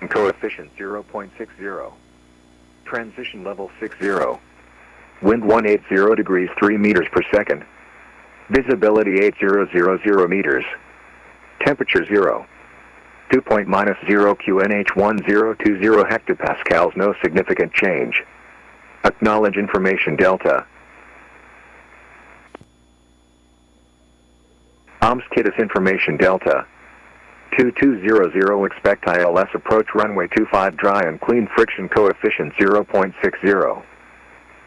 coefficient 0.60. Transition level 60. Wind 180 degrees 3 meters per second. Visibility 8000 meters. Temperature 0. Dew point -0 QNH 1020 hectopascals. No significant change. Acknowledge information Delta. OMS Titus information Delta. 2200 expect ILS approach runway 25 dry and clean friction coefficient 0.60.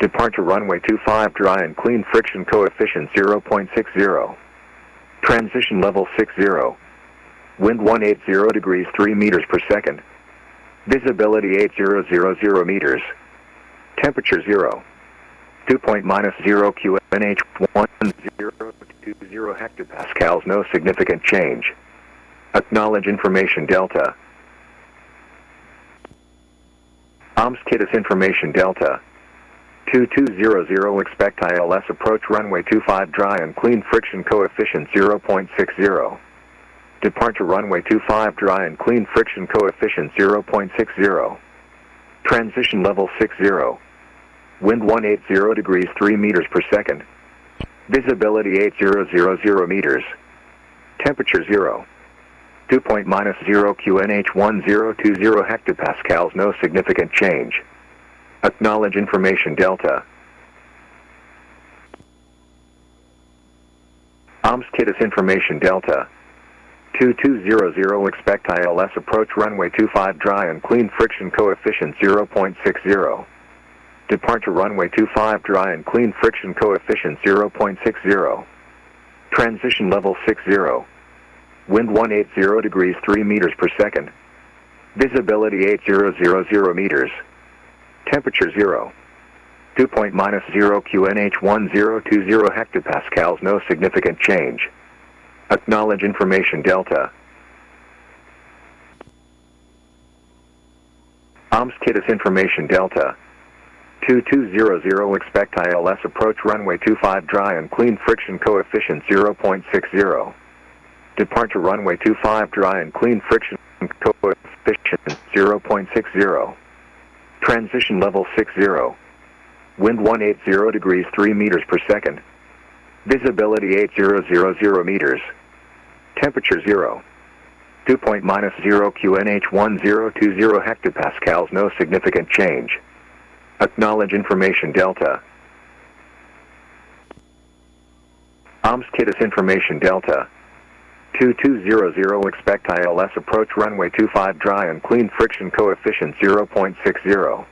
Departure runway 25 dry and clean friction coefficient 0.60. Transition level 60. Wind 180 degrees 3 meters per second. Visibility 8000 meters. Temperature 0. Dew point -0 QNH 1020 hectopascals. No significant change. Acknowledge information Delta. OMS Titus information Delta. 2200 expect ILS approach runway 25 dry and clean friction coefficient 0.60. Departure runway 25 dry and clean friction coefficient 0.60. Transition level 60. Wind 180 degrees 3 meters per second. Visibility 8000 meters. Temperature 0. Dew point -0 QNH 1020 hectopascals. No significant change. Acknowledge information Delta. OMS Titus information Delta. 2200 expect ILS approach runway 25 dry and clean friction coefficient 0.60. Departure runway 25 dry and clean friction coefficient 0.60. Transition level 60. Wind 180 degrees 3 meters per second. Visibility 8000 meters. Temperature 0. Dew point -0 QNH 1020 hectopascals. No significant change. Acknowledge information Delta. OMS Titus information Delta. 2200 expect ILS approach runway 25 dry and clean friction coefficient 0.60. Departure runway 25 dry and clean friction coefficient 0.60. Transition level 60. Wind 180 degrees 3 meters per second. Visibility 8000 meters. Temperature 0. Dew point -0 QNH 1020 hectopascals. No significant change. Acknowledge information Delta. OMS Titus information Delta. 2200 expect ILS approach runway 25 dry and clean friction coefficient 0.60.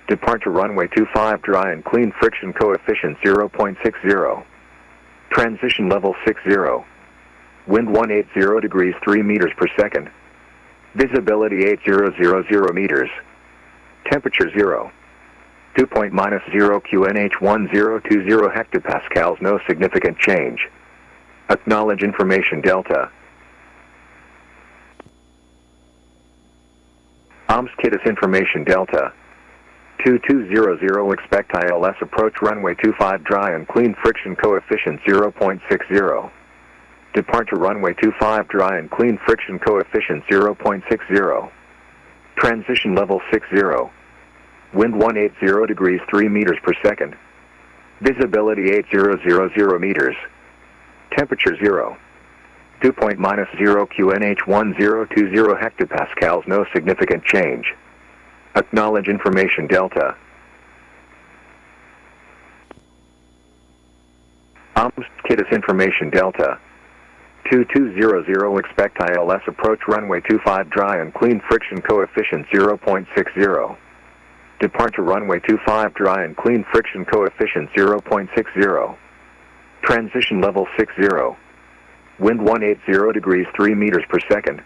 Departure runway 25 dry and clean friction coefficient 0.60. Transition level 60. Wind 180 degrees 3 meters per second. Visibility 8000 meters. Temperature 0. Dew point -0 QNH 1020 hectopascals. No significant change. Acknowledge information Delta. OMS Titus information Delta. 2200 expect ILS approach runway 25 dry and clean friction coefficient 0.60. Departure runway 25 dry and clean friction coefficient 0.60. Transition level 60. Wind 180 degrees 3 meters per second. Visibility 8000 meters. Temperature 0. Dew point -0 QNH 1020 hectopascals. No significant change. Acknowledge information Delta. OMS Titus information Delta. 2200 expect ILS approach runway 25 dry and clean friction coefficient 0.60. Departure runway 25 dry and clean friction coefficient 0.60. Transition level 60. Wind 180 degrees 3 meters per second.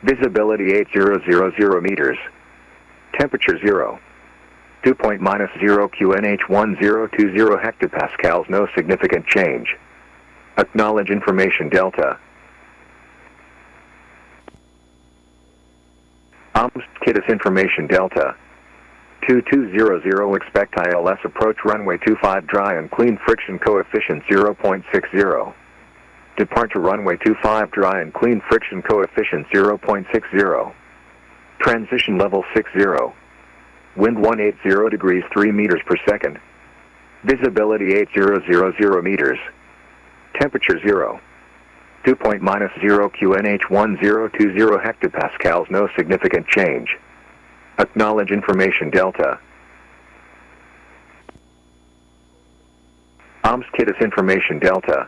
Visibility 8000 meters. Temperature 0. Dew point -0 QNH 1020 hectopascals. No significant change. Acknowledge information Delta. OMS Titus information Delta. 2200 expect ILS approach runway 25 dry and clean friction coefficient 0.60. Departure runway 25 dry and clean friction coefficient 0.60. Transition level 60. Wind 180 degrees 3 meters per second. Visibility 8000 meters. Temperature 0. Dew point -0 QNH 1020 hectopascals. No significant change. Acknowledge information Delta. OMS KITIS information Delta.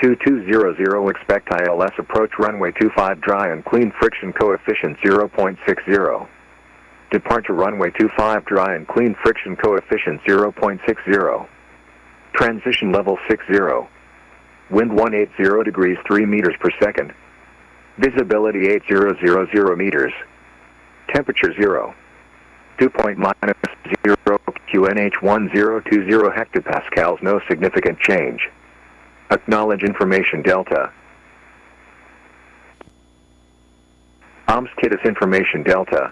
2200 expect ILS approach runway 25 dry and clean friction coefficient 0.60. Departure runway 25 dry and clean friction coefficient 0.60. Transition level 60. Wind 180 degrees 3 meters per second. Visibility 8000 meters. Temperature 0. Dew point -0 QNH 1020 hectopascals. No significant change. Acknowledge information Delta. OMS KITIS information Delta.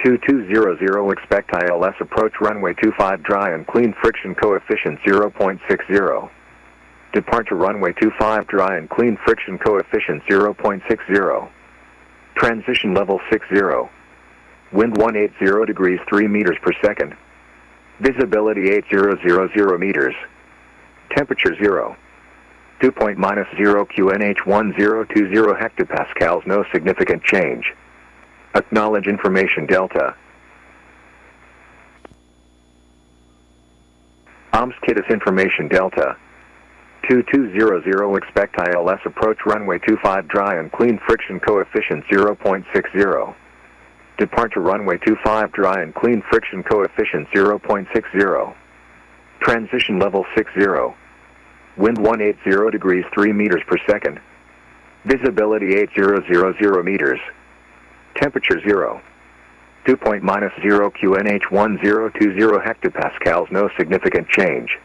2200 expect ILS approach runway 25 dry and clean friction coefficient 0.60. Departure runway 25 dry and clean friction coefficient 0.60. Transition level 60. Wind 180 degrees 3 meters per second. Visibility 8000 meters. Temperature 0. Dew point -0 QNH 1020 hectopascals. No significant change. Acknowledge information Delta. OMS KITIS information Delta. 2200 expect ILS approach runway 25 dry and clean friction coefficient 0.60. Departure runway 25 dry and clean friction coefficient 0.60. Transition level 60. Wind 180 degrees 3 meters per second. Visibility 8000 meters. Temperature 0. Dew point -0 QNH 1020 hectopascals. No significant change.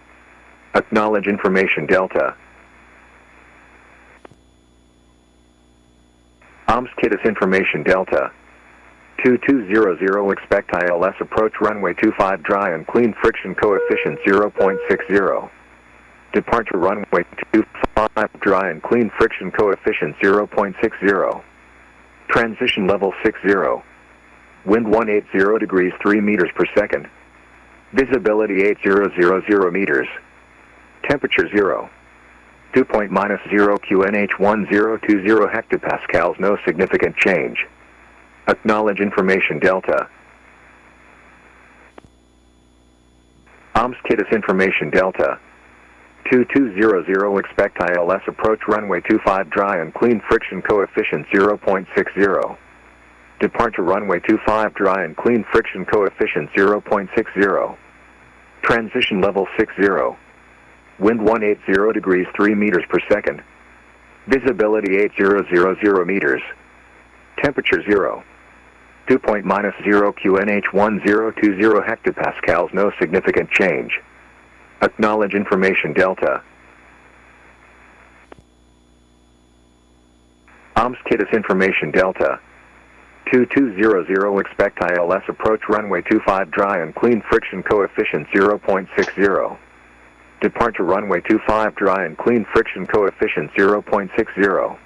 Acknowledge information Delta. OMS KITIS information Delta. 2200 expect ILS approach runway 25 dry and clean friction coefficient 0.60. Departure runway 25 dry and clean friction coefficient 0.60. Transition level 60. Wind 180 degrees 3 meters per second. Visibility 8000 meters. Temperature 0. Dew point -0 QNH 1020 hectopascals. No significant change. Acknowledge information Delta. OMS KITIS information Delta. 2200 expect ILS approach runway 25 dry and clean friction coefficient 0.60. Departure runway 25 dry and clean friction coefficient 0.60. Transition level 60. Wind 180 degrees 3 meters per second. Visibility 8000 meters. Temperature 0. Dew point -0 QNH 1020 hectopascals. No significant change. Acknowledge information Delta. OMS KITIS information Delta. 2200 expect ILS approach runway 25 dry and clean friction coefficient 0.60. Departure runway 25 dry and clean friction coefficient 0.60.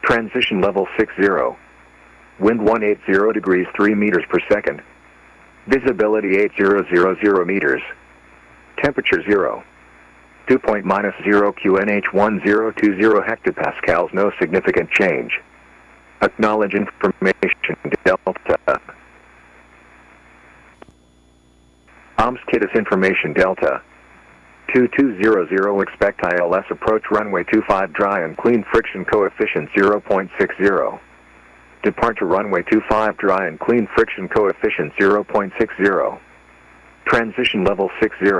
Transition level 60. Wind 180 degrees 3 meters per second. Visibility 8000 meters. Temperature 0. Dew point -0 QNH 1020 hectopascals. No significant change. Acknowledge information Delta. OMS KITIS information Delta. 2200 expect ILS approach runway 25 dry and clean friction coefficient 0.60. Departure runway 25 dry and clean friction coefficient 0.60. Transition level 60.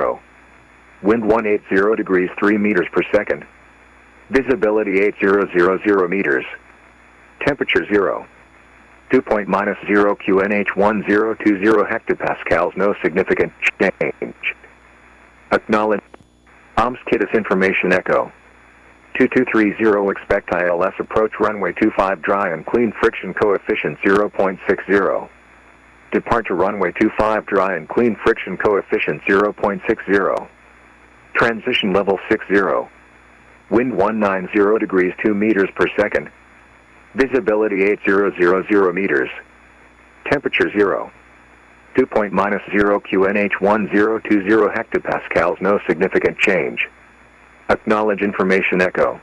Wind 180 degrees 3 meters per second. Visibility 8000 meters. Temperature 0. Dew point -0 QNH 1020 hectopascals. No significant change. Acknowledge. OMS KITIS information Echo. 2230 expect ILS approach runway 25 dry and clean friction coefficient 0.60. Departure runway 25 dry and clean friction coefficient 0.60. Transition level 60. Wind 190 degrees 2 meters per second. Visibility 8000 meters. Temperature 0. Dew point -0 QNH 1020 hectopascals, no significant change. Acknowledge information echo.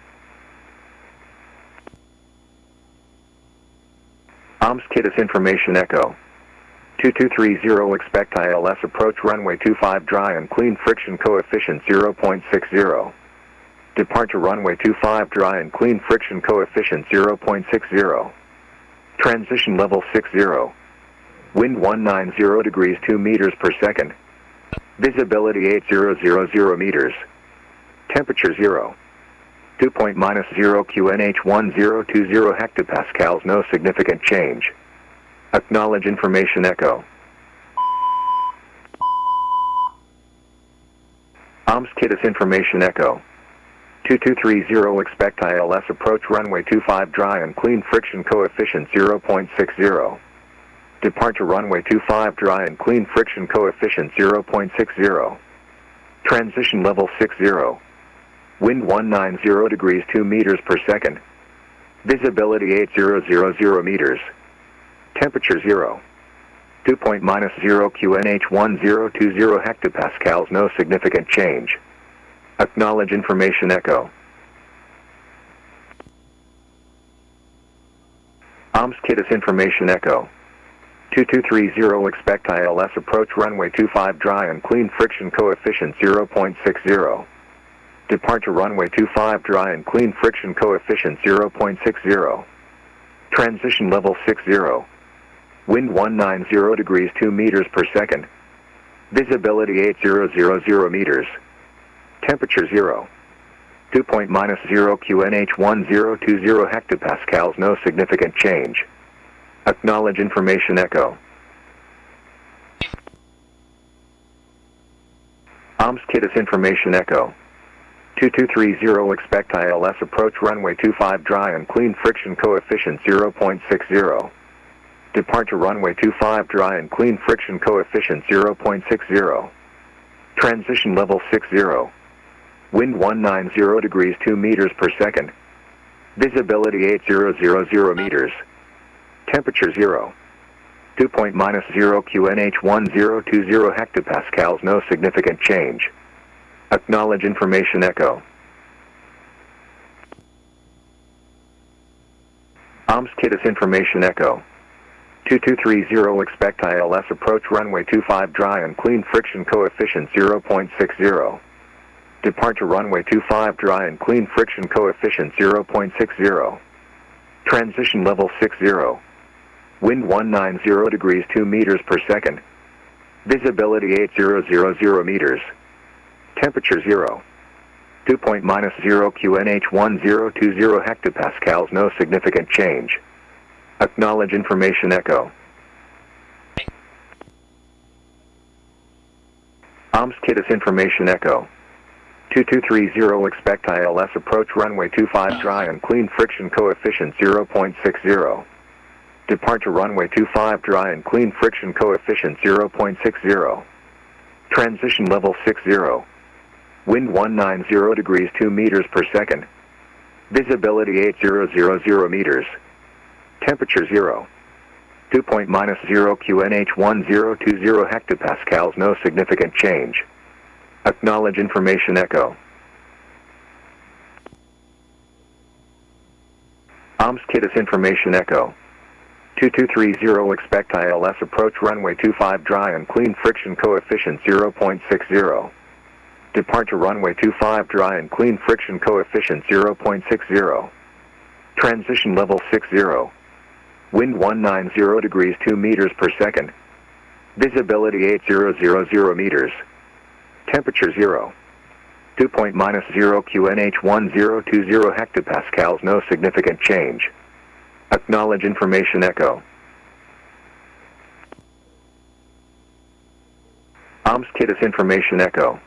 OMS Kitus information echo. 2230 expect ILS approach runway 25 dry and clean friction coefficient 0.60. Departure runway 25 dry and clean friction coefficient 0.60. Transition level 60. Wind 190 degrees 2 meters per second. Visibility 8000 meters. Temperature 0. Dew point -0 QNH 1020 hectopascals, no significant change. Acknowledge information echo. OMS Kitus information echo. 2230 expect ILS approach runway 25 dry and clean friction coefficient 0.60. Departure runway 25 dry and clean friction coefficient 0.60. Transition level 60. Wind 190 degrees 2 meters per second. Visibility 8000 meters. Temperature 0. Dew point -0 QNH 1020 hectopascals, no significant change. Acknowledge information echo. OMS Kitus information echo. 2230 expect ILS approach runway 25 dry and clean friction coefficient 0.60. Departure runway 25 dry and clean friction coefficient 0.60. Transition level 60. Wind 190 degrees 2 meters per second. Visibility 8000 meters. Temperature 0. Dew point -0 QNH 1020 hectopascals, no significant change. Acknowledge information echo. OMS Kitus information echo. 2230 expect ILS approach runway 25 dry and clean friction coefficient 0.60. Departure runway 25 dry and clean friction coefficient 0.60. Transition level 60. Wind 190 degrees 2 meters per second. Visibility 8000 meters. Temperature 0. Dew point -0 QNH 1020 hectopascals, no significant change. Acknowledge information echo. OMS Kitus information echo. 2230 expect ILS approach runway 25 dry and clean friction coefficient 0.60. Departure runway 25 dry and clean friction coefficient 0.60. Transition level 60. Wind 190 degrees 2 meters per second. Visibility 8000 meters. Temperature 0. Dew point -0 QNH 1020 hectopascals, no significant change. Acknowledge information echo. OMS Kitus information echo. 2230 expect ILS approach runway 25 dry and clean friction coefficient 0.60. Departure runway 25 dry and clean friction coefficient 0.60. Transition level 60. Wind 190 degrees 2 meters per second. Visibility 8000 meters. Temperature 0. Dew point -0 QNH 1020 hectopascals, no significant change. Acknowledge information echo. OMS Kitus information echo. 2230 expect ILS approach runway 25 dry and clean friction coefficient 0.60. Departure runway 25 dry and clean friction coefficient 0.60. Transition level 60. Wind 190 degrees 2 meters per second. Visibility 8000 meters. Temperature 0. Dew point -0 QNH 1020 hectopascals, no significant change. Acknowledge information echo. OMS Kitus information echo.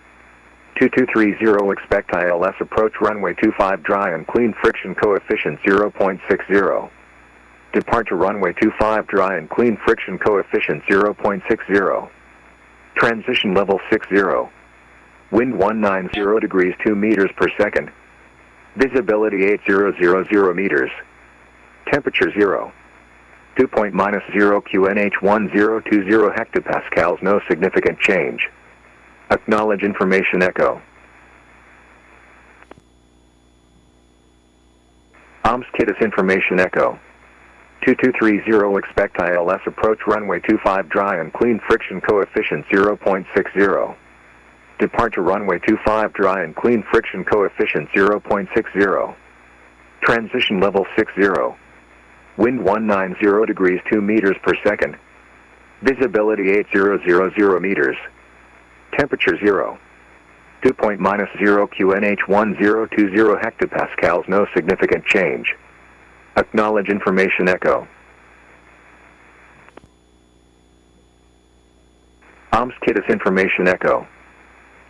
2230 expect ILS approach runway 25 dry and clean friction coefficient 0.60. Departure runway 25 dry and clean friction coefficient 0.60. Transition level 60. Wind 190 degrees 2 meters per second. Visibility 8000 meters. Temperature 0. Dew point -0 QNH 1020 hectopascals, no significant change. Acknowledge information echo. OMS Kitus information echo. 2230 expect ILS approach runway 25 dry and clean friction coefficient 0.60. Departure runway 25 dry and clean friction coefficient 0.60. Transition level 60. Wind 190 degrees 2 meters per second. Visibility 8000 meters. Temperature 0. Dew point -0 QNH 1020 hectopascals, no significant change. Acknowledge information echo. OMS Kitus information echo.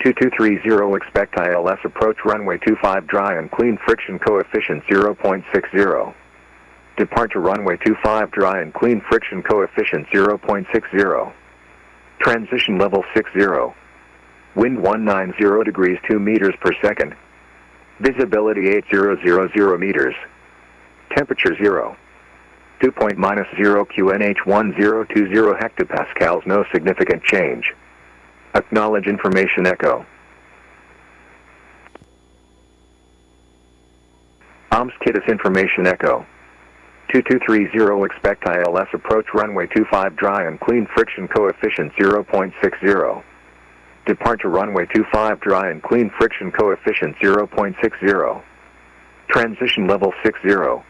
2230 expect ILS approach runway 25 dry and clean friction coefficient 0.60. Departure runway 25 dry and clean friction coefficient 0.60. Transition level 60. Wind 190 degrees 2 meters per second. Visibility 8000 meters. Temperature 0. Dew point -0 QNH 1020 hectopascals, no significant change. Acknowledge information echo. OMS Kitus information echo. 2230 expect ILS approach runway 25 dry and clean friction coefficient 0.60. Departure runway 25 dry and clean friction coefficient 0.60. Transition level 60.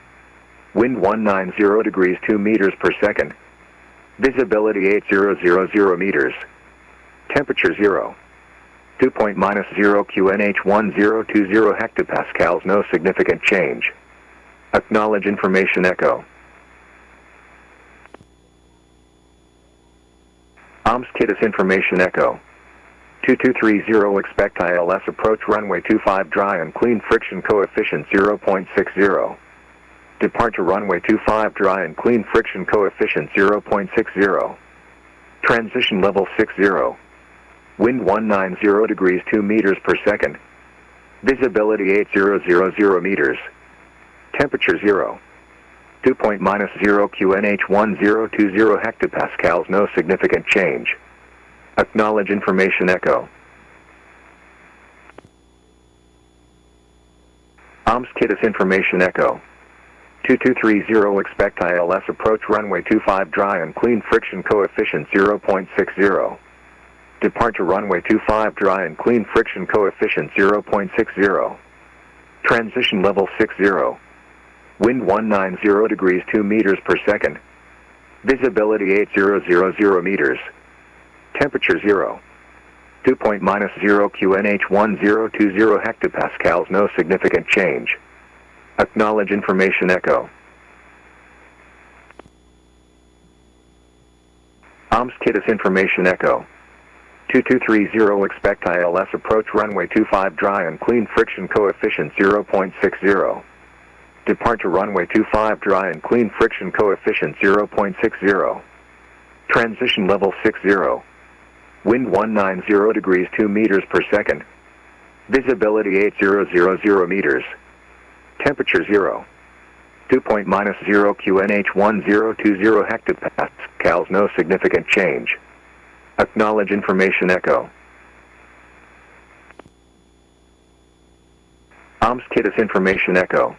Wind 190 degrees 2 meters per second. Visibility 8000 meters. Temperature 0. Dew point -0 QNH 1020 hectopascals, no significant change. Acknowledge information echo. OMS Kitus information echo. 2230 expect ILS approach runway 25 dry and clean friction coefficient 0.60. Departure runway 25 dry and clean friction coefficient 0.60. Transition level 60. Wind 190 degrees 2 meters per second. Visibility 8000 meters. Temperature 0. Dew point -0 QNH 1020 hectopascals, no significant change. Acknowledge information echo. OMS Kitus information echo. 2230 expect ILS approach runway 25 dry and clean friction coefficient 0.60. Departure runway 25 dry and clean friction coefficient 0.60. Transition level 60. Wind 190 degrees 2 meters per second. Visibility 8000 meters. Temperature 0. Dew point -0 QNH 1020 hectopascals, no significant change. Acknowledge information echo. OMS Kitus information echo. 2230 expect ILS approach runway 25 dry and clean friction coefficient 0.60. Departure runway 25 dry and clean friction coefficient 0.60. Transition level 60. Wind 190 degrees 2 meters per second. Visibility 8000 meters. Temperature 0. Dew point -0 QNH 1020 hectopascals, no significant change. Acknowledge information echo. OMS Kitus information echo.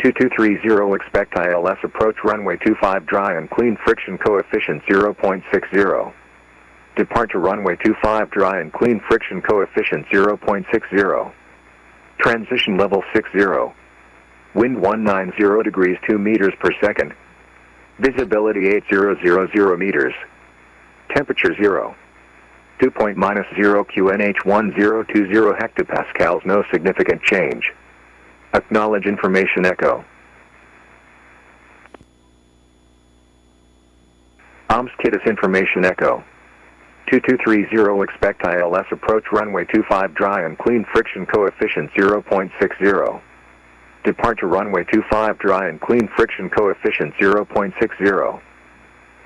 2230 expect ILS approach runway 25 dry and clean friction coefficient 0.60. Departure runway 25 dry and clean friction coefficient 0.60. Transition level 60. Wind 190 degrees 2 meters per second. Visibility 8000 meters. Temperature 0. Dew point -0 QNH 1020 hectopascals, no significant change. Acknowledge information echo. OMS Kitus information echo. 2230 expect ILS approach runway 25 dry and clean friction coefficient 0.60. Departure runway 25 dry and clean friction coefficient 0.60.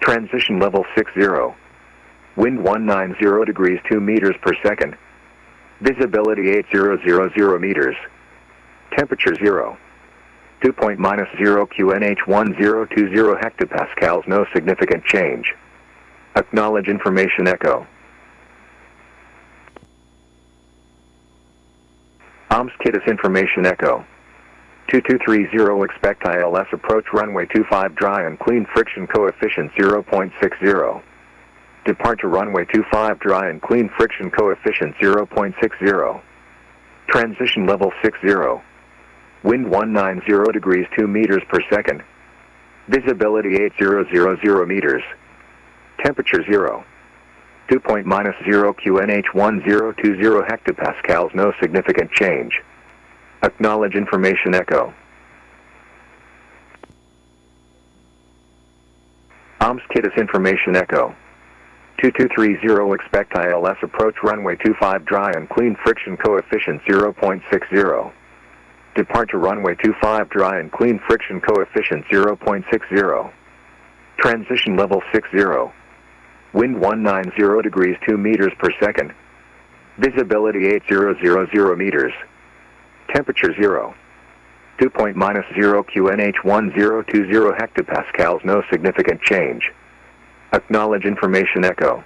Transition level 60. Wind 190 degrees 2 meters per second. Visibility 8000 meters. Temperature 0. Dew point -0 QNH 1020 hectopascals, no significant change. Acknowledge information echo. OMS Kitus information echo. 2230 expect ILS approach runway 25 dry and clean friction coefficient 0.60. Departure runway 25 dry and clean friction coefficient 0.60. Transition level 60. Wind 190 degrees 2 meters per second. Visibility 8000 meters. Temperature 0. Dew point -0 QNH 1020 hectopascals, no significant change. Acknowledge information echo. OMS Kitus information echo. 2230 expect ILS approach runway 25 dry and clean friction coefficient 0.60. Departure runway 25 dry and clean friction coefficient 0.60. Transition level 60. Wind 190 degrees 2 meters per second. Visibility 8000 meters. Temperature 0. Dew point -0 QNH 1020 hectopascals, no significant change. Acknowledge information echo.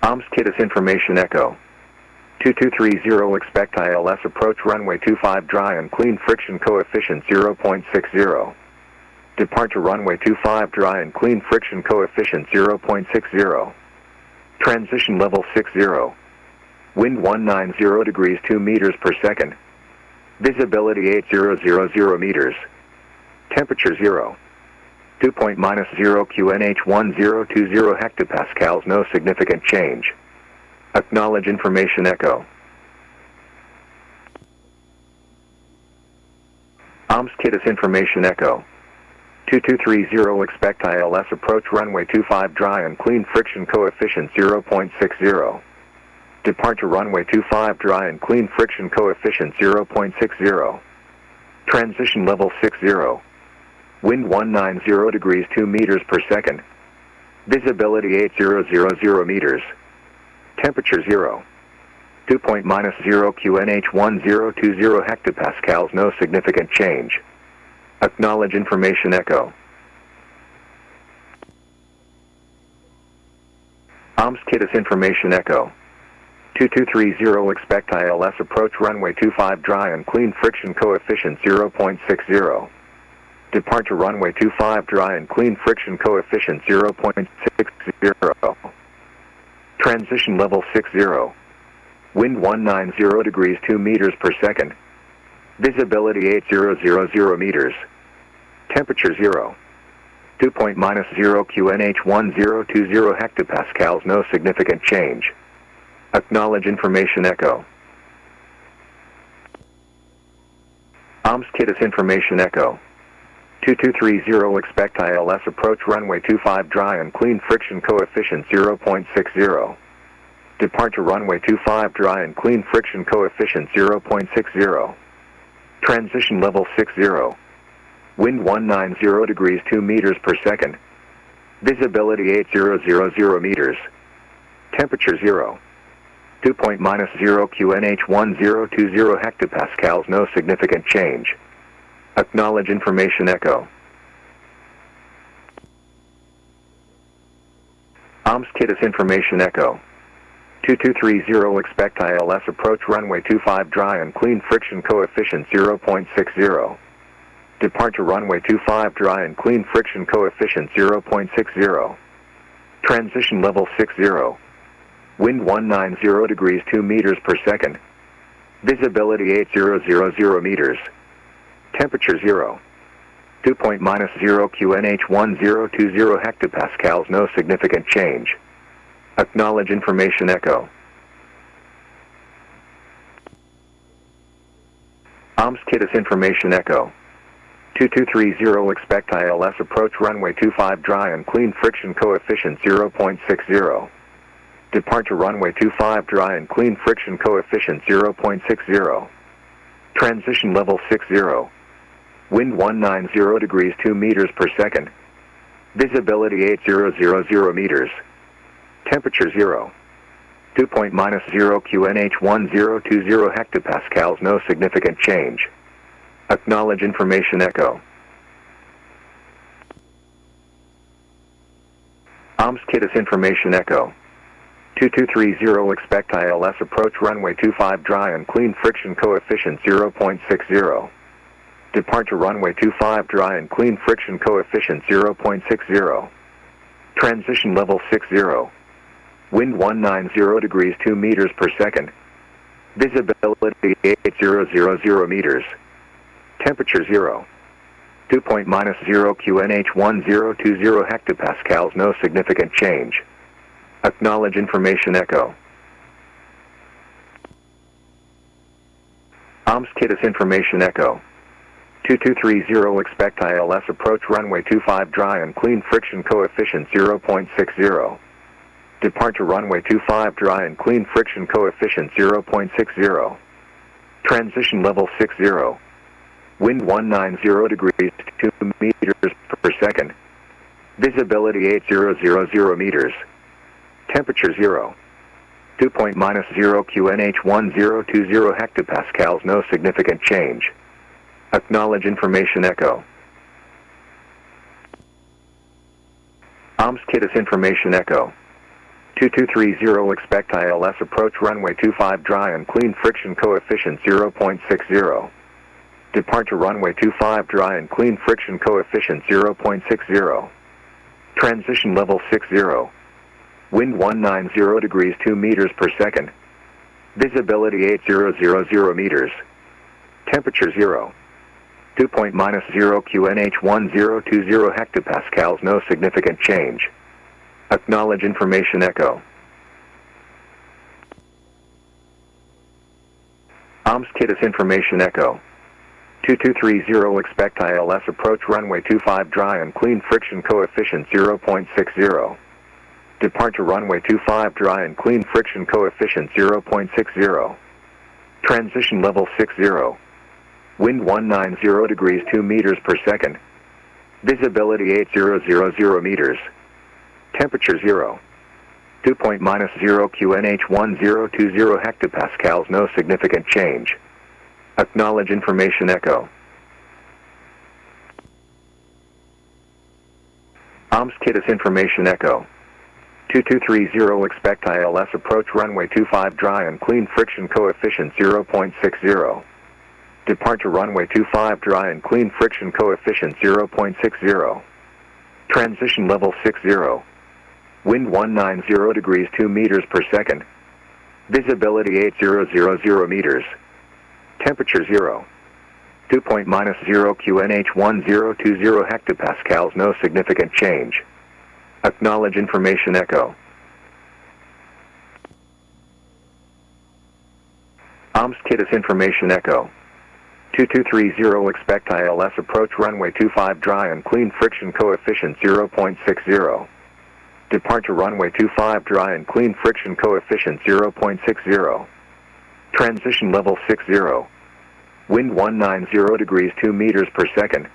OMS Kitus information echo. 2230 expect ILS approach runway 25 dry and clean friction coefficient 0.60. Departure runway 25 dry and clean friction coefficient 0.60. Transition level 60. Wind 190 degrees 2 meters per second. Visibility 8000 meters. Temperature 0. Dew point -0 QNH 1020 hectopascals, no significant change. Acknowledge information echo. OMS Kitus information echo. 2230 expect ILS approach runway 25 dry and clean friction coefficient 0.60. Departure runway 25 dry and clean friction coefficient 0.60. Transition level 60. Wind 190 degrees 2 meters per second. Visibility 8000 meters. Temperature 0. Dew point -0 QNH 1020 hectopascals, no significant change. Acknowledge information echo. OMS Kitus information echo. 2230 expect ILS approach runway 25 dry and clean friction coefficient 0.60. Departure runway 25 dry and clean friction coefficient 0.60. Transition level 60. Wind 190 degrees 2 meters per second. Visibility 8000 meters. Temperature 0. Dew point -0 QNH 1020 hectopascals, no significant change. Acknowledge information echo. OMS Kitus information echo. 2230 expect ILS approach runway 25 dry and clean friction coefficient 0.60. Departure runway 25 dry and clean friction coefficient 0.60. Transition level 60. Wind 190 degrees 2 meters per second. Visibility 8000 meters. Temperature 0. Dew point -0 QNH 1020 hectopascals, no significant change. Acknowledge information echo. OMS Kitus information echo. 2230 expect ILS approach runway 25 dry and clean friction coefficient 0.60. Departure runway 25 dry and clean friction coefficient 0.60. Transition level 60. Wind 190 degrees 2 meters per second. Visibility 8000 meters. Temperature 0. Dew point -0 QNH 1020 hectopascals, no significant change. Acknowledge information echo. OMS Kitus information echo. 2230 expect ILS approach runway 25 dry and clean friction coefficient 0.60. Departure runway 25 dry and clean friction coefficient 0.60. Transition level 60. Wind 190 degrees 2 meters per second. Visibility 8000 meters. Temperature 0. 2.-0 QNH 1020 hectopascals, no significant change. Acknowledge information echo. OMS Kitus information echo. 2230 expect ILS approach runway 25 dry and clean friction coefficient 0.60. Departure runway 25 dry and clean friction coefficient 0.60. Transition level 60. Wind 190 degrees 2 meters per second. Visibility 8000 meters. Temperature 0. 2.-0 QNH 1020 hectopascals, no significant change. Acknowledge information echo. OMS Kitus information echo. 2230 expect ILS approach runway 25 dry and clean friction coefficient 0.60. Departure runway 25 dry and clean friction coefficient 0.60. Transition level 60. Wind 190 degrees 2 meters per second. Visibility 8000 meters. Temperature 0. 2.-0 QNH 1020 hectopascals, no significant change. Acknowledge information echo. OMS Kitus information echo. 2230 expect ILS approach runway 25 dry and clean friction coefficient 0.60. Departure runway 25 dry and clean friction coefficient 0.60. Transition level 60. Wind 190 degrees 2 meters per second. Visibility 8000 meters. Temperature 0. 2.-0 QNH 1020 hectopascals, no significant change. Acknowledge information echo. OMS Kitus information echo. 2230 expect ILS approach runway 25 dry and clean friction coefficient 0.60. Departure runway 25 dry and clean friction coefficient 0.60. Transition level 60. Wind 190 degrees 2 meters per second. Visibility 8000 meters. Temperature 0. 2.-0 QNH 1020 hectopascals, no significant change. Acknowledge information echo. OMS Kitus information echo. 2230 expect ILS approach runway 25 dry and clean friction coefficient 0.60. Departure runway 25 dry and clean friction coefficient 0.60. Transition level 60. Wind 190 degrees 2 meters per second. Visibility 8000 meters. Temperature 0. 2.-0 QNH 1020 hectopascals, no significant change. Acknowledge information echo. OMS Kitus information echo. 2230 expect ILS approach runway 25 dry and clean friction coefficient 0.60. Departure runway 25 dry and clean friction coefficient 0.60. Transition level 60. Wind 190 degrees 2 meters per second.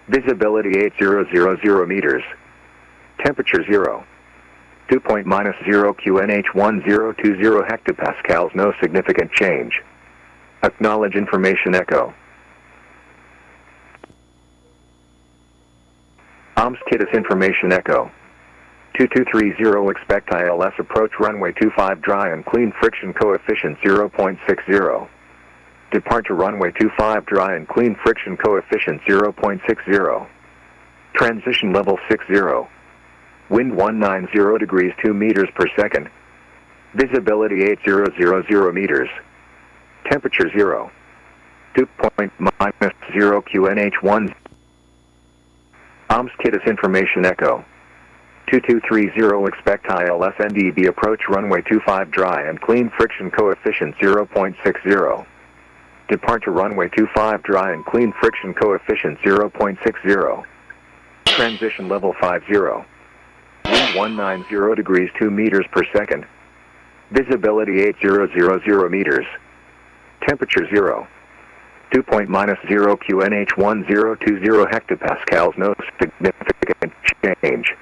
Visibility 8000 meters. Temperature 0. 2.-0 QNH 1020 hectopascals, no significant change. Acknowledge information echo. OMS Kitus information echo. 2230 expect ILS approach runway 25 dry and clean friction coefficient 0.60. Departure runway 25 dry and clean friction coefficient 0.60. Transition level 60. Wind 190 degrees 2 meters per second. Visibility 8000 meters. Temperature 0. 2.-0 QNH 1. OMS Kitus information echo. 2230 expect ILS NDB approach runway 25 dry and clean friction coefficient 0.60. Departure runway 25 dry and clean friction coefficient 0.60. Transition level 50. Wind 190 degrees 2 meters per second. Visibility 8000 meters. Temperature 0. 2.-0 QNH 1020 hectopascals, no significant change.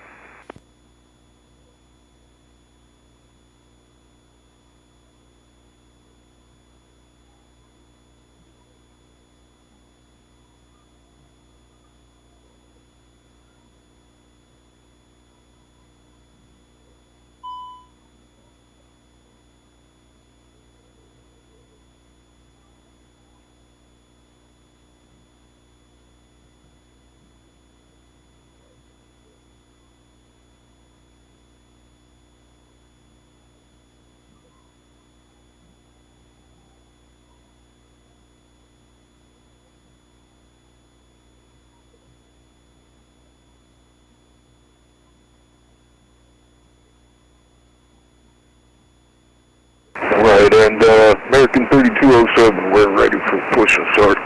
And American 3207, we're ready for push and start.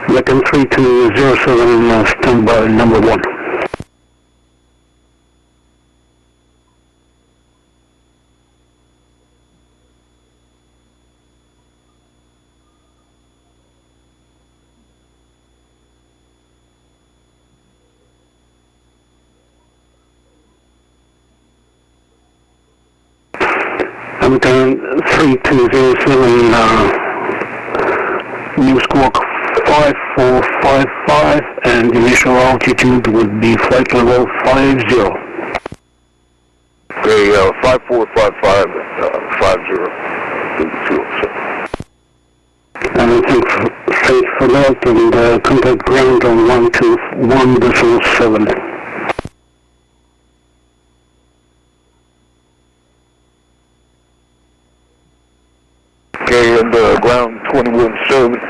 American 3207, stand by number 1. American 3207, new squawk 5455, and initial altitude would be flight level 50. Okay, 5455 and 50. And thanks for that, and contact ground on 121.7. Okay, and ground 21.7.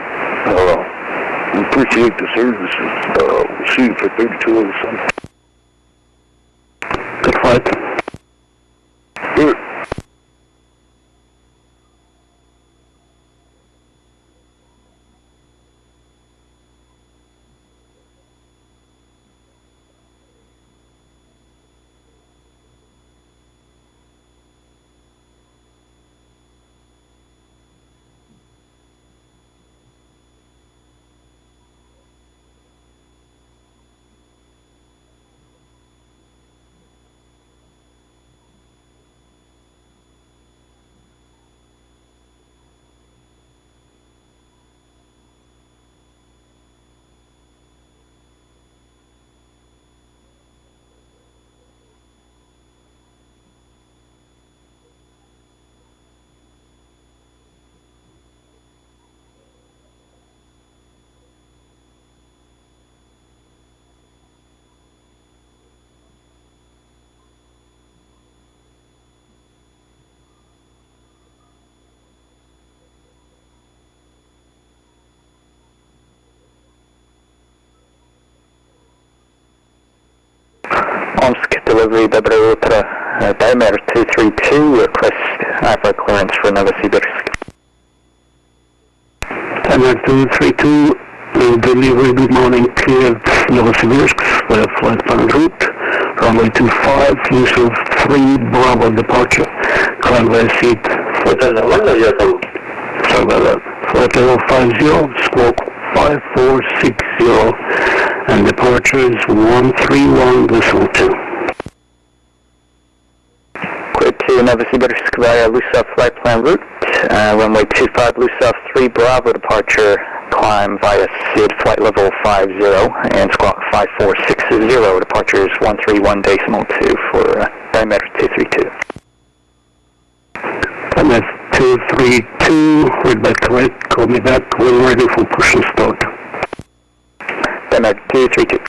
We appreciate the services. We'll see you for 3207. Good flight. Good. Omsk delivery, Доброе утро. Timer 232, request APA clearance for Novosibirsk. Timer 232, delivery, good morning, cleared Novosibirsk, flight plan route, runway 25, use of 3 Bravo departure, climb via seat, flight level 50, squawk 5460, and departure is 131.2. Clear to Novosibirsk via Lusov flight plan route, runway 25 Lusov 3 Bravo departure, climb via SID flight level 50, and squawk 5460, departure is 131.2 for diameter 232. Timer 232, read back correct, call me back when ready for push and start. Diameter 232.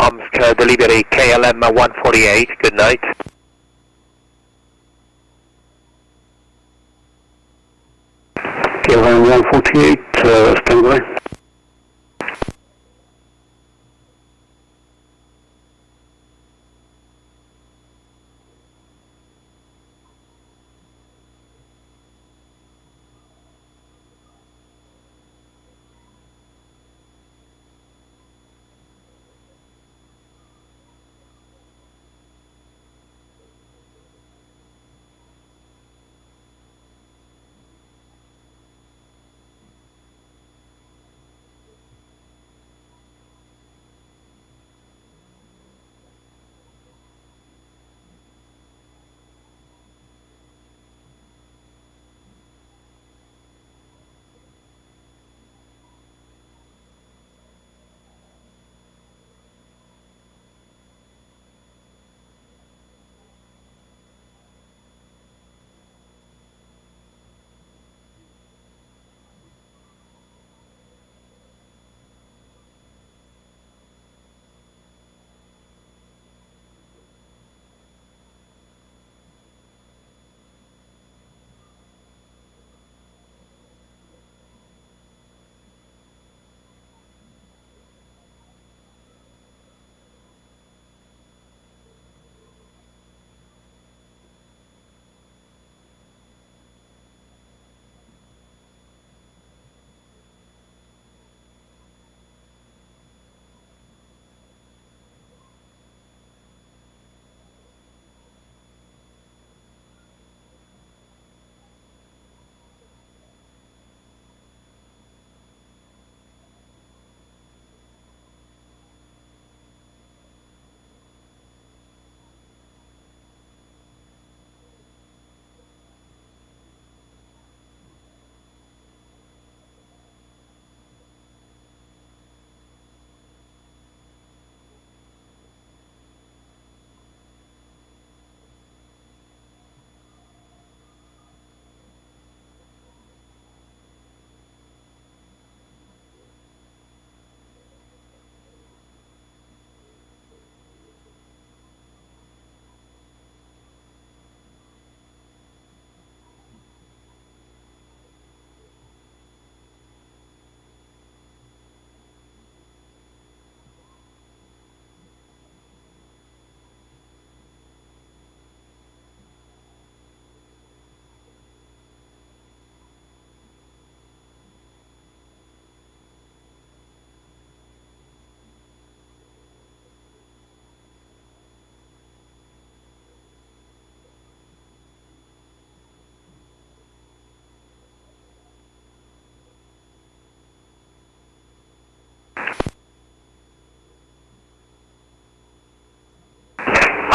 Omsk delivery KLM 148, good night. KLM 148, standby.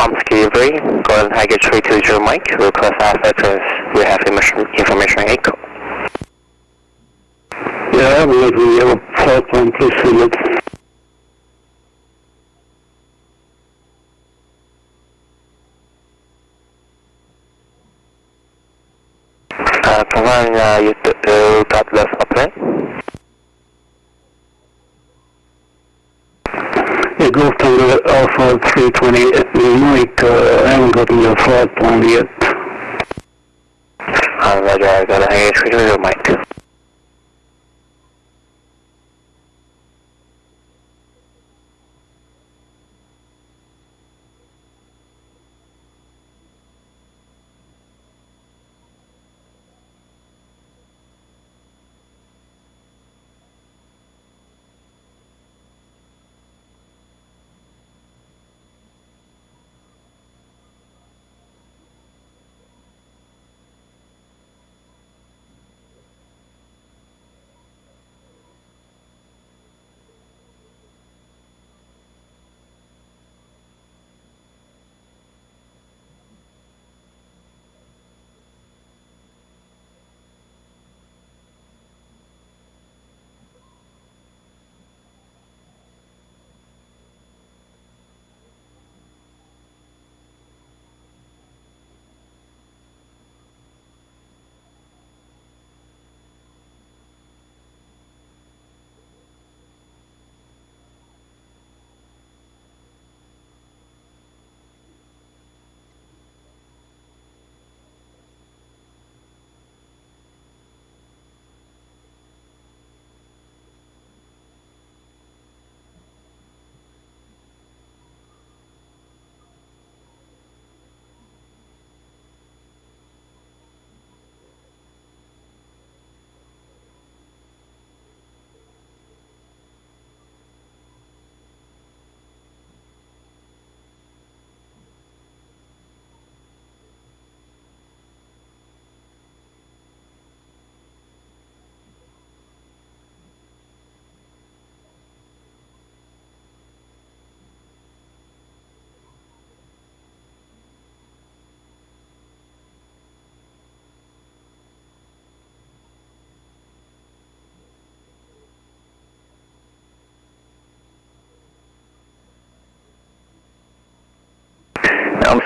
Omsk delivery, Golden Tiger 320 Mike, request alpha as we have information echo. Yeah, I believe we have a flight plan, please see it. Confirm you got the upline. Yeah, Golf Tango Alpha 320 Mike, I haven't gotten the flight plan yet. Roger, I got a Tiger 320 Mike.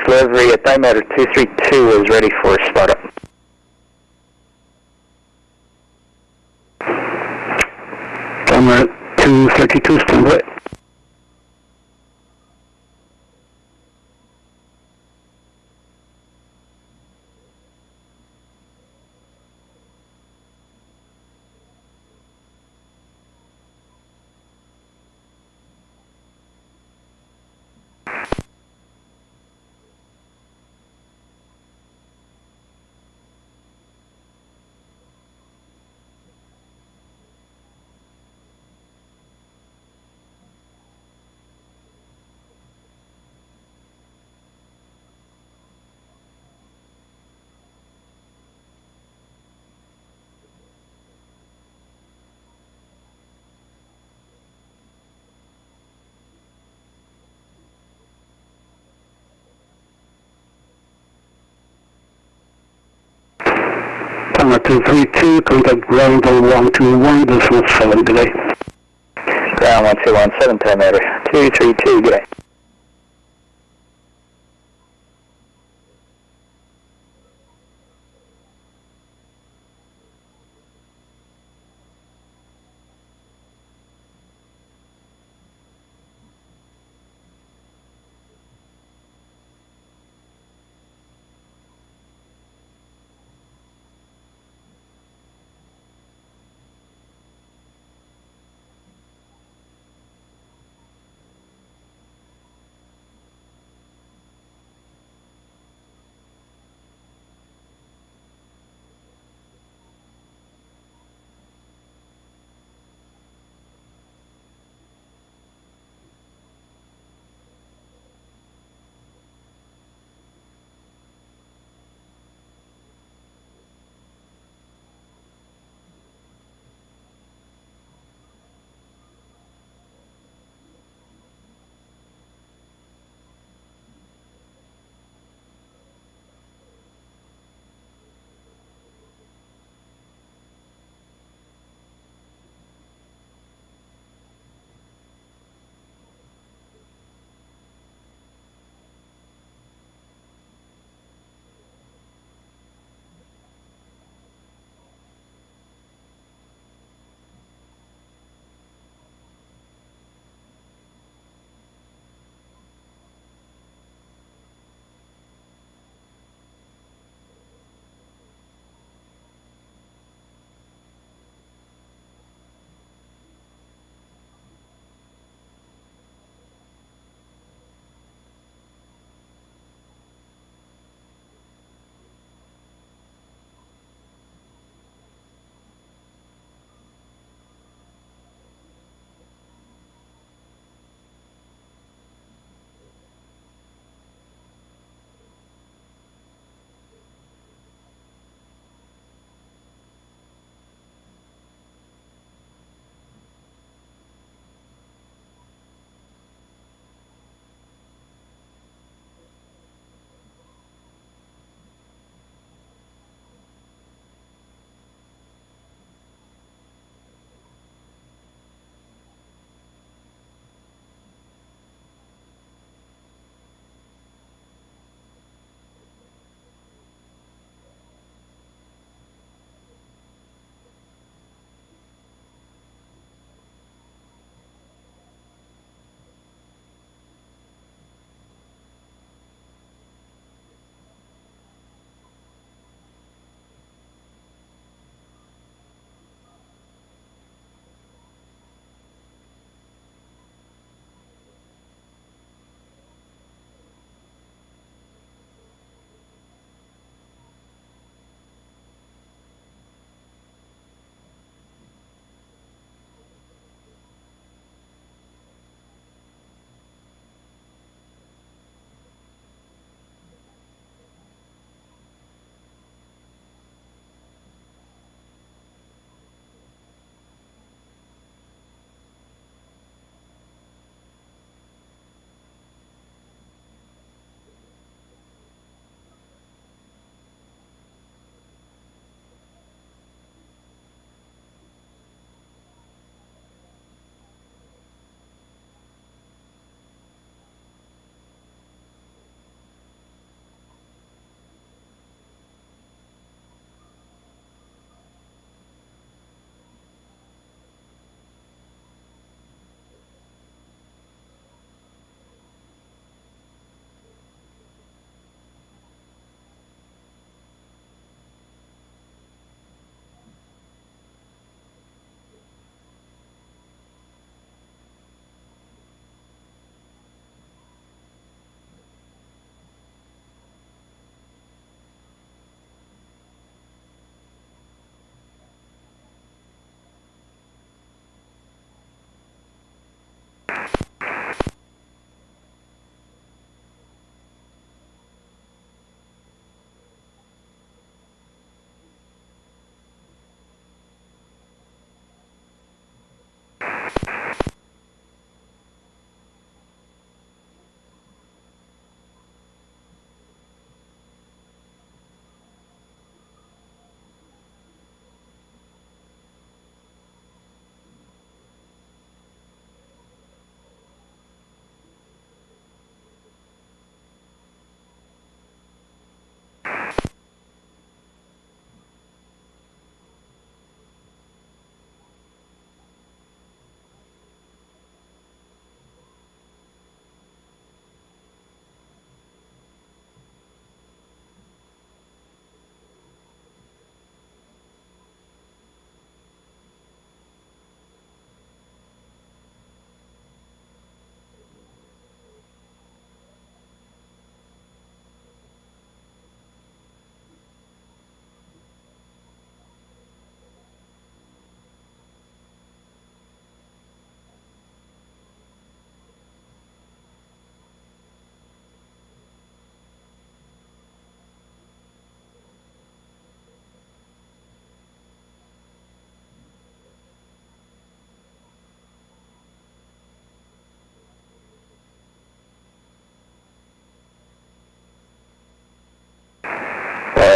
delivery at diameter 232 is ready for startup. Diameter 232, stand by. Diameter 232, contact ground on 121, decimal 7, delay. Ground 1217, diameter 232, good day.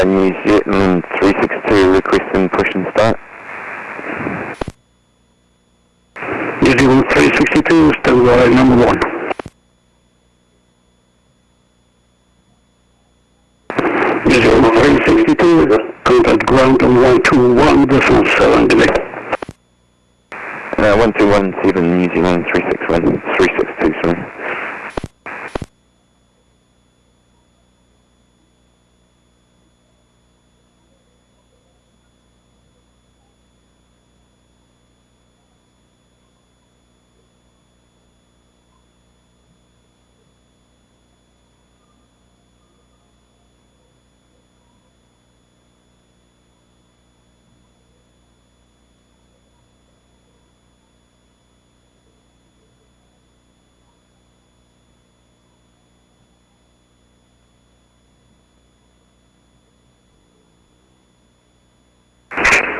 New Zealand 362 requesting push and start. New Zealand 362, stand by number 1. New Zealand 362, contact ground on 121.7 delay. 1217 New Zealand 362, sorry.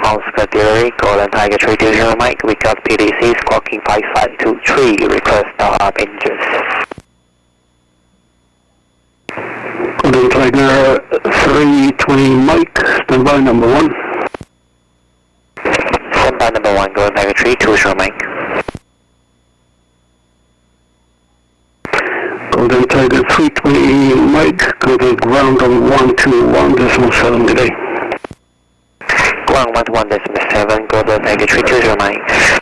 Oscar Delivery, Golden Tiger 320 Mike, we got PDC squawking 5523, request start engines. Golden Tiger 320 Mike, stand by number 1. Stand by number 1, Golden Tiger 320 Mike. Golden Tiger 320 Mike, go to ground on 121.7 delay. Ground 121.7, Golden Tiger 320 Mike.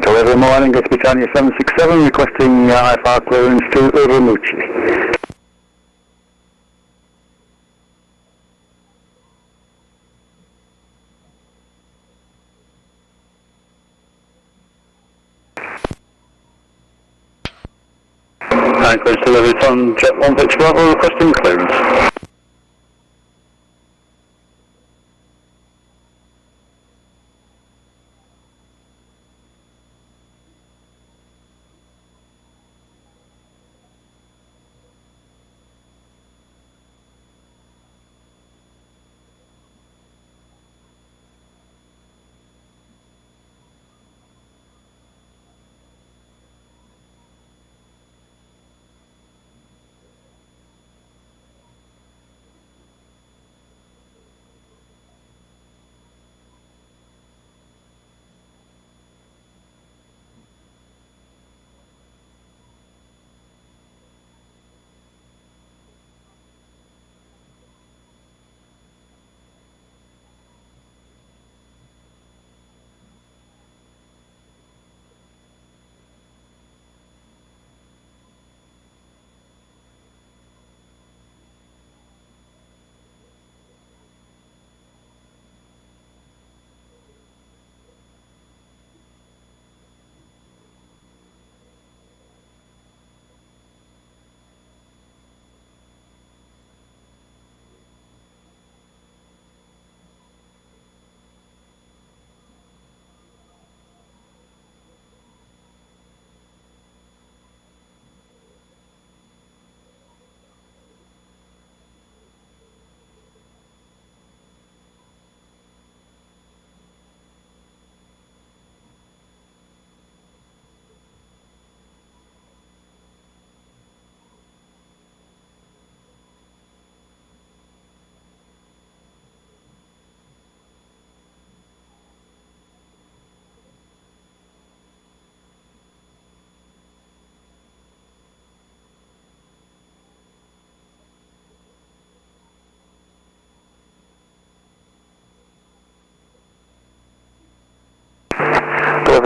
Delivery morning, Gospel 767, requesting IFR clearance to Urumuchi. Anchorage delivery on Jet 1 Pitch Bravo, requesting clearance.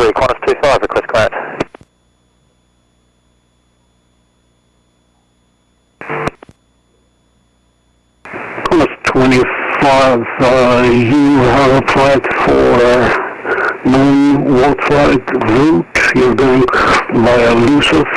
Delivery, Qantas 25, request clearance. Qantas 25, you have applied for non-Worldflight route. You're going via Lusav.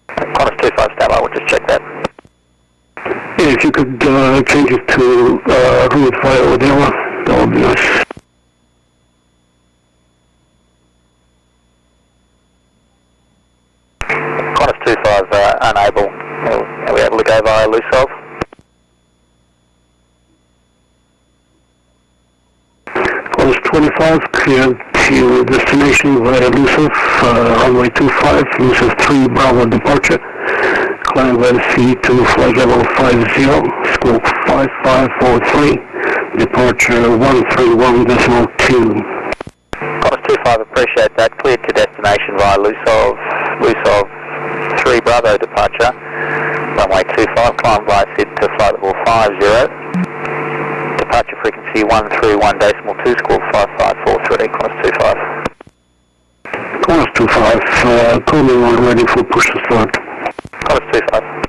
Qantas 25, stand by, we'll just check that. Yeah, if you could change it to route via Odella, that would be nice. Qantas 25, unable. Are we able to go via Lusav? Qantas 25, cleared to destination via Lusav, runway 25, Lusav 3 Bravo departure. Climb via C2 flight level 50, squawk 5543, departure 131.2. Qantas 25, appreciate that. Cleared to destination via Lusav 3 Bravo departure. Runway 25, climb via SID to flight level 50. Departure frequency 131.2, squawk 5543, Qantas 25. Qantas 25, call me when ready for push to start. Qantas 25.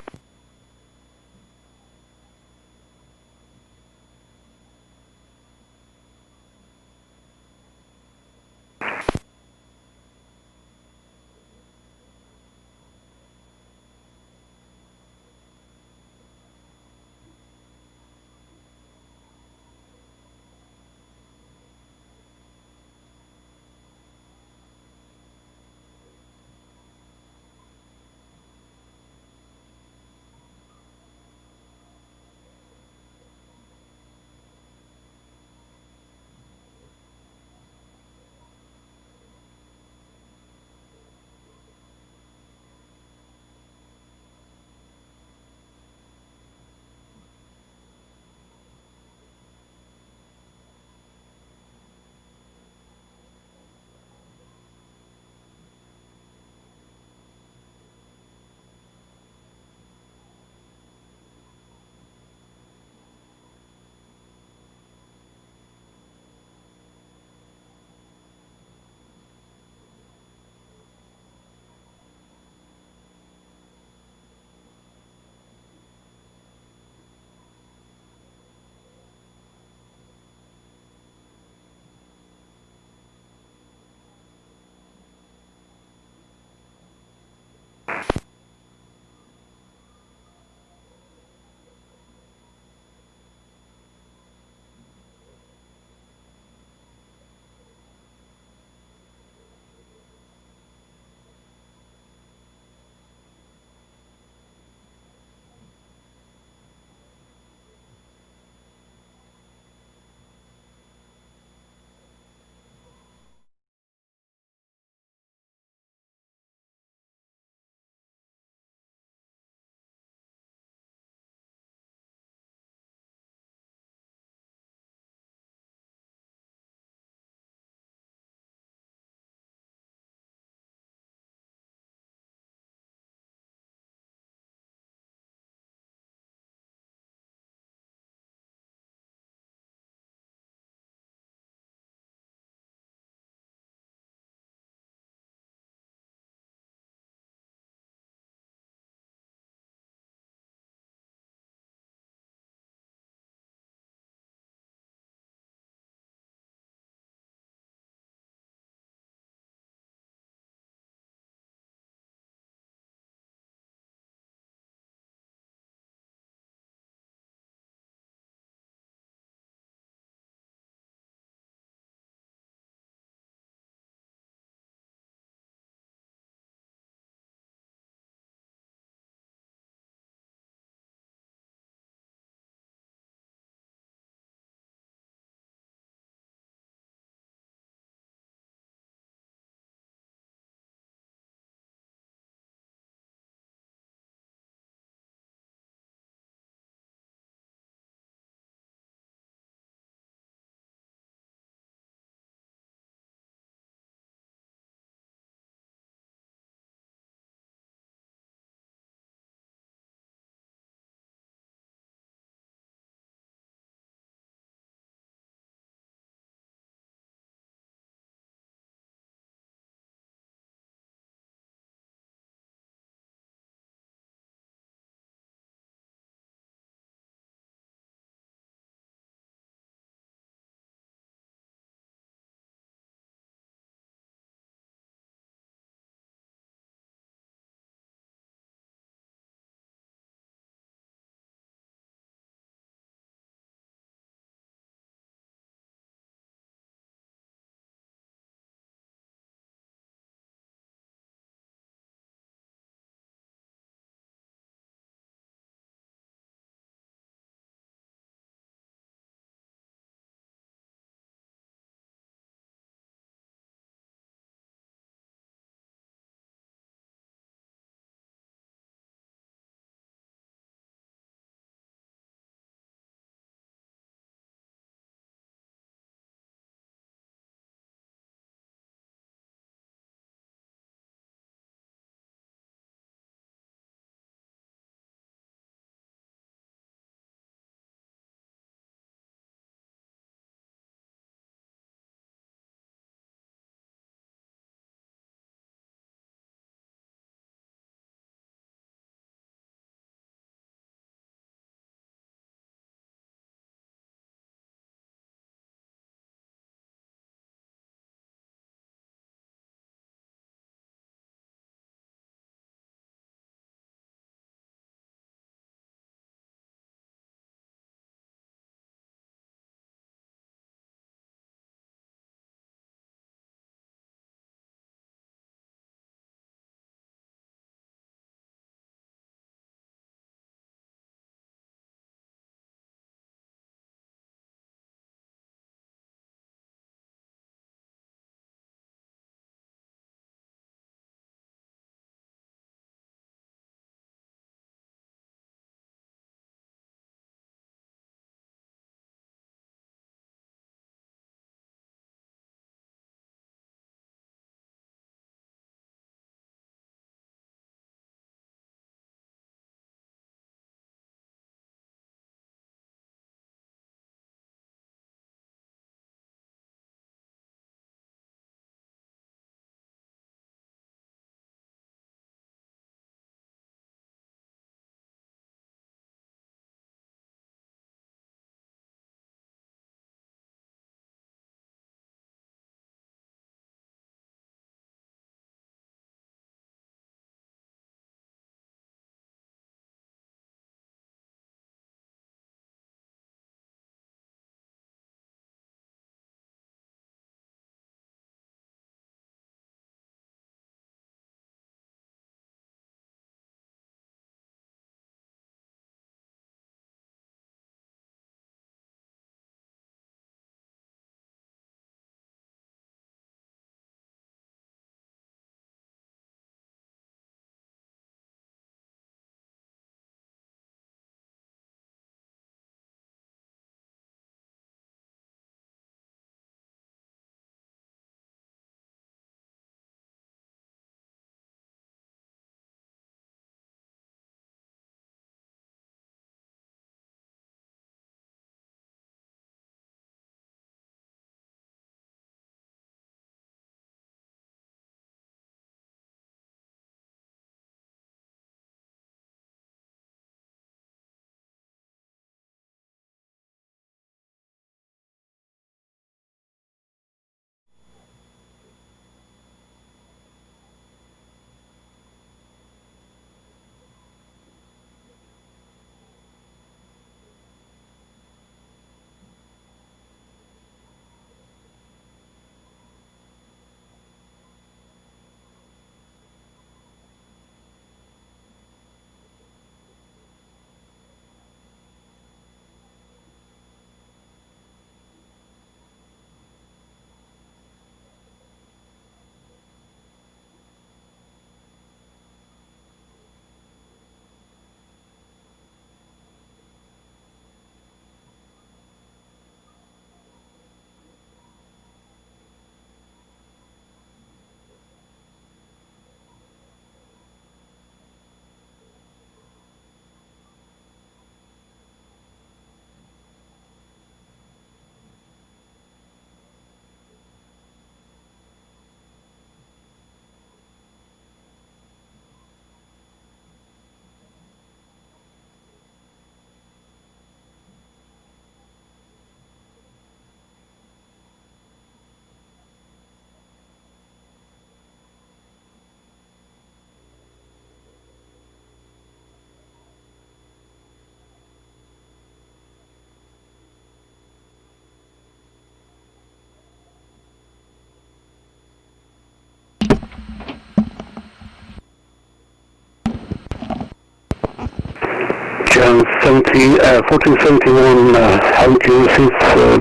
1471, haven't you received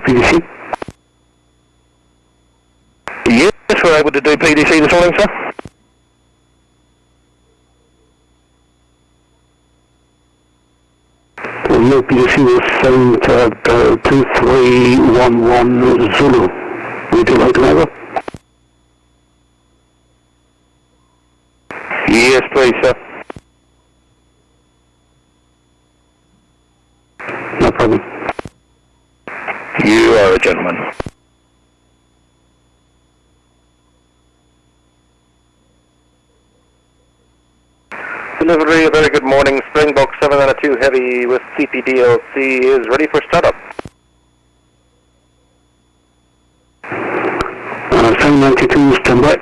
PDC? Yes, we're able to do PDC this morning, sir. No PDC was sent at 2311 Zulu. Would you like to have it? Yes, please, sir. No problem. You are a gentleman. Delivery, a very good morning. Springbok 792 Heavy with CPDLC is ready for startup. 792, stand by.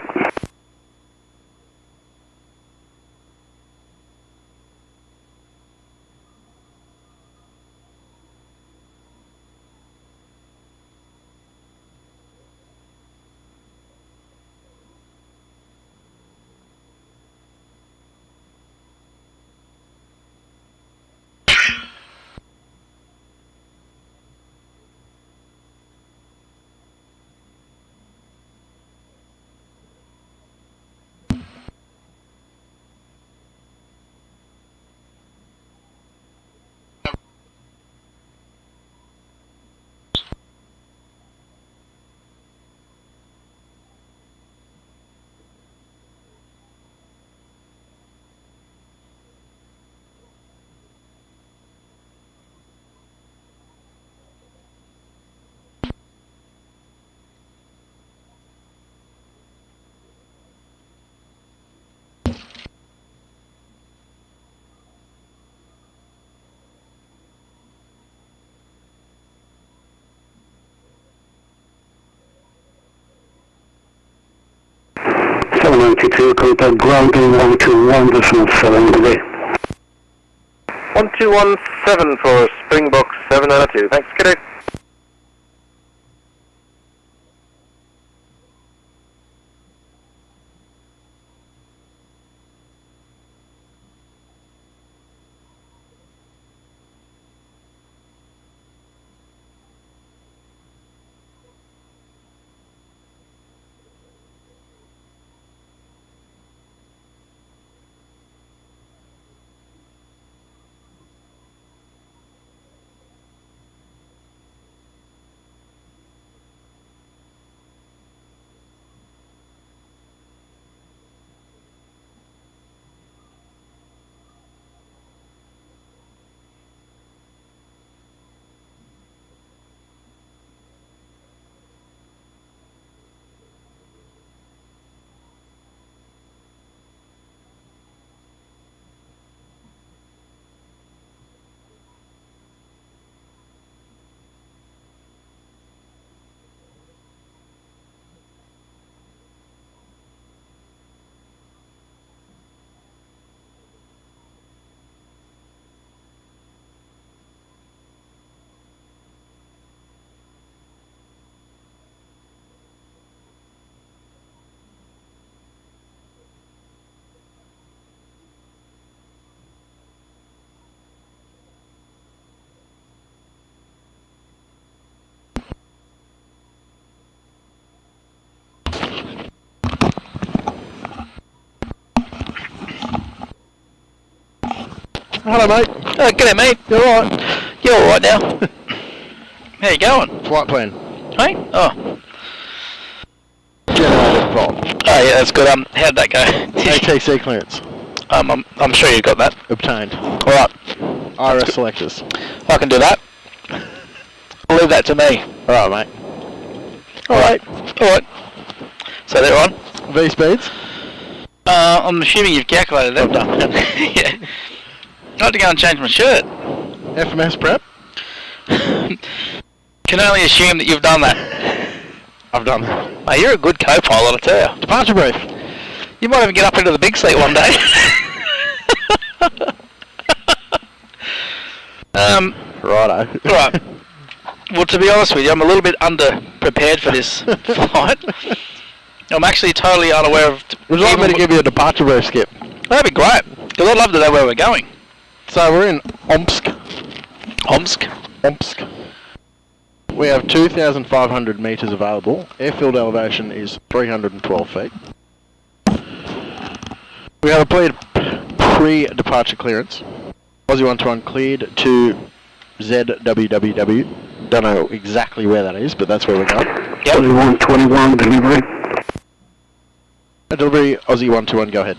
Contact grounding 121.7 today. 1217 for Springbok 792. Thanks, kiddo. Hello, mate. Oh, g'day, mate. You alright? You alright now? How you going? Flight plan. Hey? Oh. Generated fault. Oh, yeah, that's good. How'd that go? ATC clearance. I'm sure you got that. Obtained. Alright. IRS selectors. I can do that. Leave that to me. Alright, mate. Alright. Alright. So they're on? V speeds? I'm assuming you've calculated that. I've done. Yeah. I have to go and change my shirt. FMS prep? Can only assume that you've done that. I've done that. Oh, you're a good co-pilot, I tell you. Departure brief. You might even get up into the big seat one day. Righto. Right. Well, to be honest with you, I'm a little bit under-prepared for this flight. I'm actually totally unaware of... Would you like me to give you a departure brief, Skip? That'd be great, because I'd love to know where we're going. So we're in Omsk. Omsk. Omsk. We have 2,500 metres available. Airfield elevation is 312 feet. We have a pre-departure clearance. Aussie 121 cleared to ZWWW. Don't know exactly where that is, but that's where we're going. Yep. Aussie 121 delivery. Delivery, Aussie 121, go ahead.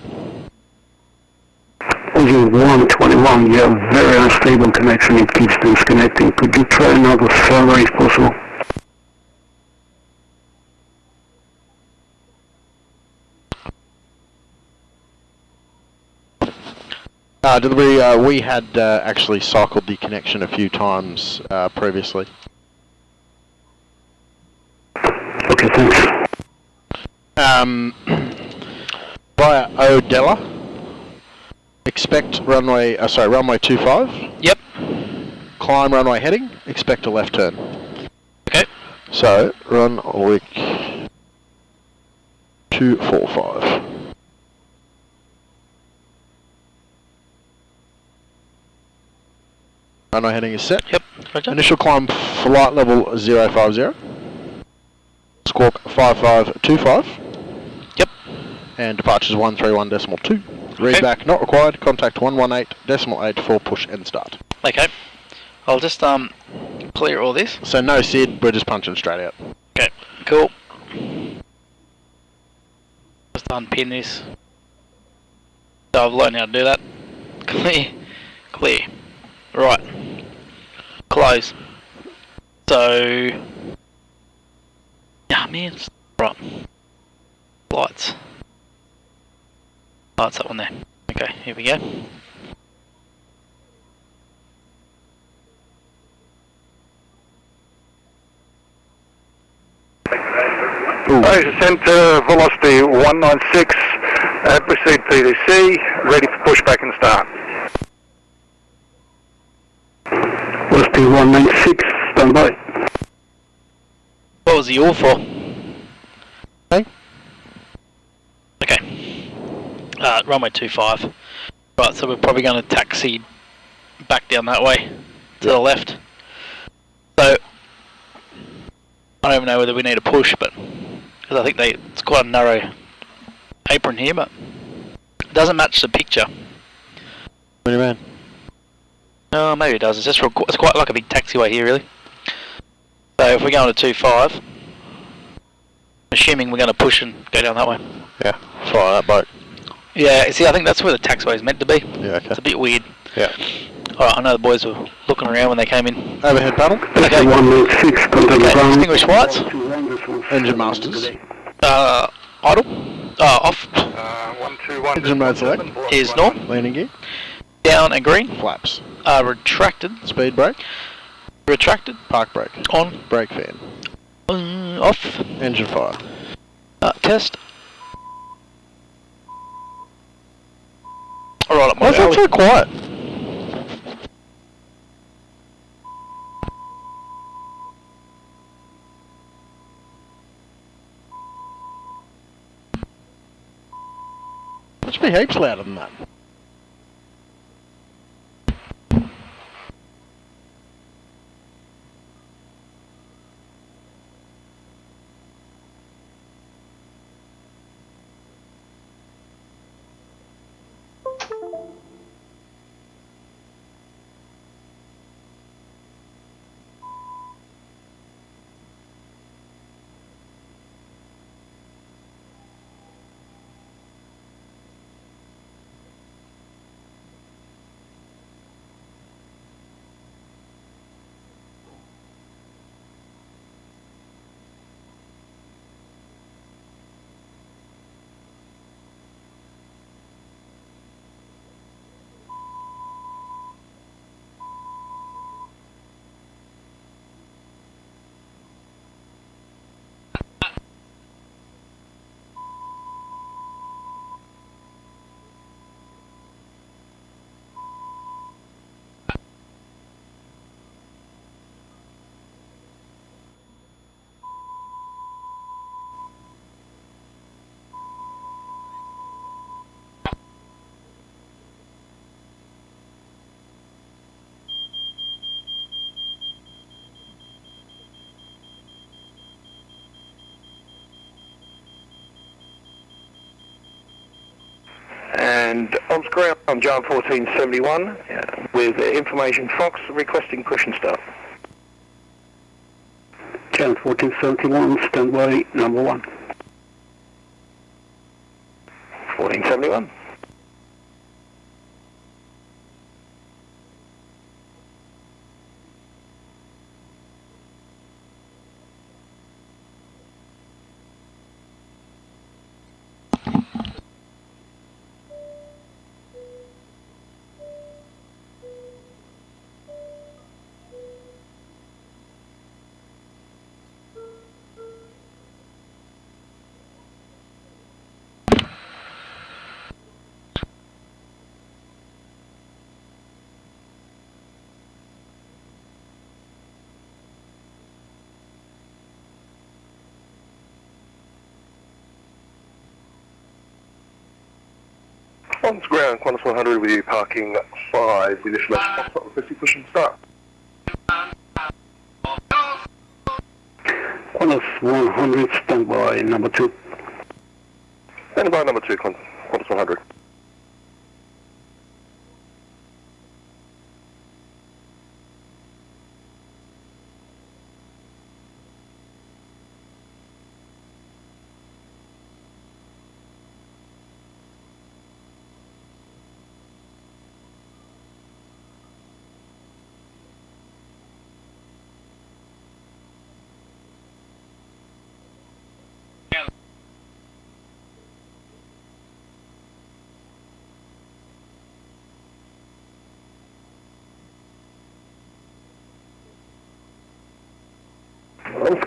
Aussie 121, you have very unstable connection, it keeps disconnecting. Could you try another server if possible? Delivery, we had actually cycled the connection a few times previously. Okay, thanks. Via Odella, expect runway 25. Yep. Climb runway heading, expect a left turn. Okay. So, run wick 245. Runway heading is set. Yep. Roger. Initial climb flight level 050. Squawk 5525. Yep. And departures 131.2. Read Okay. back not required. Contact 118.8 for push and start. Okay. I'll just clear all this. So no SID, we're just punching straight out. Okay. Cool. Just unpin this. So I've learned how to do that. Clear. Clear. Right. Close. So. Yeah, man. Right. Lights. Oh, it's that one there. Okay, here we go. Asia Centre, velocity 196, proceed PDC, ready for pushback and start. Velocity 196, stand by. What was the all for? Hey? Okay. Runway 25. Right, so we're probably going to taxi back down that way to the left. So I don't even know whether we need a push, but because I think it's quite a narrow apron here, but it doesn't match the picture. What do you mean? No, maybe it does. It's just it's quite like a big taxiway here, really. So if we're going to 25, assuming we're going to push and go down that way. Yeah, follow that boat. Yeah, see, I think that's where the taxiway is meant to be. Yeah, okay. It's a bit weird. Yeah. Alright, I know the boys were looking around when they came in. Overhead panel. Okay. 196, contact Okay, ground. distinguished lights. Engine masters. Idle. Off. 121. Engine mode select. Is norm. Landing gear. Down and green. Flaps. Retracted. Speed brake. Retracted. Park brake. On. Brake fan. Off. Engine fire. Test. Alright, Why is that so quiet? It should be heaps louder than that. And on ground, I'm John 1471 with information Fox requesting push and start. Jan 1471, standby number 1. 1471. On ground, Qantas 100 with you parking 5 with this left Foxtrot requesting push and start. Qantas 100, standby number 2. Standby number 2, Qantas 100.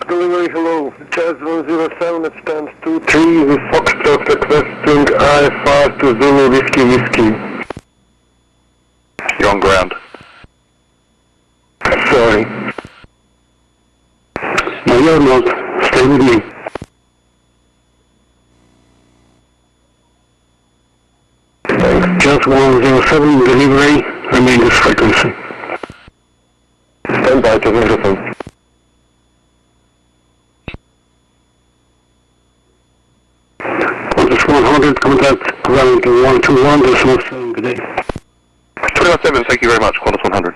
Delivery, hello. Jazz 107 at stands 23 with Foxtrot requesting I-5 to Zulu Whiskey. You're on ground. Sorry. No, you're not. Stay with me. Thanks. Jazz 107, delivery, remain this frequency. Standby to 107. Qantas 100, contact ground 121, decimal 7, good day. 217, thank you very much, Qantas 100.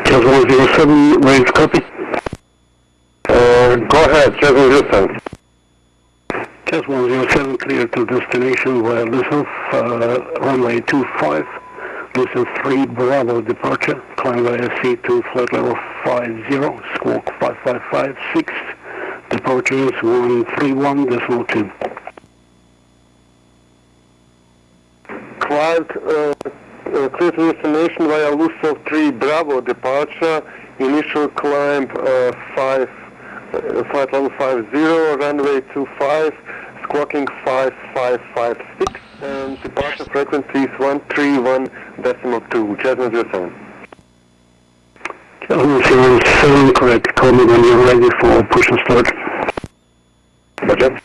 Jazz 107, range copy. Go ahead, Jazz 107. Jazz 107, clear to destination via Luzon, runway 25, Luzon 3, Bravo departure, climb via C2, flight level 50, squawk 5556, departures 131.2. Climb, clear to destination via Luzon 3, Bravo departure, initial climb 5, flight level 50, runway 25, squawking 5556, and departure frequency is 131.2, Jazz 107. Jazz 107, correct, call me when you're ready for push and start. Roger.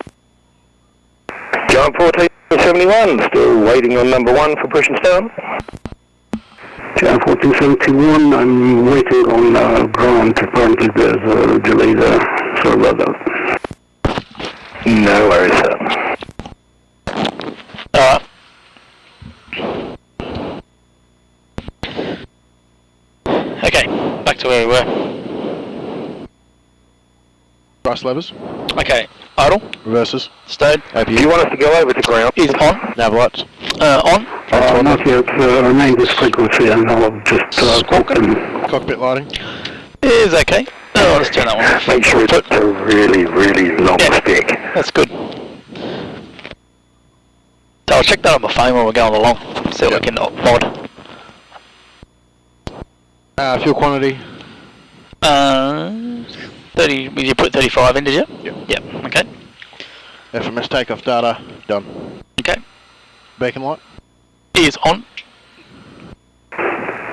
John 1471, still waiting on number 1 for push and start. Jan 1471, I'm waiting on ground. Apparently there's a delay there. Sorry about that. No worries, sir. Okay, back to where we were. Cross levers. Okay, idle. Reverses. Stowed. APU. Do you want us to go over to ground? Is on. Nav lights. On. Not yet. Remain this frequency and I'll just Squawking. Cockpit lighting. Is okay. Oh, I'll just turn that one off. Make sure it's a really, really long stick. That's good. So I'll check that on my phone when we're going along. See what we can mod. Fuel quantity. 30. You put 35 in, did you? Yep. Yep. Okay. FMS takeoff data. Done. Okay. Beacon light. Is on.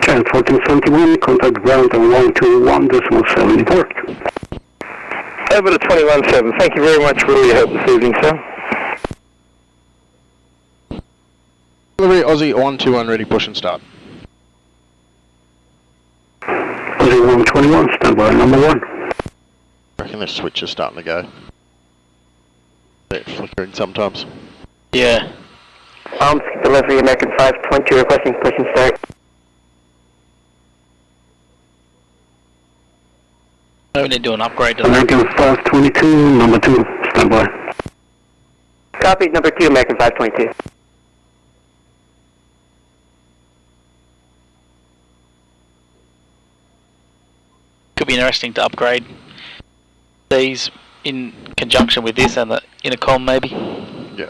Channel 1471, contact ground on 121.7 report. Over to 21.7. Thank you very much for all your help this evening, sir. Delivery Aussie 121 ready, push and start. Aussie 121, stand by number 1. I reckon this switch is starting to go. They're flickering sometimes. Yeah. Delivery American 522 requesting push and start. We need to do an upgrade to that. American 522, number 2, stand by. Copy, number 2, American 522. Could be interesting to upgrade these in conjunction with this and the intercom maybe. Yeah.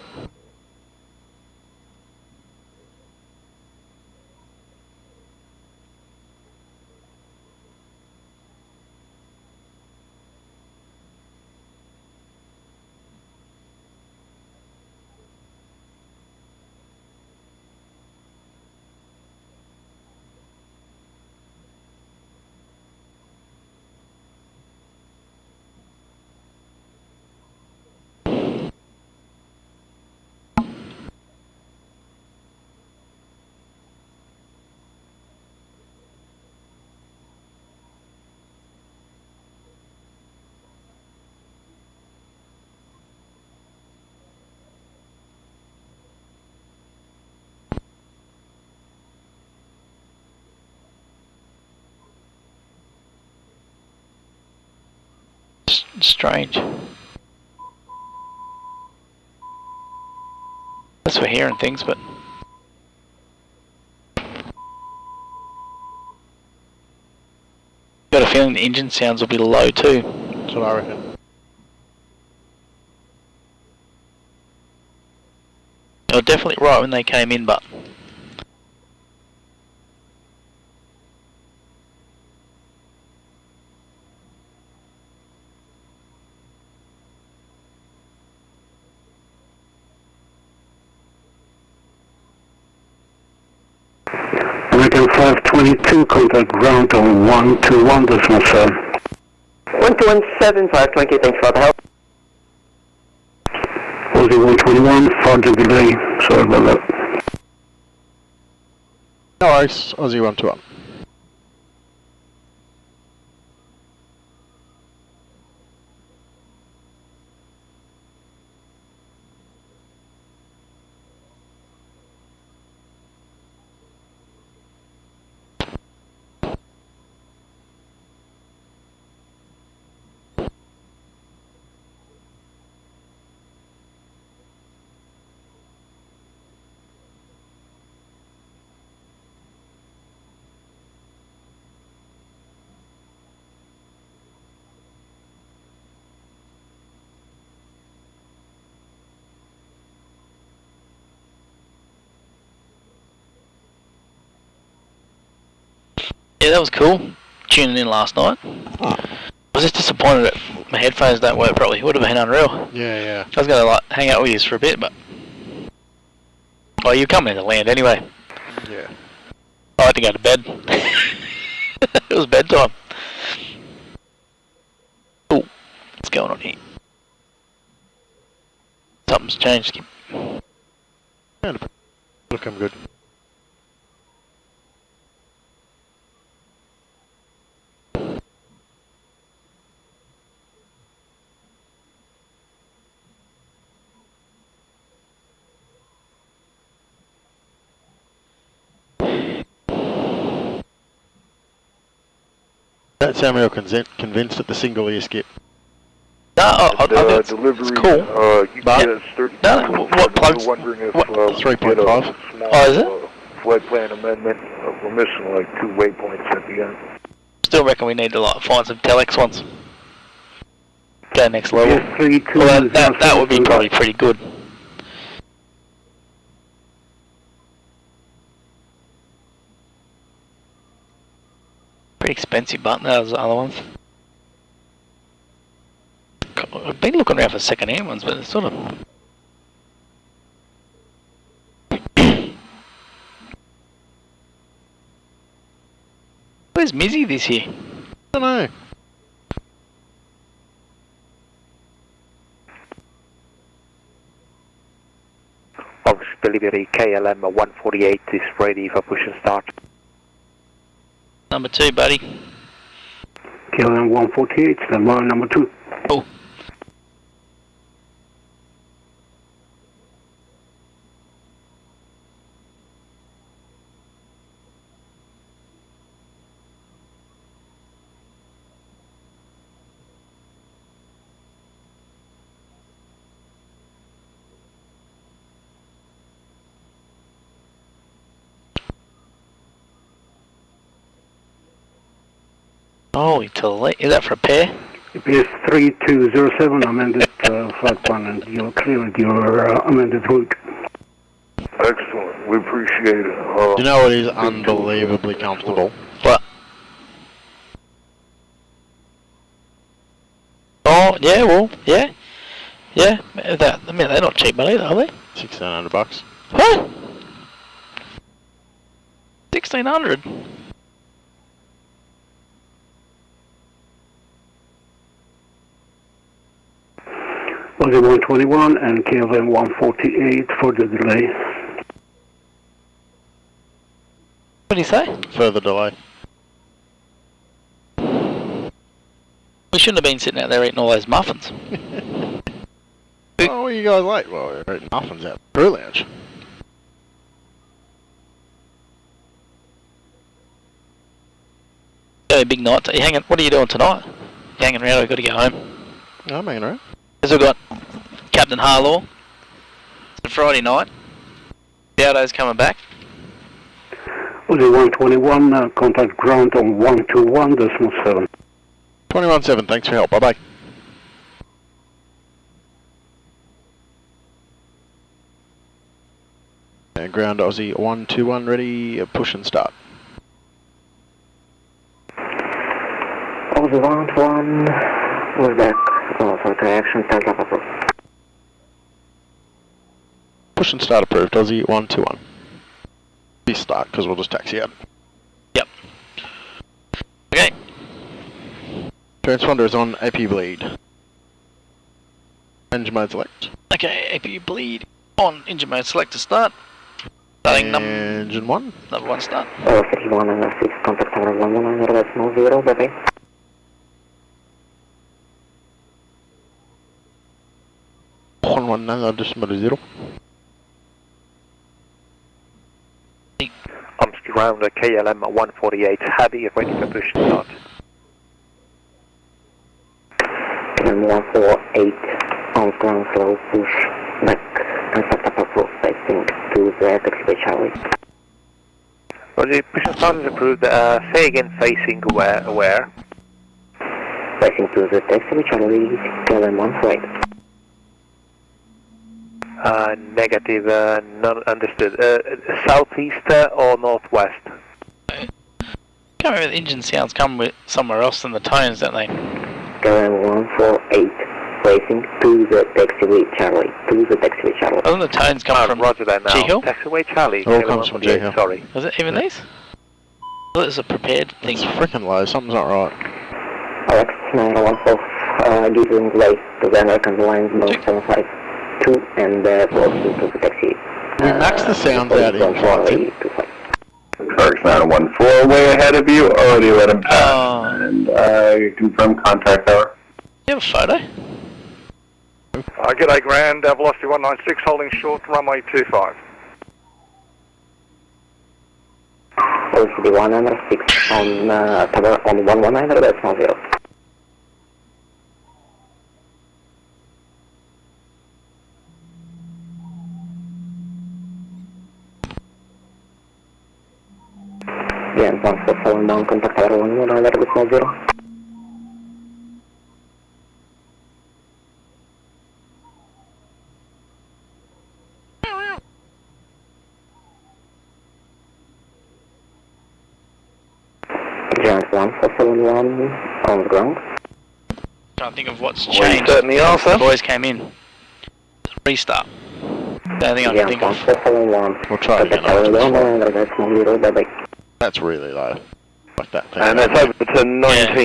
Strange. That's for hearing things, but got a feeling the engine sounds will be low too. That's what I reckon. They were definitely right when they came in, but American 522, contact ground on 121.7. 1217, 522, thanks for the help. Aussie 121, further delay, sorry about that. No worries. Aussie 121. yeah, that was cool. Tuning in last night. I was just disappointed that my headphones don't work properly. It would have been unreal. Yeah. I was going to like hang out with you for a bit, but oh, you're coming to land anyway. Yeah. I had to go to bed. It was bedtime. Oh, what's going on here? Something's changed. Yeah, look, I'm good. Don't sound real convinced at the single ear skip. I think delivery, it's cool. UPS 32. No, what plugs? Wondering if What? we get a 3.5. small Oh, is it? flight plan amendment. We're missing like 2 waypoints at the end. Still reckon we need to like find some telex ones. Go next level. Yes, 32. Well, that would be probably pretty good. Pretty expensive, but those other ones. I've been looking around for second-hand ones, but it's sort of. Where's Mizzy this year? I don't know. Officer delivery KLM 148 is ready for push and start. Number 2, buddy. KLM 148, stand by number 2. Oh. Oh, to the left. Is that for a pair? UPS 3207, amended flight plan, and you're cleared your amended route. Excellent. We appreciate it. You know what is unbelievably comfortable? What? Oh, yeah, well, yeah. Yeah, that, I mean, they're not cheap money, are they? $1,600. What? 1,600? Was 121 and KLM 148 for the delay. What did he say? Further delay. We shouldn't have been sitting out there eating all those muffins. Oh, what are you guys like? Well, we're eating muffins out the crew lounge. Got a big night. Are you hanging? What are you doing tonight? You hanging around? We've got to go home. No, I'm hanging around. Because we've got Captain Harlaw. It's a Friday night. Dowdo's coming back. Was 121, contact ground on 121.7. 21.7, thanks for your help. Bye-bye. And ground Aussie 121 ready, push and start. Aussie 121, we're back. For correction, Delta approved. Push and start approved, Aussie 121. Be start, because we'll just taxi out. Yep. Okay. Transponder is on AP bleed. Engine mode select. Okay, AP bleed on engine mode select to start. Starting Engine 1. number 1 start. 31 and 6, contact tower 119, that's no 0, bye-bye. Decimal 0. Omsky ground KLM 148 heavy ready for push and start. KLM 148, on ground slow push back and setup approach facing to the taxiway Charlie. Roger, push and start is approved. Say again, facing where? Facing to the taxiway Charlie, KLM 148. Negative, not understood. Southeast or northwest? Can't remember the engine sounds come with somewhere else than the tones, don't they? KLM 148, facing to the taxiway Charlie, to the taxiway Charlie. Doesn't the tones come from Roger that now. G-Hill? Taxiway Charlie. It all comes from G-Hill. Sorry. Was it even these? Well, it's a prepared thing. It's freaking low, something's not right. Alex 914, giving way to the American Airlines Boeing 752 and close to the taxi. We max the sounds out in flight, Tim. Sharks 914, way ahead of you, already let him pass. Oh. And confirm contact tower. You have a photo? G'day Grand, velocity 196, holding short, runway 25. Velocity 196 on tower on 119, that's no 0. Giant 1471, contact tower 11, Airbus 90. Giant 1471 on the ground. Trying to think of what's We changed. certainly are, since the sir. boys came in. Restart. The only thing I can think of. 1471. We'll try it again Tower after this 11, one. Airbus 90, bye-bye. That's really low. Like that thing. And that's over to Yeah,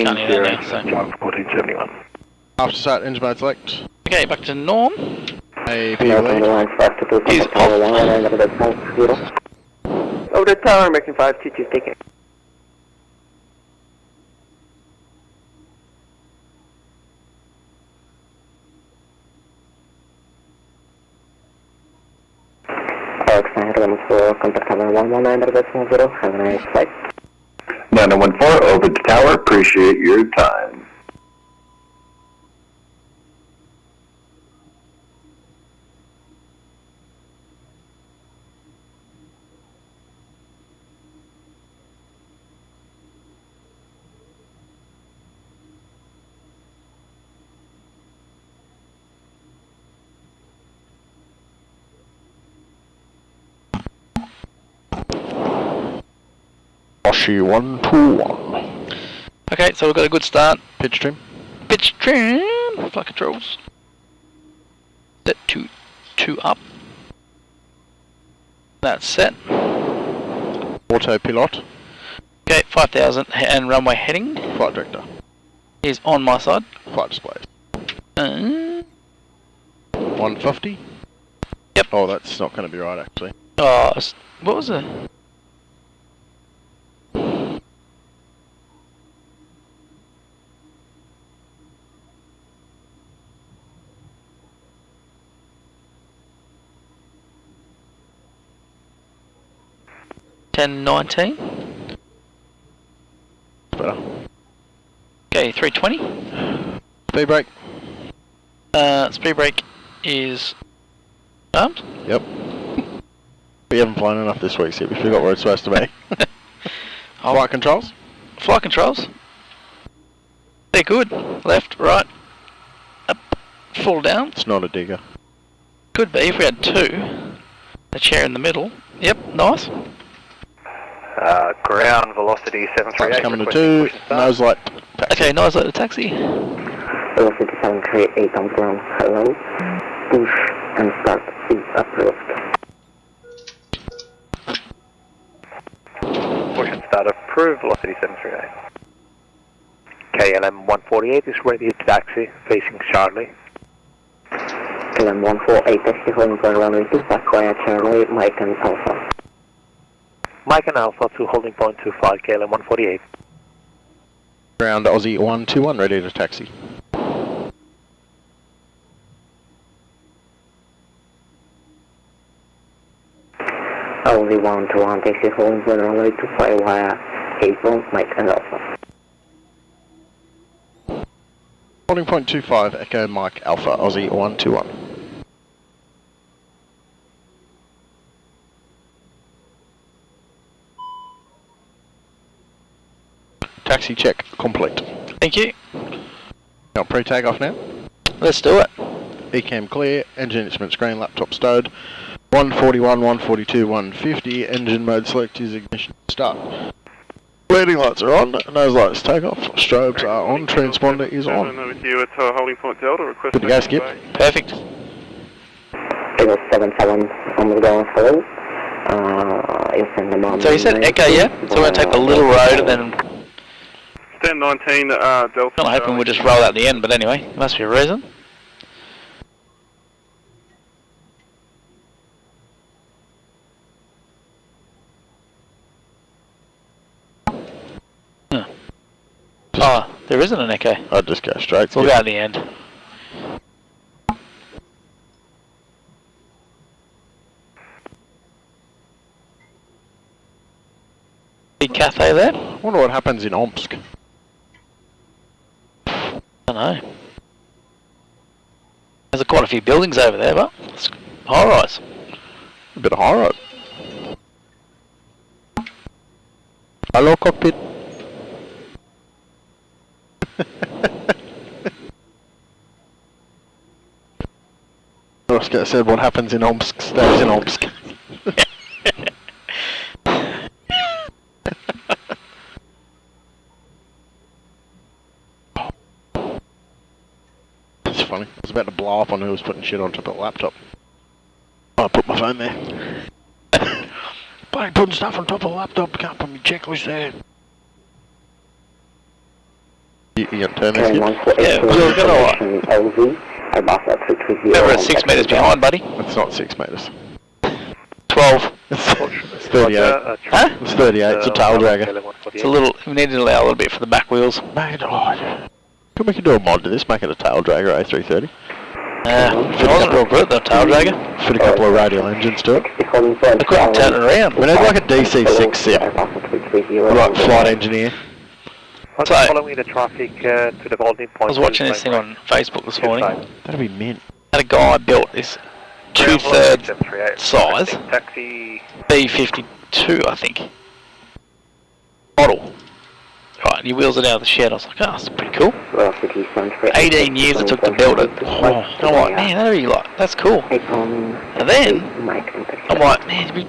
can't hear that 19-0, now, so. John 1471. After start, engine mode select. Okay, back to Norm. AP American lead. Airlines 522, He's contact tower off. 11, Airbus 90. Over the tower, American 522, taking. Alexander 14, contact tower 11, Airbus 90, have a nice flight. 9014, over the tower, appreciate your time. Oshi 121. Okay, so we've got a good start. Pitch trim. Pitch trim. Flight controls. Set to 2 up. That's set. Autopilot. Okay, 5,000 and runway heading Flight director. is on my side. Flight displays. 150. Yep. Oh, that's not going to be right, actually. Oh, what was it? $10.19. Better. Okay, 320. Speed brake. Speed brake is armed. Yep. We haven't flown enough this week, so we forgot where it's supposed to be. Flight controls. Flight controls. They're good. Left, right, up, full down. It's not a digger. Could be if we had two. A chair in the middle. Yep, nice. Ground velocity 738. Coming to 2. Nose light. Taxi. Okay, nice like the taxi. Velocity 738 on ground, hello. Push and start is approved. Push and start approved, velocity 738. KLM 148 is ready to taxi, facing Charlie. KLM 148 taxi holding point runway 25 via Charlie, Mike and Alpha. Mike and Alpha to holding point 25, KLM 148. Ground Aussie 121, ready to taxi. Aussie 121 taxi holding point runway 25 via April, Mike and Alpha. Holding point 25, Echo Mike Alpha, Aussie 121. Taxi check complete. Thank you. Now pre-takeoff now. Let's do it. Ecam clear, engine instrument screen, laptop stowed. 141, 142, 150, engine mode select is ignition start. Leading lights are on, nose lights take off, strobes are on, transponder is on. With you at holding point Delta, request. Good to go, Skip. Perfect. Echo 77 on the ground, hello. You'll send them on. So you said Echo, yeah? So we're going to take the little road and then... Stand 19, Delta. I'm hoping we'll just roll out the end, but anyway, must be a reason. Oh, there isn't an Echo. I'd just go straight. We'll Skip. go at the end. Big cafe there? I wonder what happens in Omsk. I don't know. There's quite a few buildings over there, but it's high rise. A bit of high road. Hello, cockpit. Oscar said what happens in Omsk stays in Omsk. It's funny. I was about to blow up on who was putting shit on top of the laptop. I put my phone there. But putting stuff on top of the laptop, can't put my checklist there. You got to turn this yet? Yeah, we're gonna Remember it's 6 metres behind, buddy. It's not 6 metres. 12. It's 38. Huh? It's 38, it's a tail dragger. It's a little, we need to allow a little bit for the back wheels. Mate, we can do a mod to this, make it a tail dragger A330. It wasn't real good, the tail dragger. Fit a couple of radial engines to it. I couldn't turn it around. We need like a DC-6 sim. Right, flight engineer. So, Following the traffic to the holding point. I was watching this thing on Facebook this morning. That'd be mint. Had a guy built this 2/3 size Taxi. B52, I think, model. Right, and he wheels it out of the shed. I was like, oh, that's pretty cool. 18 years it took to build it. Oh, I'm like, man, that'd be like, that's cool. And then I'm like, man, it'd be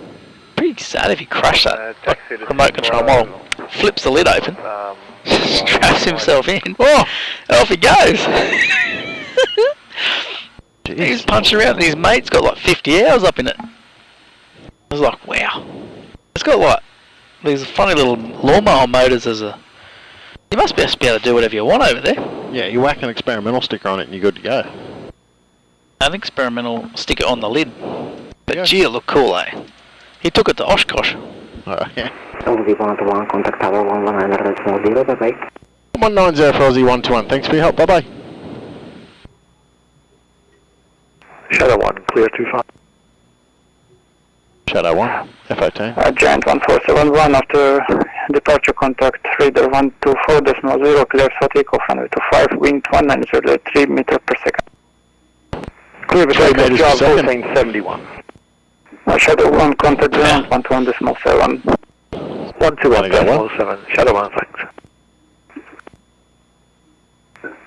pretty sad if he crashed that remote control model. Flips the lid open, straps himself in, and off he goes. He's punching around and his mate's got like 50 hours up in it. I was like, wow. It's got like these funny little lawnmower motors as a... You must be able to do whatever you want over there. Yeah, you whack an experimental sticker on it and you're good to go. An experimental sticker on the lid. But gee, it looked cool, eh? He took it to Oshkosh. Oh, yeah. 190 for Aussie 121. Thanks for your help. Bye-bye. Shadow 1, clear 25. Shadow 1, F18. Giant 1471 after departure contact radar 124.0, clear for takeoff runway 25, wind 1903 meters per second. Clear for 3 takeoff, meters job per second. 1471. Shadow 1 contact ground 121.7. 121.7, Shadow 1, thanks.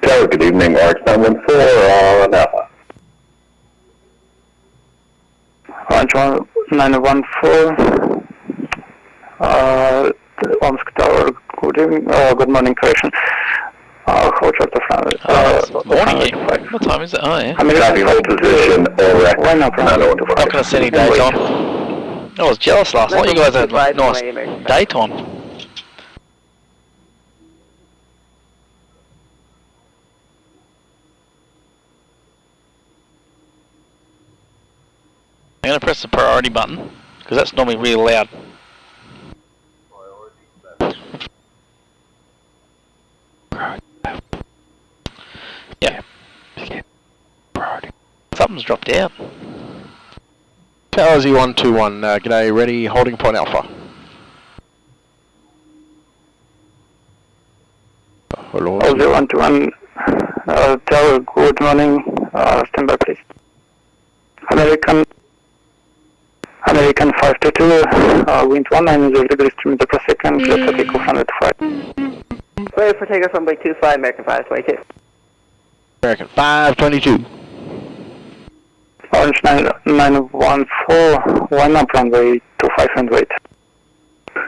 Tower, good evening, Arc 914 on Alpha. Launch 914, Omsk Tower, good evening, good morning, correction. Hold short of Morning. What time is it? Oh, yeah. Copy, hold position, OREC. Why not? Not going to see any daytime. I was jealous last night. You guys had like nice daytime. I'm going to press the priority button, because that's normally really loud. Yeah. Something's dropped out. Aussie 121, g'day, ready, holding point Alpha. Hello. Aussie 121, Tower, good morning, stand by please. American 522, wind 190 degrees 3 meters per second, clear for takeoff runway 25. Clear for takeoff runway 25, American 522. American 522. Orange 914, line up runway 25 and wait.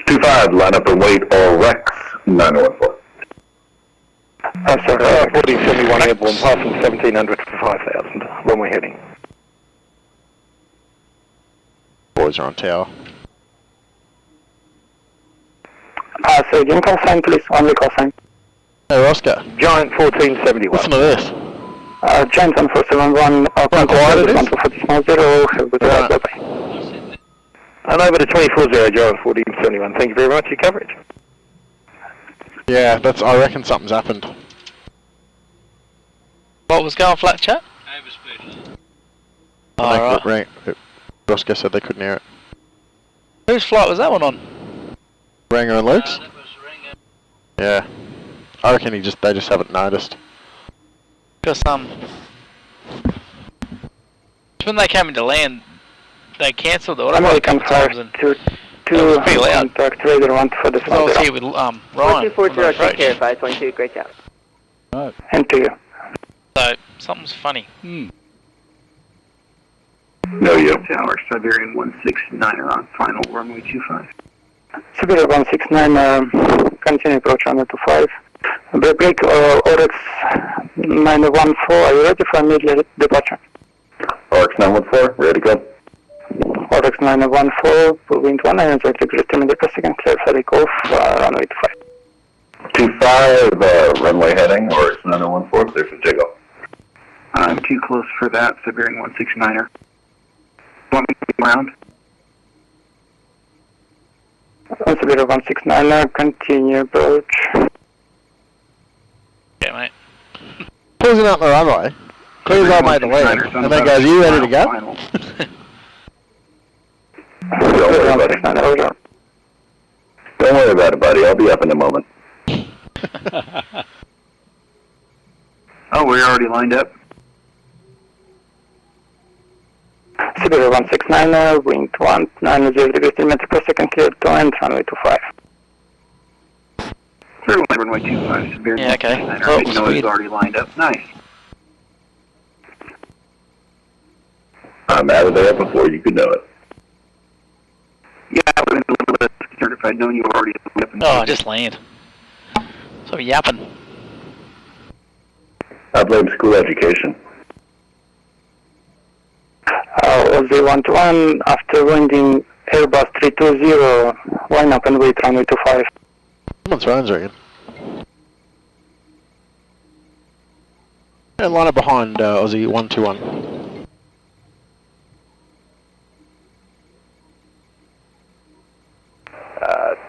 25, line up and wait, all Rex 914. Sorry, 1471 airborne, passing 1700 for 5000, when we're heading. Boys are on tower. So again, call sign please, only call sign. Hey, Oscar. Giant 1471. Listen to this. Giant 1471, contact quiet it is? 124.0, have a good day, bye-bye. And over to 240, Giant 1471, thank you very much for your coverage. Yeah, I reckon something's happened. What was going flat, chat? Alright. Oscar said they couldn't hear it. Whose flight was that one on? Ranger and Luke's? Yeah. I reckon they just haven't noticed. Because when they came into land, they cancelled the automatic American times and 522, 122, pretty loud. contact radar 1 for the I was small here with Ryan. 1240, take care, 522, great job. Right. And to you. So, something's funny. No, you. Tower, Siberian 169 on final runway 25. Siberian 169, continue approach runway 25. Break, Oryx 914, are you ready for immediate departure? Oryx 914, ready to go. Oryx 914, wind 1, and exactly 30 meters per second, clear for takeoff, runway 25. 25, runway heading, Oryx 914, clear for takeoff. I'm too close for that, Siberian 169er. Want me to go around? Siberian 169, continue approach. Yeah, mate. Pulls it out the runway, clears our way to land, and then goes, you ready to go? Don't worry about it. Don't worry about it, buddy. I'll be up in a moment. Oh, we're already lined up? Siberian 169, wind 190 degrees 3 meters per second, clear to land, runway 25. Runway 25, Siberian Yeah, okay. 169er. Oh, I didn't know it was sweet. already lined up. Nice. I'm out of there before you could know it. Yeah, I would have been a little bit concerned if I'd known you were already up in Oh, just land. So yapping. I blame school education. Aussie 121, after winding Airbus 320, line up and wait runway 25. Someone's phone's ringing. And line up behind Aussie 121.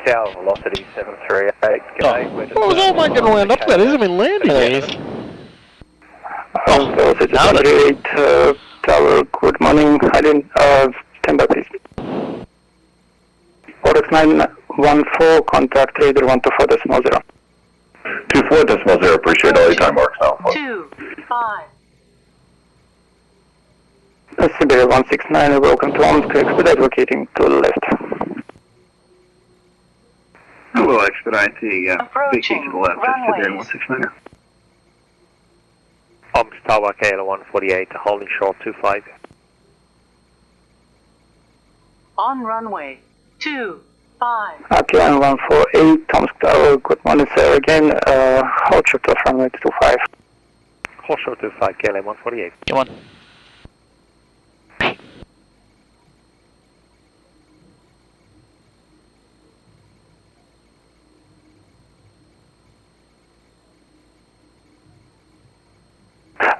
Tower velocity 738, g'day. Oh, was all making a land up that is? I mean, landing it. Velocity 738, Tower, good morning. I didn't, stand by please. Oryx 914, contact radar 124.0. 24.0, appreciate all your time, Oryx 914. 25. Siberian 169, welcome to Omsk, expedite locating to the left. We'll expedite the Approaching to the left, that's Siberian runways. 169er. Omsk Tower, KL 148, holding short 25. On runway 25. KL 148, Omsk Tower, good morning sir, again, hold short of runway 25. Hold short 25, KL 148. Come on.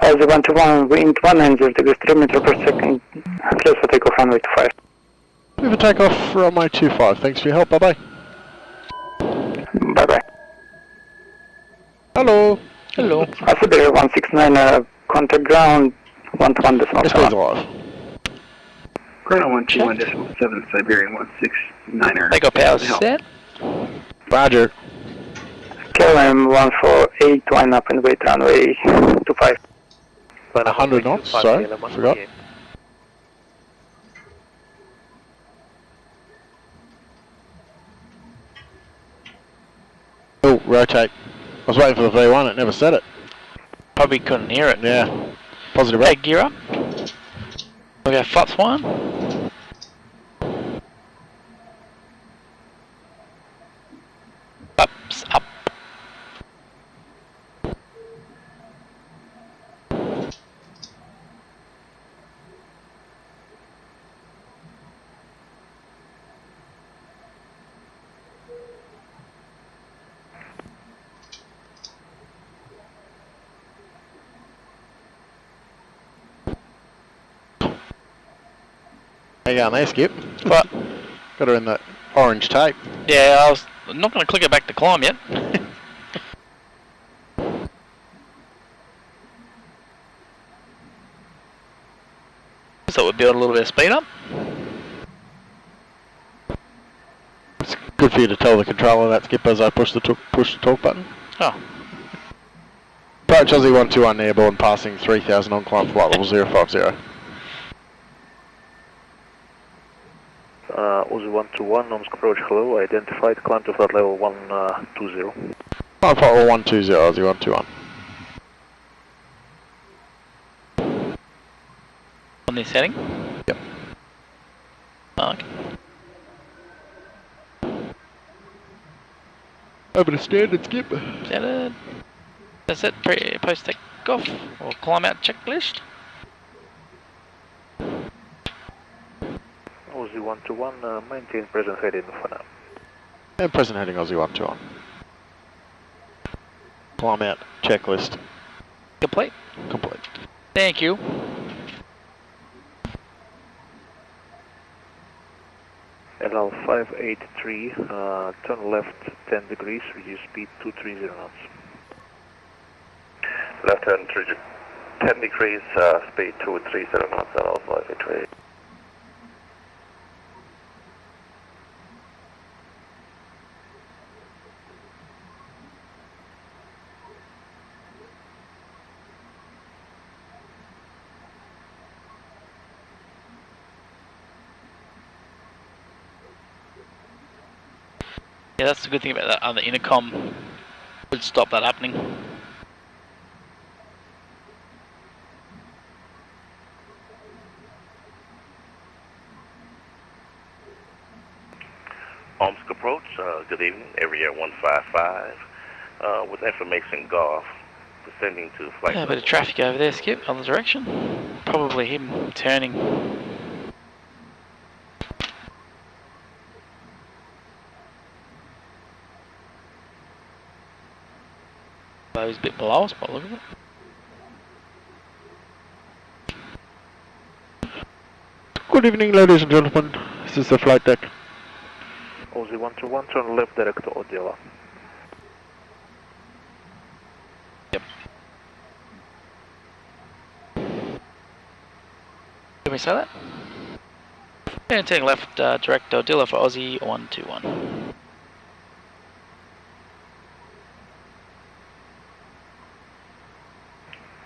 Aussie 121, wind 190 degrees 3 meters per second, clear for takeoff runway 25. We have a takeoff runway 25. Thanks for your help. Bye bye. Bye bye. Hello. Hello. Siberian 169, contact ground 121.7. Yes, please alive. Ground 121.7, Siberian 169er. They got power set. Roger. KLM 148, line up and wait runway 25. 100 knots, sorry, forgot. Oh, rotate. I was waiting for the V1, it never said it. Probably couldn't hear it. Yeah. Positive Hey, up. gear up. We'll go flaps one. Flaps up. How you going there, Skip? What? Got her in the orange tape. Yeah, I was not going to click it back to climb yet. So we'll build a little bit of speed up. It's good for you to tell the controller that, Skip, as I push the talk button. Oh. Approach Aussie 121 airborne, passing 3000 on climb flight level 050. Uzi 121, Omsk approach, hello, identified, climb to flight level 120. Climb flight level 120, Aussie 121. On this heading? Yep. Oh, okay. Over to standard skip. Standard. That's it, post take off or climb out checklist. Uzi 121, maintain present heading for now. And present heading Aussie 121. Climb out checklist. Complete. Complete. Thank you. LL 583, turn left 10 degrees, reduce speed 230 knots. Left hand 10 degrees, speed 230 knots, LL 583. Yeah, that's the good thing about that other intercom. Would stop that happening. Omsk approach, good evening, area 155, with information Golf, descending to flight. Yeah, a bit of traffic over there, Skip, other direction. Probably him turning. He's a bit below us by the look of it. Good evening, ladies and gentlemen. This is the flight deck. Uzi 121, turn left direct to Odila. Yep. Can we say that? And take left direct to Odila for Aussie 121.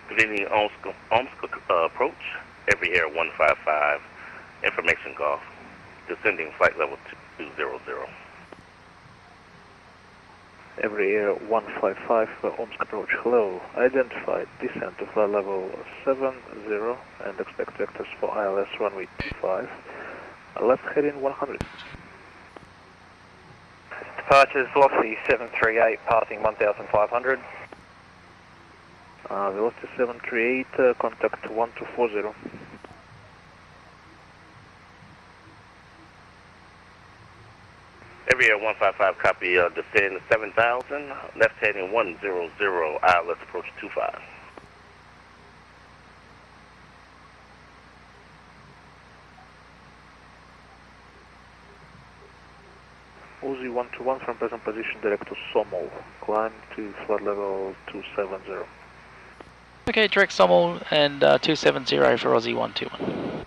Good evening, Omsk approach, every air 155, information Golf, descending flight level 200. Every air 155, Omsk approach, hello, identified, descend to flight level 70 and expect vectors for ILS runway 25, left heading 100. Departures velocity 738, passing 1500. Velocity 738, contact 1240. Every air 155, copy, descend 7000, left heading 100, ILS approach 25. Uzi 121 from present position direct to Somol, climb to flight level 270. Okay, direct Sommel and 270 for Aussie 121.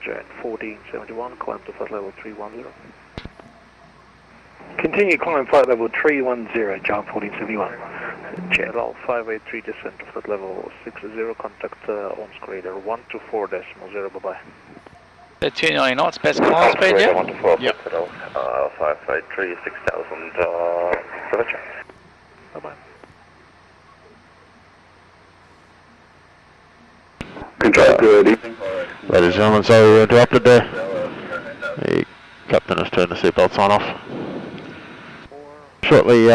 Jet 1471, climb to flight level 310. Continue climb flight level 310, John 1471. Jet L 583, descend to flight level 60, contact Omsk radar 124.0, bye-bye. 290 knots, best climb speed, yeah? 124, Yep. 553, 6000, Bye-bye. Good evening. Ladies and gentlemen, so we were interrupted there. The captain has turned the seatbelt sign off. Shortly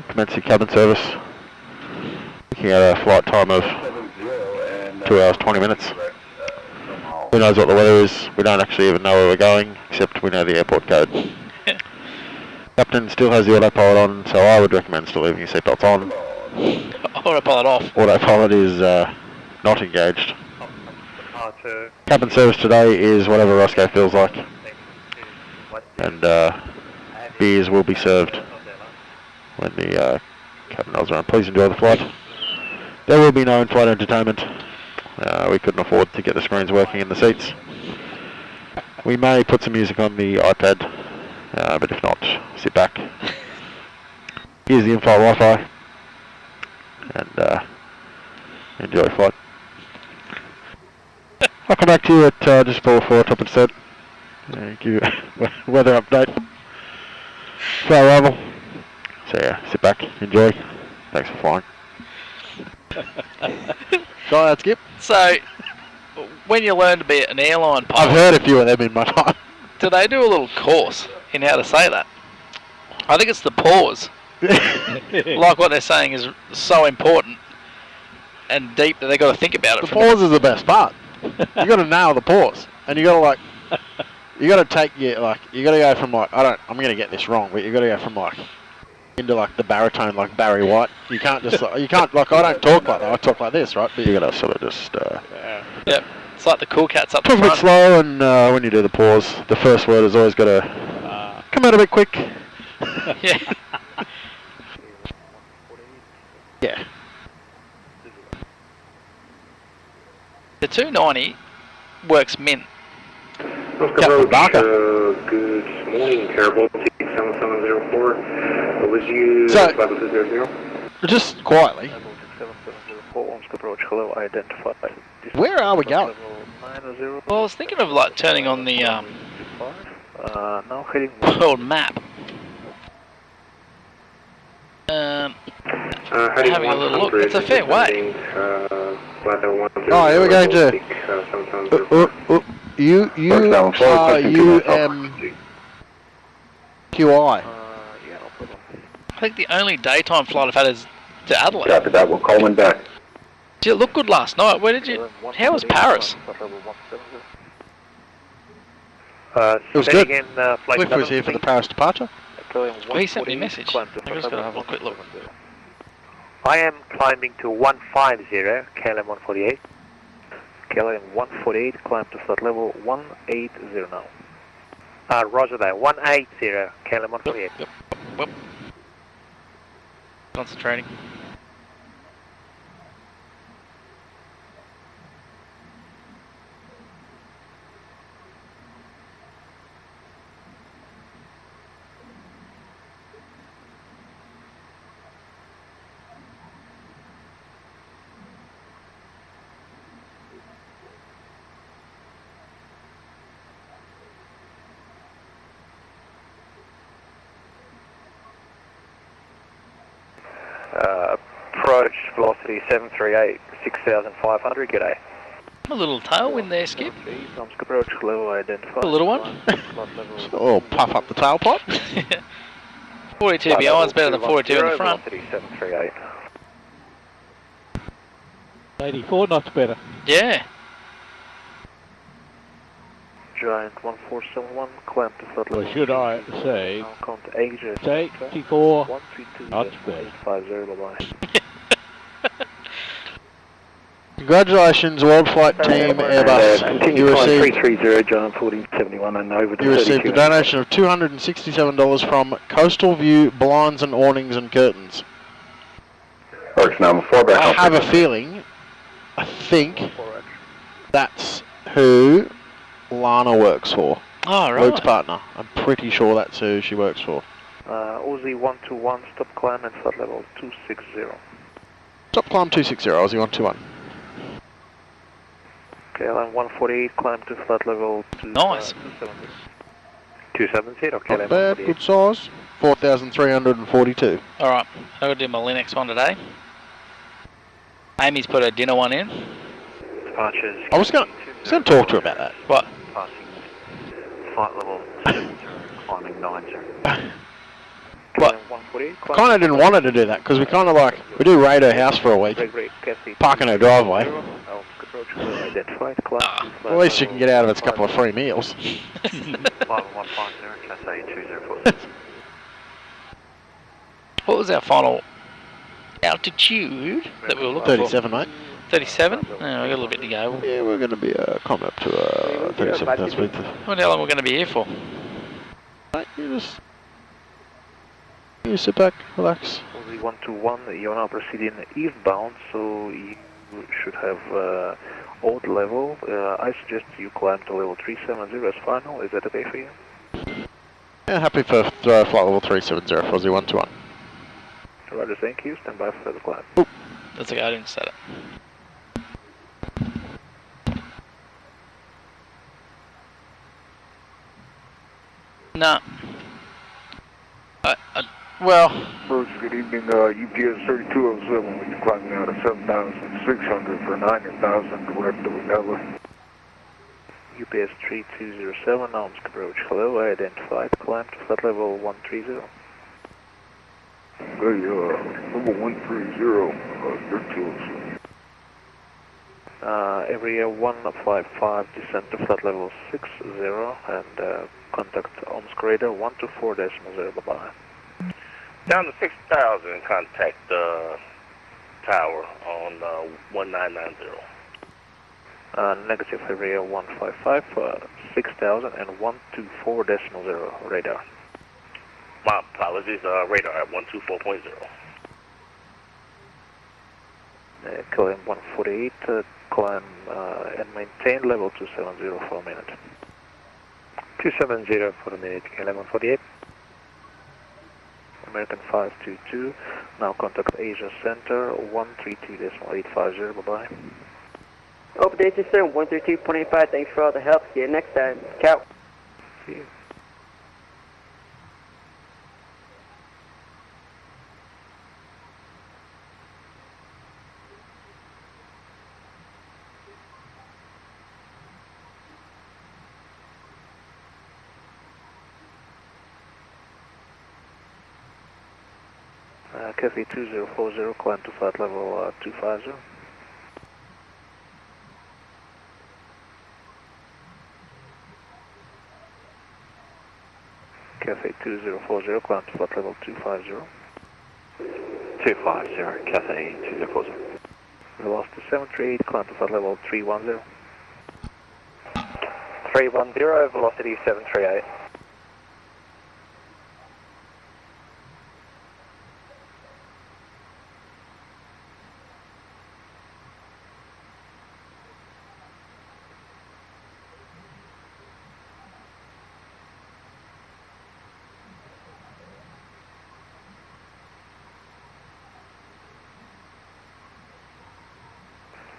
commence the cabin service. Looking at a flight time of 2 hours 20 minutes. Who knows what the weather is? We don't actually even know where we're going, except we know the airport code. Captain still has the autopilot on, so I would recommend still leaving your seatbelts on. Autopilot off. Autopilot is not engaged. Cabin service today is whatever Roscoe feels like. And beers will be served when the cabin rolls around. Please enjoy the flight. There will be no in-flight entertainment. We couldn't afford to get the screens working in the seats. We may put some music on the iPad, but if not, sit back. Here's the in-flight Wi-Fi, and enjoy flight. Okay. Come back to you at just before 4, top of the set. Give you a weather update. Fly arrival. So yeah, sit back, enjoy. Thanks for flying. Go out, Skip. So, when you learn to be an airline pilot, I've heard a few of them in my time. do they do a little course in how to say that? I think it's the pause. Like what they're saying is so important and deep that they got to think about it. The pause is the best part. You got to nail the pause, and you got to like, you got to take your like, you got to go from like, I'm gonna get this wrong, but you got to go from like into like the baritone like Barry White. You can't just like, you can't like, I don't talk like that. I talk like this, right? But you got to sort of just. Yep. It's like the cool cats up the Talk a front. bit slow, and when you do the pause, the first word has always got to come out a bit quick. Yeah. Yeah. The 290 works mint. Captain Barker. Good morning, Caribou 7704. Was you So- 5200? Just quietly. Approach, hello, identify. Where are we going? Well, I was thinking of like turning on the now heading world map. Having a little look. It's a fair way. Oh, here we go, Joe. QI. I think the only daytime flight I've had is to Adelaide. After that, we'll call him back. Did it look good last night? Where did you? How was Paris? It was good. Cliff was here for the Paris departure. Oh, he sent me a message. I'm just going to have a quick look. I am climbing to 150, KLM 148. KLM 148, climb to flight level 180 now. Roger that, 180, KLM 148. Yep. Concentrating. Approach velocity 738, 6,500, g'day. A little tailwind there, Skip. Approach, hello, identify. A little one. Oh, puff up the tailpipe. 42 behind is better than 42 in the front. Velocity 738. 84 knots better. Yeah. Giant 1471, climb to flight level. Or should I say, Now count Asia. 84 knots better. 50, bye-bye. Congratulations, Worldflight team, Airbus. Continue You climb received 330, Giant 1471 and over to You received 32. a donation of $267 from Coastal View Blinds and Awnings and Curtains. Works number 4 back. I have a feeling, I think, that's who Lana works for. Oh, right. Luke's partner. I'm pretty sure that's who she works for. Aussie 121, stop climb and flight level 260. Top climb 260, Aussie 121. KLM 148, climb to flight level 270. Nice. 270, Not KLM bad, 148. good size. 4,342. Alright, I've got to do my Linux one today. Amy's put her dinner one in. Departures. I was going to talk to her about that. What? Passing flight level 70, climbing 90. What? 148, climb Kind of didn't want her to do that because we kind of like, we do raid her house for a week, park in her driveway. Approach, hello, identified, climb to flight At least she level can get out of it a couple of free meals. Flight 150, Cathay 2046. What was our final altitude that we were looking 37, mate. for? 37? Oh, we've got a little bit to go. Yeah, we're going to be coming up to 37,000 feet. What the hell are we going to be here for? Mate, you sit back, relax. Aussie 121, you're now proceeding eastbound, so you should have odd level. I suggest you climb to level 370 as final. Is that okay for you? Yeah, happy for flight level 370, Aussie 121. Roger, thank you. Stand by for the climb. That's okay, I didn't set it. No. Well. Bruce, good evening. UPS 3207, we're climbing out of 7,600 for 9,000, direct to Manila. UPS 3207, Omsk approach. Hello, I identified. Climb to flight level 130. Okay, level 130, direct to us. Area 155, descend to flight level 60, and contact Omsk radar 124.0, bye-bye. Down to 6,000, contact tower on 1990. Negative, area 155, 6000 and 124.0 radar. My apologies, radar at 124.0. KLM 148, climb and maintain level 270 for a minute. 270 for a minute, KLM 148. American 522, now contact Asia Center 132.850, bye-bye. Open Asia Center 132.85, thanks for all the help. See you next time. Ciao. See you. Cafe 2040, climb to flight level 250. Cafe 2040, climb to flight level 250. 250, Cafe 2040. Velocity 738, climb to flight level 310. 310, velocity 738.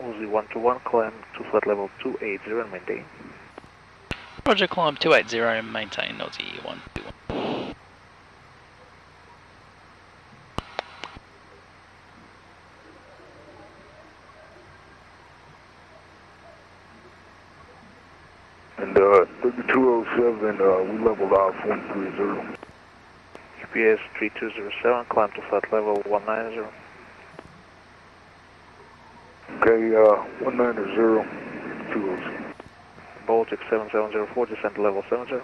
Uzi 121, climb to flight level 280 and maintain. Roger, climb 280 and maintain Aussie 121. And 3207, we leveled off 130. UPS 3207, climb to flight level 190. Okay, 190, 207. Baltic 7704, descend to level 70.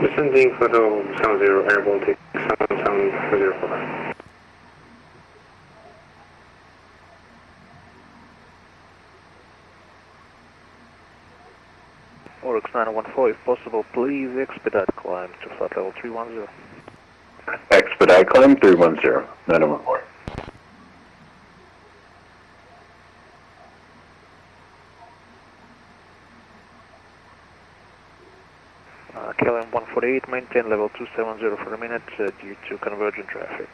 Descending for level 70, Air Baltic 7704. Oryx 914, if possible, please expedite climb to flight level 310. Expedite climb 310, 914. KLM 148, maintain level 270 for a minute due to convergent traffic.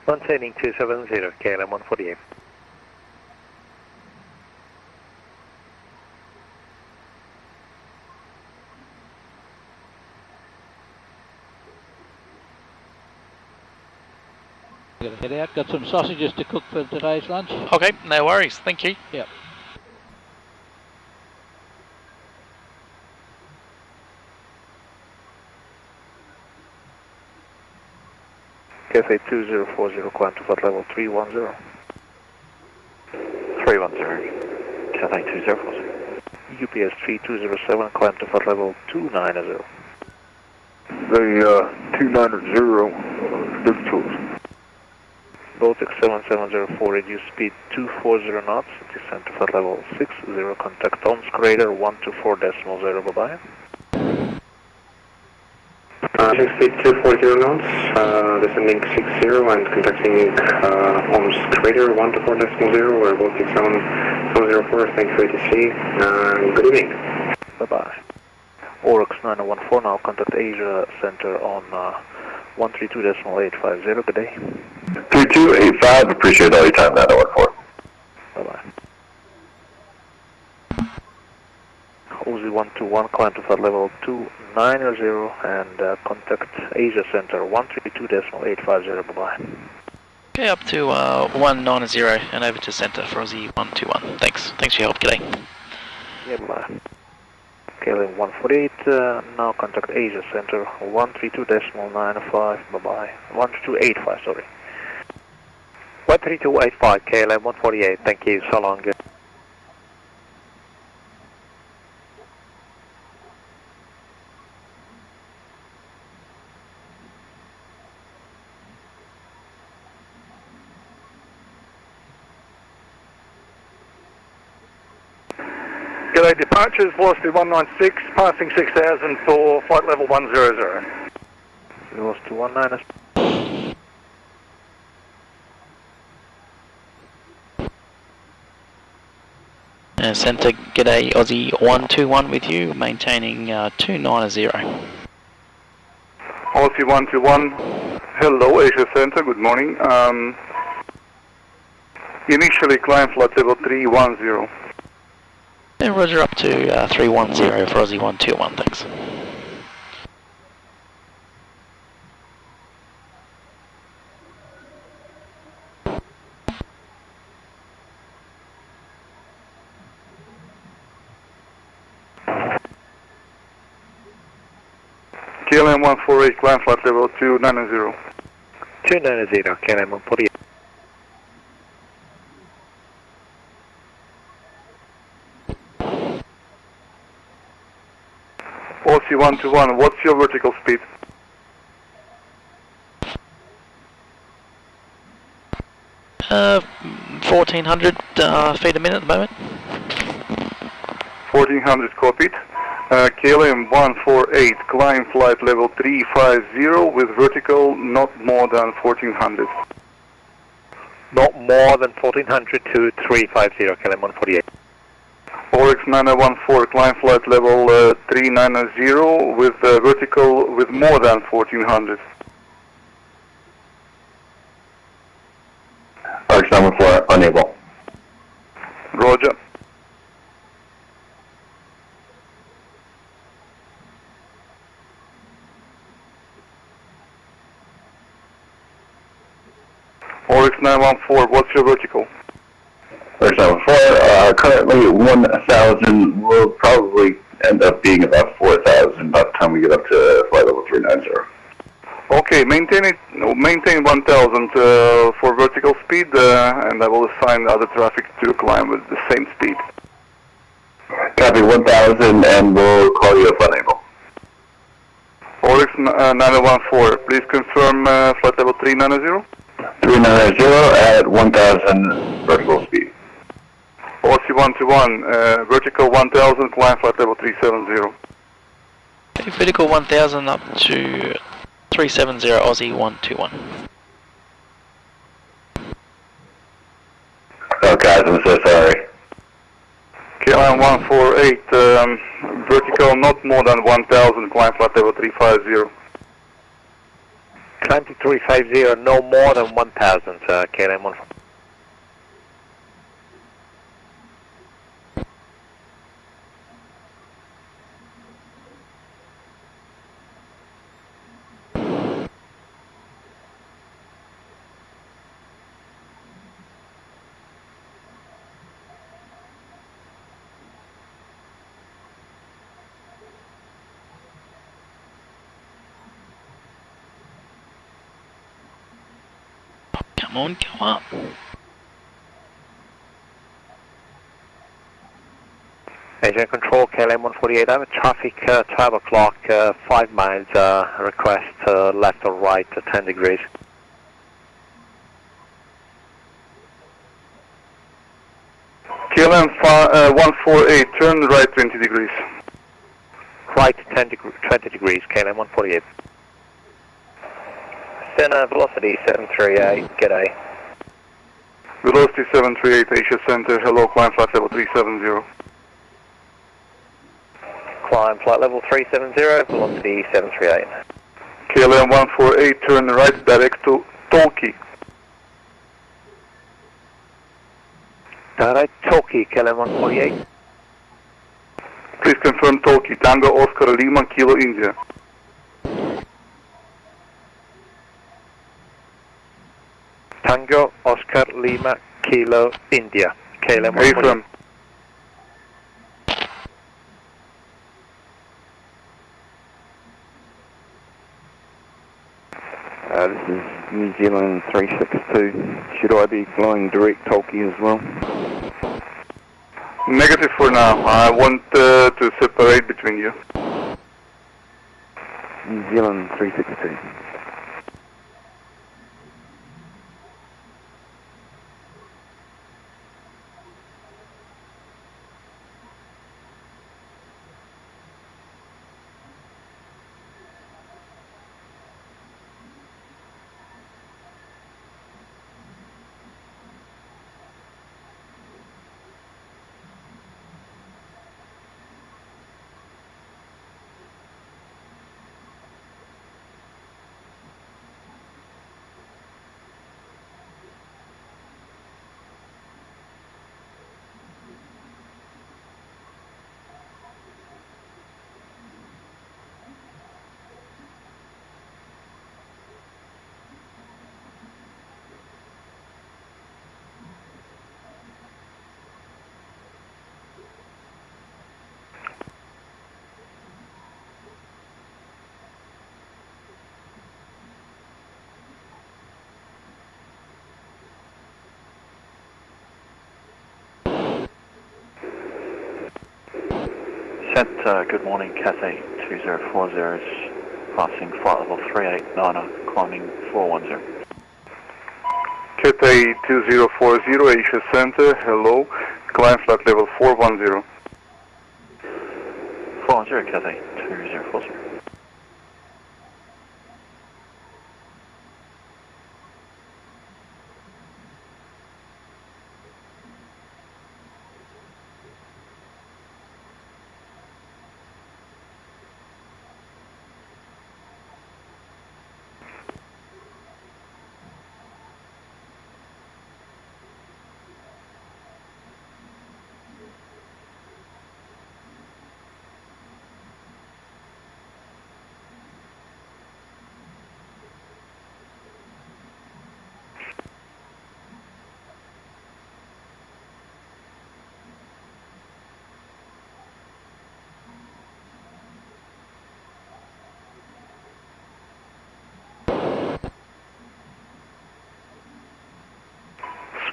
Maintaining 270, KLM 148. Gonna head out, got some sausages to cook for today's lunch. Okay, no worries, thank you. Yep. Cafe 2040, climb to flight level 310. 310, Cafe 2040. UPS 3207, climb to flight level 290. The 290, 32. Baltic 7704, reduce speed 240 knots, descend to flight level 60, contact Omsk radar 124.0, bye-bye. Speed 240 knots, descending 60 and contacting Omsk radar 124.0, Air Baltic 7704, thank you for ATC, good evening. Bye-bye. Oryx 914, now contact Asia Center on 132.850, good day. 3285, appreciate all your time, 914. Bye-bye. Aussie 121, climb to flight level 290 and contact Asia Center 132.850, bye-bye. Okay, up to 190 and over to centre for Aussie 121. Thanks for your help, g'day. Yeah, bye. KLM 148, now contact Asia Center 132.95, bye-bye. 132.85, sorry. 13285, KLM 148, thank you, so long. G'day, departures, velocity 196, passing 6,000 for flight level 100. Velocity 190. Centre, g'day, Aussie 121 with you, maintaining 290. Aussie 121, hello Asia Center, good morning. Initially climb flight level 310. And roger, up to 310 for Aussie 121, thanks. KLM 148, climb flight level 290. 290, KLM 148. Aussie 121, what's your vertical speed? Uh, 1400 feet a minute at the moment. 1400 copied. KLM 148, climb flight level 350 with vertical not more than 1400. Not more than 1400 to 350, KLM 148. Oryx 914, climb flight level 390 with vertical with more than 1400. Oryx 914, unable. Roger. Oryx 914, what's your vertical? Oryx 914, currently 1,000, will probably end up being about 4,000 by the time we get up to flight level 390. Okay, maintain 1,000 for vertical speed, and I will assign other traffic to climb with the same speed. Copy 1,000, and we'll call you if unable. Oryx 914, please confirm flight level 390. 390 at 1,000 vertical speed. Aussie 121, vertical 1,000, climb flight level 370. Okay, vertical 1000 up to 370 Aussie 121. Oh guys, I'm so sorry. KLM 148, vertical not more than 1,000, climb flight level 350. Climb to 350, no more than 1000, KLM 148. Come on, go up. Agent Control, KLM 148, I have a traffic 12 o'clock, 5 miles, request left or right 10 degrees. KLM 148, turn right 20 degrees. Right 20 degrees, KLM 148. Center velocity 738, g'day. Velocity 738, Asia Center, hello, climb flight level 370. Climb flight level 370, velocity 738. KLM 148, turn right direct to Tolki. Direct Tolki, KLM 148. Please confirm Tolkien, Tango, Oscar, Lima, Kilo, India. Tango, Oscar, Lima, Kilo, India. KLM 148. Affirm. This is New Zealand 362. Should I be flying direct Tolkien as well? Negative for now. I want to separate between you. New Zealand 362. Good morning, Cathay 2040 is passing flight level 389, climbing 410. Cathay 2040, Asia Center, hello, climb flight level 410. 410, Cathay 2040.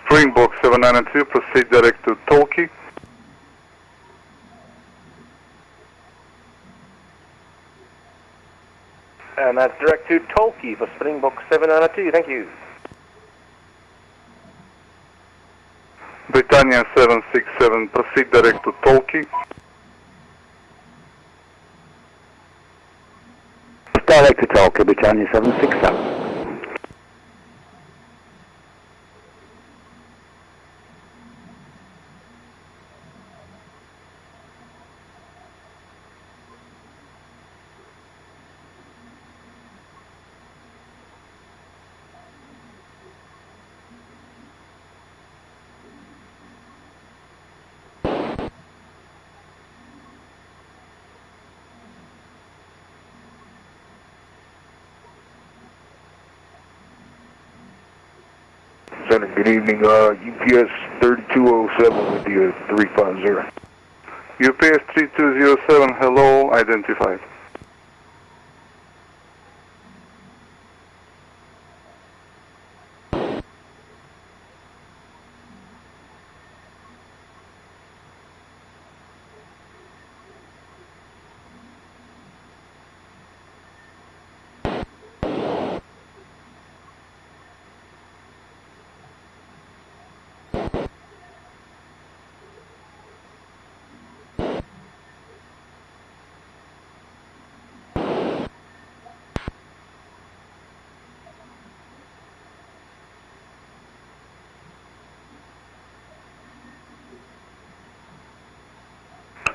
Springbok 792, proceed direct to Tolkien. And that's direct to Tolkien for Springbok 792, thank you. Britannia 767, proceed direct to Tolkien. Direct to Tolkien, Britannia 767. Center, good evening. UPS 3207 with you 350. UPS 3207, hello, identified.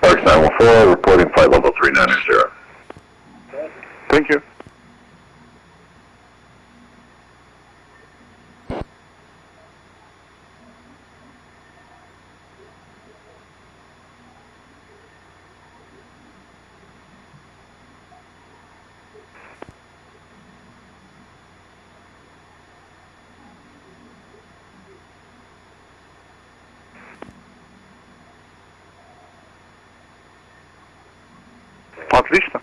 Arc 914, reporting flight level 390. Thank you. Отлично.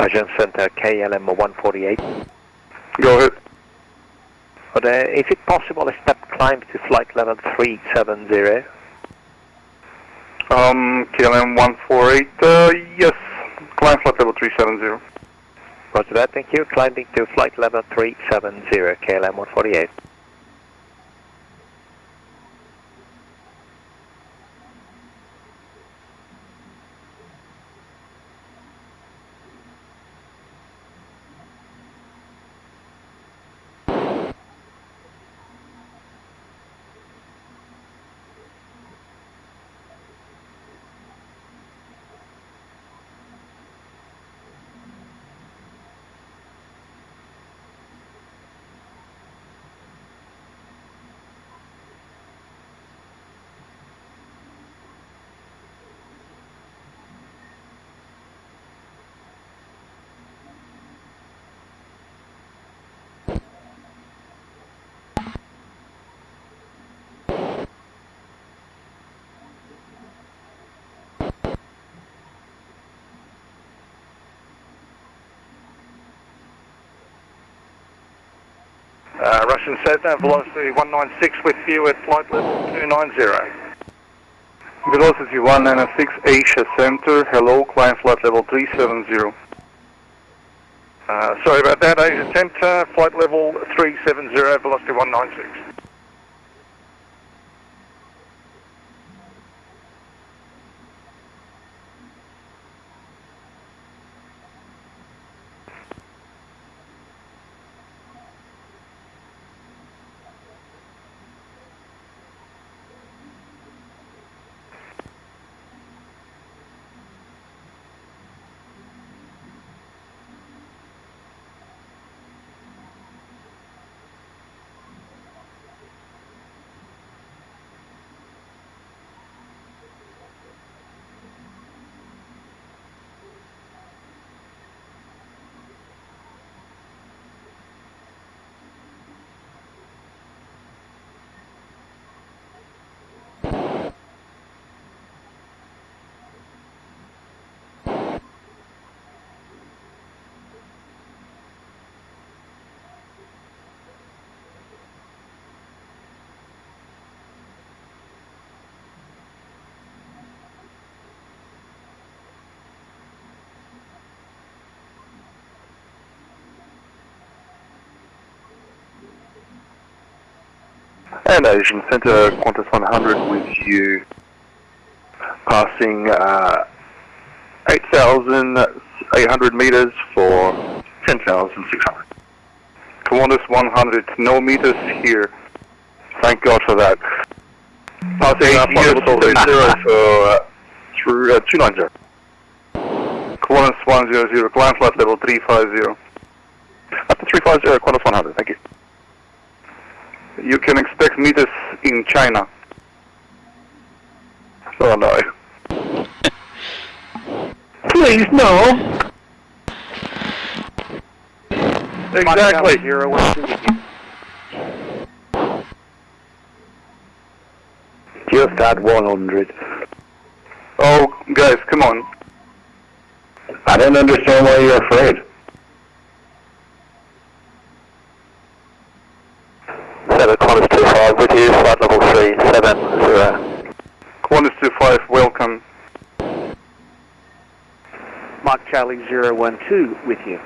Agent Center KLM 148. Go ahead. But is it possible a step climb to flight level 370? KLM 148, yes. Climb flight level 370. Roger that, thank you. Climbing to flight level 370, KLM 148. Russian Cessna, velocity 196 with you at flight level 290. Velocity 196, Asia Center, hello, climb flight level 370. Sorry about that, Asia Center, flight level 370, velocity 196. And Asian Center, Qantas 100 with you, passing 8,800 meters for 10,600. Qantas 100, no meters here. Thank God for that. Passing flight level 30 through 290. Qantas 100, climb flight level 350. Up to 350, Qantas 100, thank you. You can expect meters in China. Oh no. Please, no. Exactly. Just at 100. Oh, guys, come on. I don't understand why you're afraid. 7 Qantas 25 with you, flight level 370. Qantas 25, welcome. Mark Charlie 012 with you.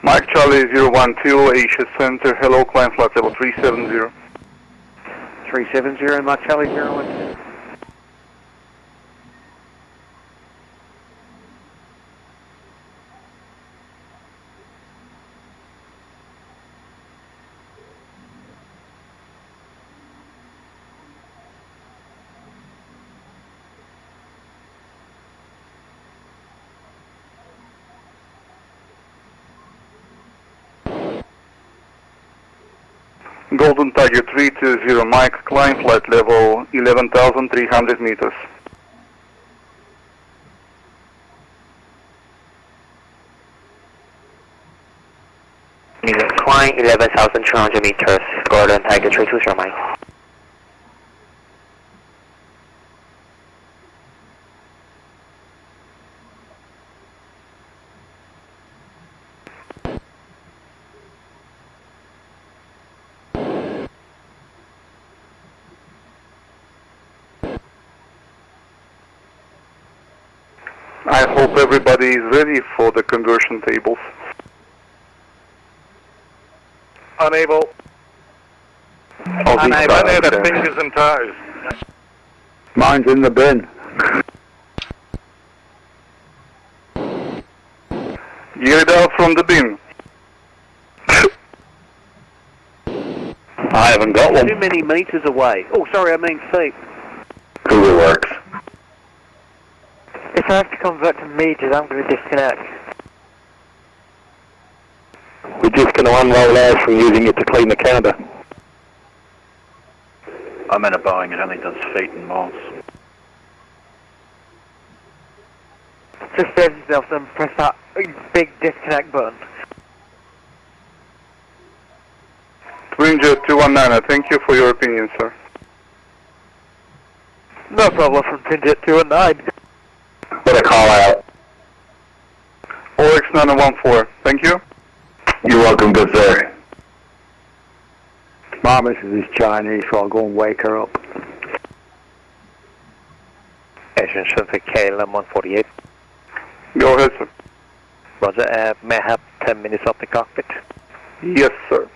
Mike Charlie 012, Asia Center, hello, climb flight level 370. 370, Mike Charlie 012. Golden Tiger 320, Mike, climb flight level 11,300 meters. Climb 11,200 meters, Golden Tiger 320, Mike. I hope everybody is ready for the conversion tables. Unable. Unable. I need the fingers and toes. Mine's in the bin. Get it out from the bin. I haven't got one. Too many meters away. Oh, sorry, I mean feet. Cooler works. If I have to convert to meters, I'm going to disconnect. We're just going to unroll ours from using it to clean the counter. I'm in a Boeing, it only does feet and miles. Just save yourself and press that big disconnect button. Twinjet 219, thank you for your opinion, sir. No problem from Twinjet 219. What a call out. OX 914, thank you. You're welcome, good sir. My missus is Chinese, so I'll go and wake her up. Asian Center KLM 148. Go ahead, sir. Roger, may I have 10 minutes off the cockpit? Yes, sir.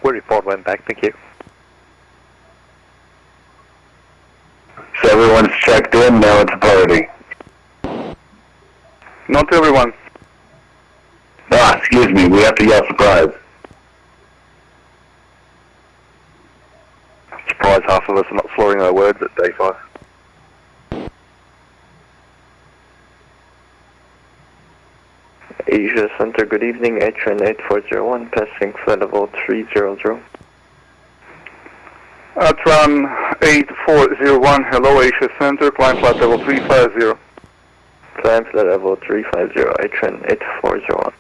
We'll report when back, thank you. So everyone's checked in, now it's a party. Not everyone. Ah, excuse me, we have to yell surprise. Surprised half of us are not slurring our words at day 5. Asia Center, good evening, HN 8401, passing flight level 300. At run 8401, hello Asia Center, climb flight level 350. Climb flight level 350, HN 8401.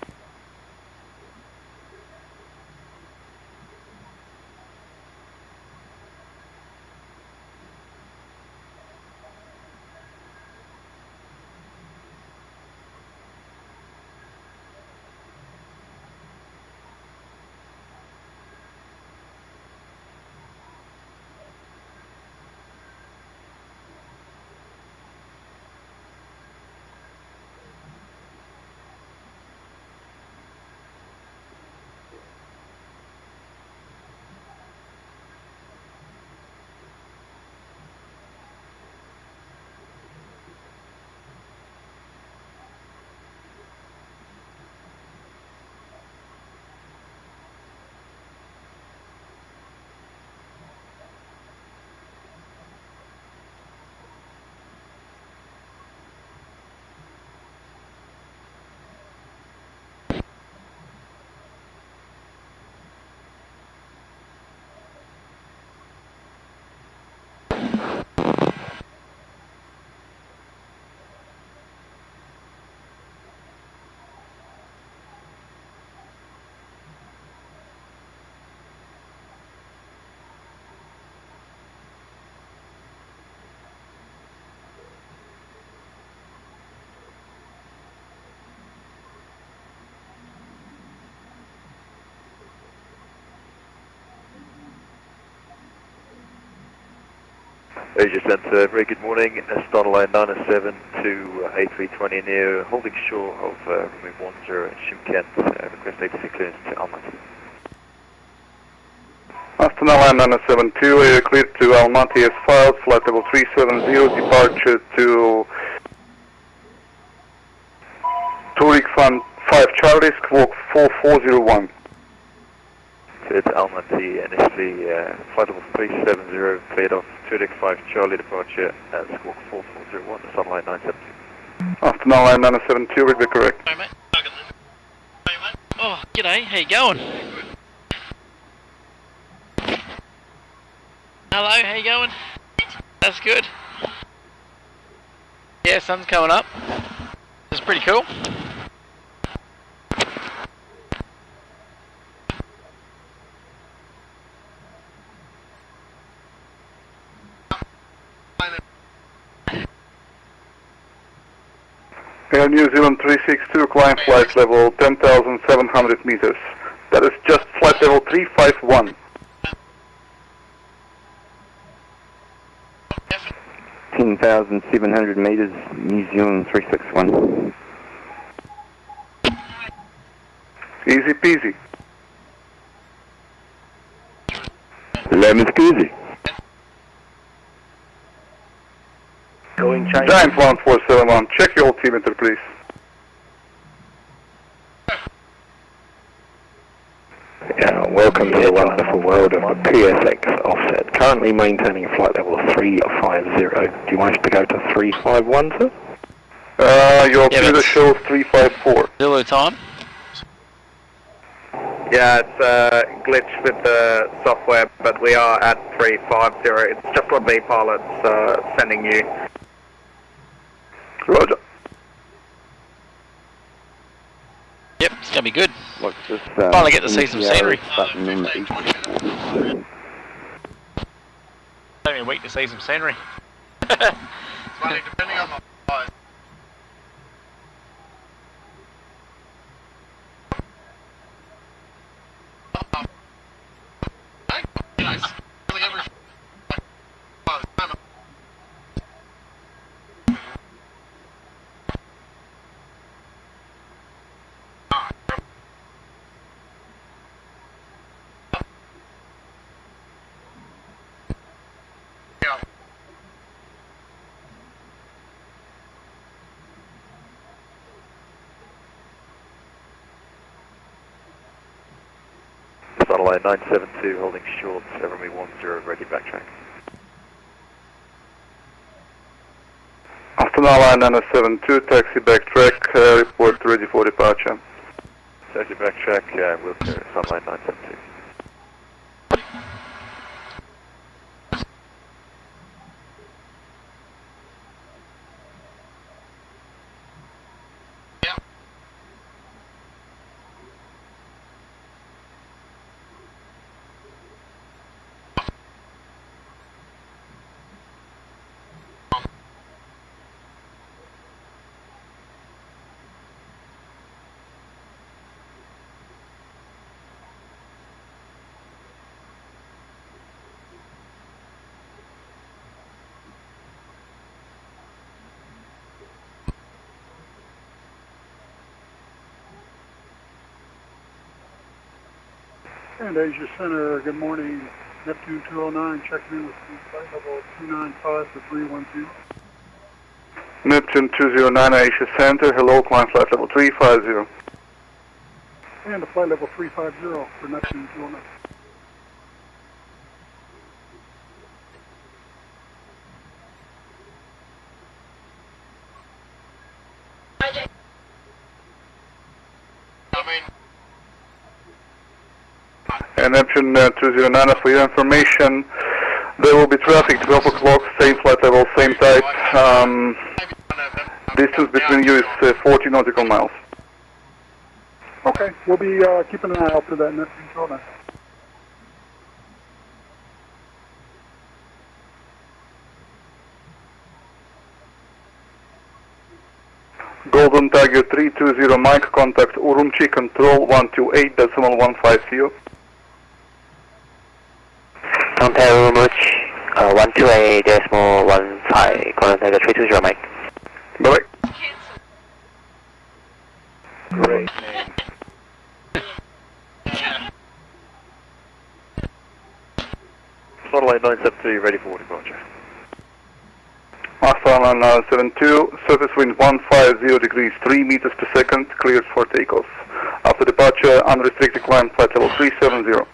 Asia Centre, very good morning. Start line 907 to A320 near holding shore of runway 10 Shimkent. Request ATC clearance to Almaty. Astana line 972, cleared to Almaty as filed, flight level 370, departure to Turik Fan 5 Charlie, squawk 4401. Cleared to Almaty, initially flight level 370, cleared off Turik 5 Charlie, departure at squawk 4401, Astana line 972. Astana line 972, would be correct. Hey mate. Oh, g'day, how you going? Hello, how you going? That's good. Yeah, sun's coming up. It's pretty cool. Air New Zealand 362, climb flight level 10,700 meters. That is just flight level 351. 10,700 meters, New Zealand 361. Easy peasy. Lemon squeezy. Going China. Giant 1471, check your altimeter please. Welcome to the wonderful world of a PSX offset. Currently maintaining flight level 350. Do you want us to go to 351, sir? Your altimeter shows 354. Zulu time. Yeah, it's a glitch with the software, but we are at 350. It's just what the pilot's sending you. Roger. Yep, it's gonna be good. What's this? Finally get to see some scenery. Button in the Only a week to see some scenery. Depending on my size. Satellite 972 holding short, runway 10, ready backtrack. Astana line 972, taxi backtrack, report ready for departure. Taxi backtrack, we'll clear Satellite 972. And Asia Center, good morning. Neptune 209, checking in with flight level 295 to 312. Neptune 209, Asia Center, hello, climb flight level 350. And the flight level 350 for Neptune 209. And Neptune 209, for your information, there will be traffic 12 o'clock, same flight level, same type. Distance between you is 40 nautical miles. Okay, we'll be keeping an eye out for that Neptune 209. Golden Tiger 320, Mike, contact Urumqi, control 128.15 you. Contact Urumqi, 128.15, Coordinator 320, Mike. Bye-bye. Great. Satellite 973, ready for departure. Master 972, surface wind 150 degrees, 3 meters per second, cleared for takeoff. After departure, unrestricted climb, flight level 370.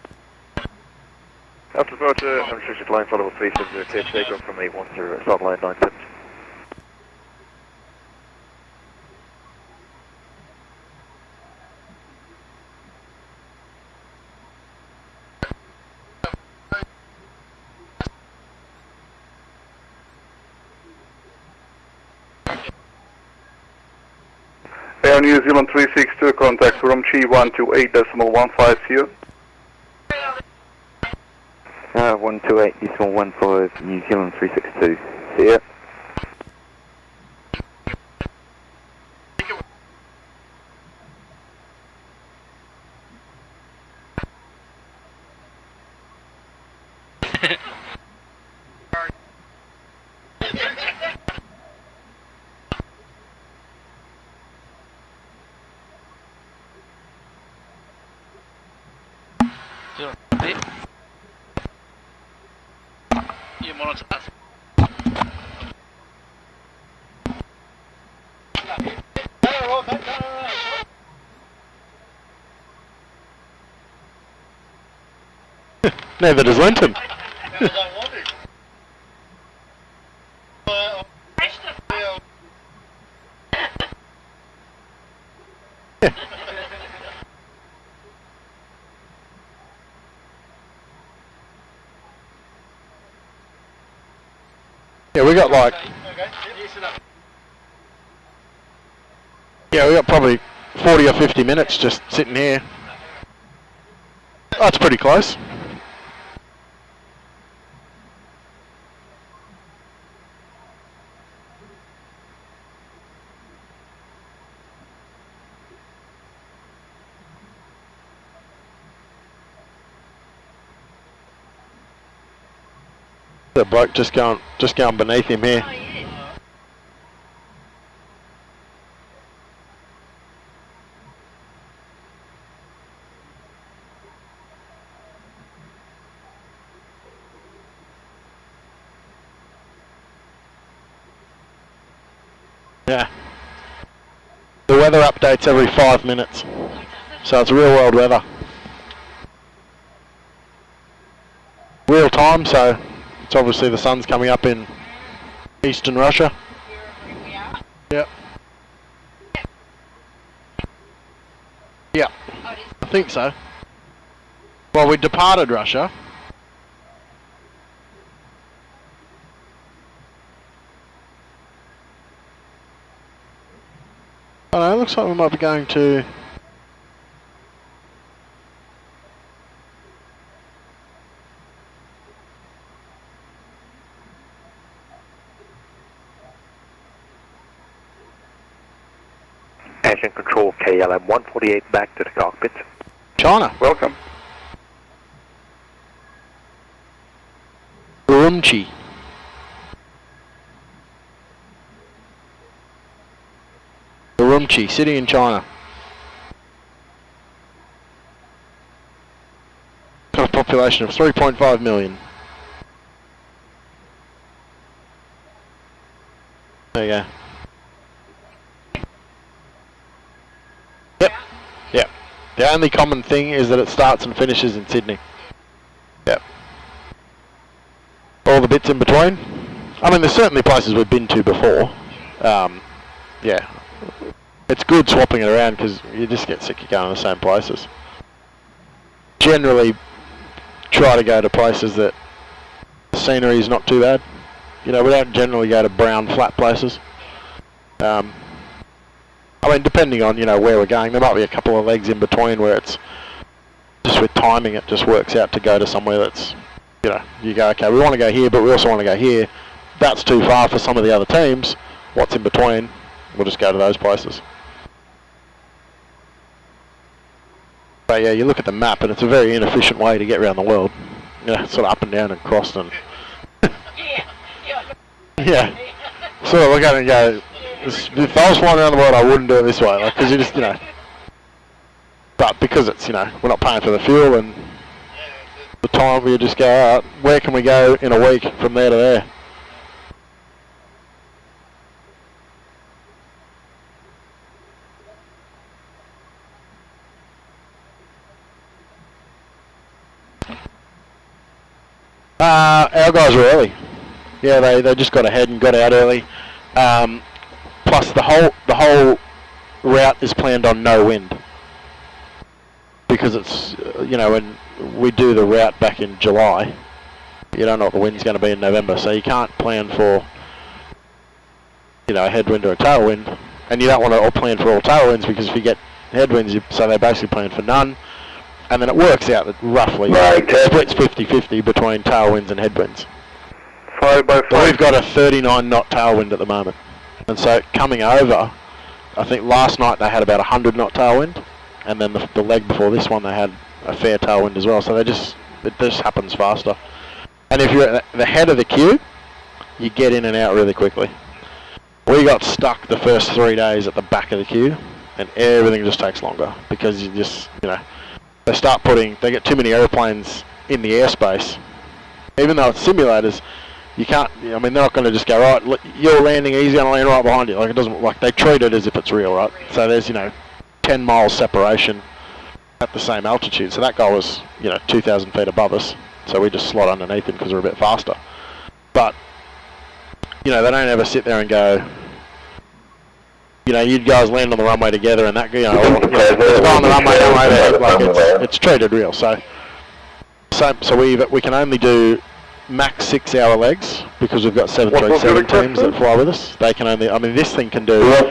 After departure, unrestricted climb, flight level 370, clear takeoff from 810, satellite 972. Air New Zealand 362, contact room Chi 128.15 128.15, New Zealand 362. See ya. You monitor that. Neither does Linton. Yeah, we got like... Yeah, we got probably 40 or 50 minutes just sitting here. That's pretty close. The bloke just going beneath him here. Yeah. The weather updates every 5 minutes, so it's real world weather. Real time, so it's obviously the sun's coming up in eastern Russia. Yep. Yeah, I think so. Well, we departed Russia. Oh no, it looks like we might be going to... Engine control KLM 148 back to the cockpit. China. Welcome. Urumqi. Urumqi, city in China. Got a population of 3.5 million. There you go. Yep. Yep. The only common thing is that it starts and finishes in Sydney. Yep. All the bits in between. I mean, there's certainly places we've been to before. Yeah. It's good swapping it around because you just get sick of going to the same places. Generally, try to go to places that the scenery is not too bad. You know, we don't generally go to brown, flat places. I mean, depending on, you know, where we're going, there might be a couple of legs in between where it's just with timing, it just works out to go to somewhere that's, you know, you go, okay, we want to go here, but we also want to go here. That's too far for some of the other teams. What's in between? We'll just go to those places. But yeah, you look at the map and it's a very inefficient way to get around the world. You know, sort of up and down and crossed and... Yeah. Sort of look at it and go, if I was flying around the world, I wouldn't do it this way, like, because you just, you know. But because it's, you know, we're not paying for the fuel and the time, we just go, alright, where can we go in a week from there to there? Our guys were early. Yeah, they just got ahead and got out early. Plus the whole route is planned on no wind. Because it's, you know, when we do the route back in July, you don't know what the wind's going to be in November, so you can't plan for, you know, a headwind or a tailwind, and you don't want to all plan for all tailwinds, because if you get headwinds, so they basically plan for none, and then it works out that roughly splits 50-50 between tailwinds and headwinds. 5 by 5. So we've got a 39 knot tailwind at the moment, and so coming over, I think last night they had about 100 knot tailwind, and then the leg before this one they had a fair tailwind as well, so it just happens faster. And if you're at the head of the queue, you get in and out really quickly. We got stuck the first 3 days at the back of the queue, and everything just takes longer, because you just, you know, they get too many airplanes in the airspace. Even though it's simulators, you can't, I mean, they're not going to just go, right, you're landing, he's going to land right behind you. Like, it doesn't, like, they treat it as if it's real, right? So there's, you know, 10 miles separation at the same altitude. So that guy was, you know, 2,000 feet above us. So we just slot underneath him because we're a bit faster. But, you know, they don't ever sit there and go, you know, you guys land on the runway together and that, you know, let's go on the runway there. Like, it's treated real. So we can only do max 6 hour legs because we've got 737 teams that fly with us. They can only, I mean, this thing can do, if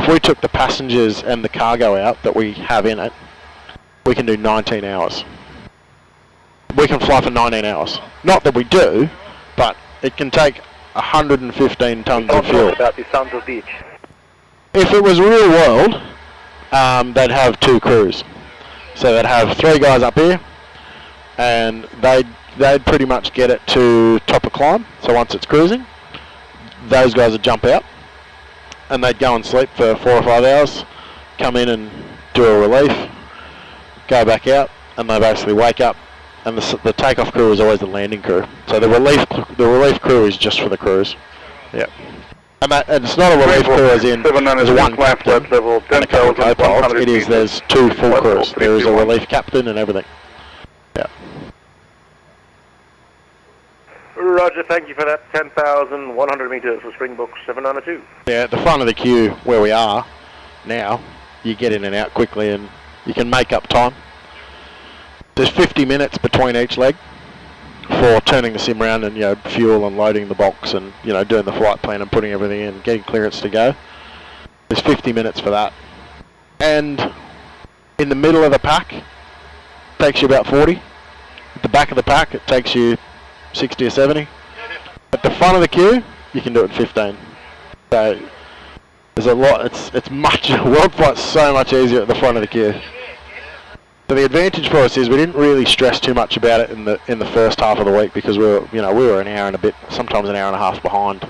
we took the passengers and the cargo out that we have in it, we can do 19 hours. We can fly for 19 hours. Not that we do, but it can take 115 tons of fuel. About the Sons of Beach. If it was real world, they'd have 2 crews. So they'd have 3 guys up here, and they'd pretty much get it to top of climb. So once it's cruising, those guys would jump out, and they'd go and sleep for 4 or 5 hours, come in and do a relief, go back out, and they basically wake up, and the takeoff crew is always the landing crew. So the relief crew is just for the cruise. Yeah. And it's not a relief crew as in there's one captain and a couple of co-pilots. It is, there's 2 full crews. There is a relief captain and everything. Yeah. Roger, thank you for that. 10,100 meters for Springbok 792. Yeah, at the front of the queue where we are now, you get in and out quickly and you can make up time. There's 50 minutes between each leg for turning the sim around and, you know, fuel and loading the box and, you know, doing the flight plan and putting everything in, getting clearance to go. There's 50 minutes for that. And in the middle of the pack, it takes you about 40. At the back of the pack, it takes you 60 or 70. At the front of the queue, you can do it in 15. So there's a lot. It's much. Worldflight's so much easier at the front of the queue. So the advantage for us is we didn't really stress too much about it in the first half of the week because we were an hour and a bit, sometimes an hour and a half behind.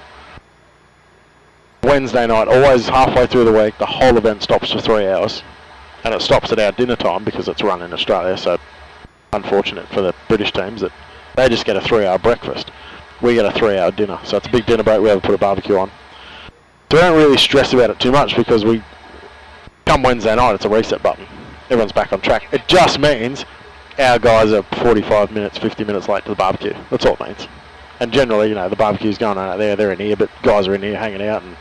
Wednesday night, always halfway through the week, the whole event stops for 3 hours, and it stops at our dinner time because it's run in Australia. So unfortunate for the British teams that they just get a 3-hour breakfast. We get a 3-hour dinner, so it's a big dinner break. We have to put a barbecue on. So we don't really stress about it too much because come Wednesday night, it's a reset button. Everyone's back on track. It just means our guys are 45 minutes, 50 minutes late to the barbecue. That's all it means. And generally, you know, the barbecue's going on out there, they're in here, but guys are in here hanging out, and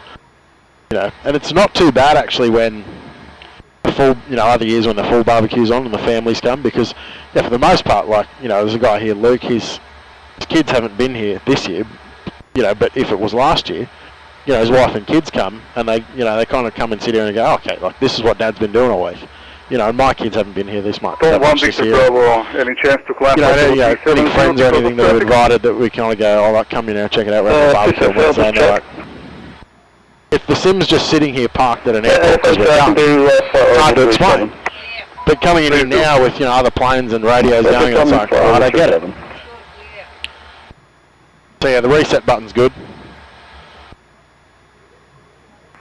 you know, and it's not too bad actually when the full, you know, other years when the full barbecue's on and the families come, because yeah, for the most part, like, you know, there's a guy here, Luke, his kids haven't been here this year, you know, but if it was last year, you know, his wife and kids come and they, you know, they kind of come and sit here and go, oh, okay, like this is what Dad's been doing all week. You know, my kids haven't been here this much. This year. Any chance to climb? You know, any friends or anything that we've invited that we kind of go, oh, like, come in and check it out. We're at the barbecue on Wednesday. And they're like, if the sim's just sitting here parked at an airport because we're done, it's hard to explain. But coming in here now with, you know, other planes and radios going, it's like, right, I get it. So yeah, the reset button's good.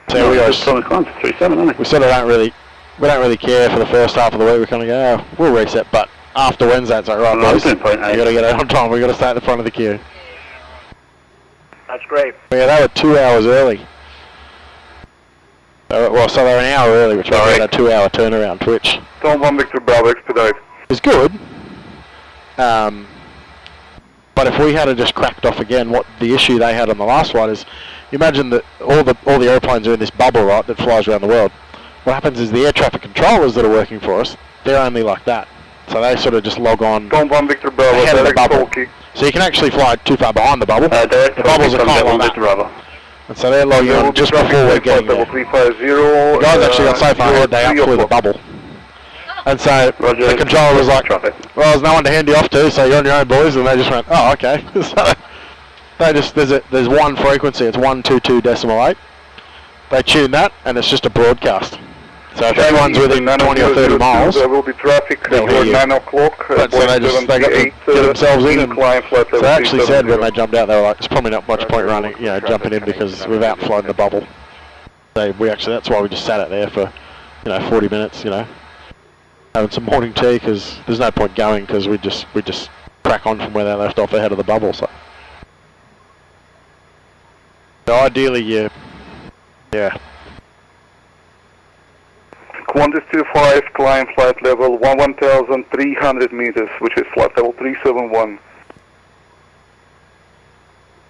So No, we it's on the climb to 37, isn't it? we sort of we don't really care for the first half of the week. We kind of go, oh, we'll reset, but after Wednesday, it's like, right, boys, you got to get out on time. We got to stay at the front of the queue. That's great. Yeah, they were 2 hours early. Well, so they were an hour early, which means a 2 hour turnaround, which Tom 1 Victor Bravo expedite. is good. But if we had just cracked off again, what the issue they had on the last one is, you imagine that all the airplanes are in this bubble, right, that flies around the world. What happens is the air traffic controllers that are working for us, they're only like that. So they sort of just log on Tom 1 Victor Bravo, ahead of the bubble. Talkie. So you can actually fly too far behind the bubble. The bubbles are kind of like that. And so they're logging on just before we're getting there. The guys actually got so far ahead they outflew the bubble. And so the controller was like, well, there's no one to hand you off to, so you're on your own, boys. And they just went, oh, okay. So they just, there's one frequency, it's 122.8. They tune that, and it's just a broadcast. So if anyone's within 20 or 30 miles, there will be traffic they'll hear 9 o'clock. But so they got to get themselves in. And so they actually said when they jumped out, they were like, "There's probably not much point running, jumping in because we've outflown the bubble." So that's why we just sat out there for, 40 minutes, having some morning tea because there's no point going because we just crack on from where they left off ahead of the bubble. So ideally, yeah. Qantas 25, climb flight level 1,300 meters, which is flight level 371.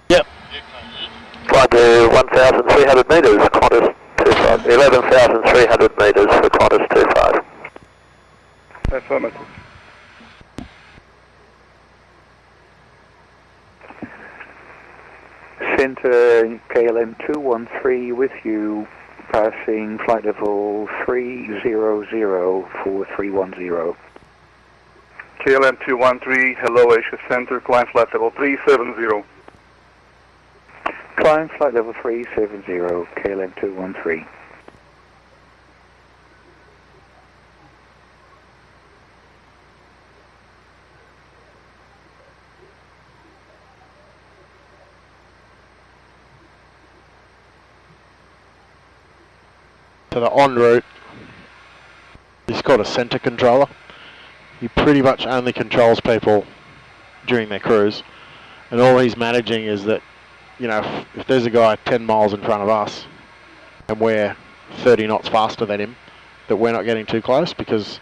Yep. Flight to 1,300 meters, Qantas 25. 11,300 meters for Qantas 25. Affirmative. Center KLM 213 with you. Passing flight level 300 for 310. KLM 213, hello Asia Center, climb flight level 370. Climb flight level 370, KLM 213. So the en route is called a center controller. He pretty much only controls people during their cruise, and all he's managing is that, if there's a guy 10 miles in front of us and we're 30 knots faster than him, that we're not getting too close, because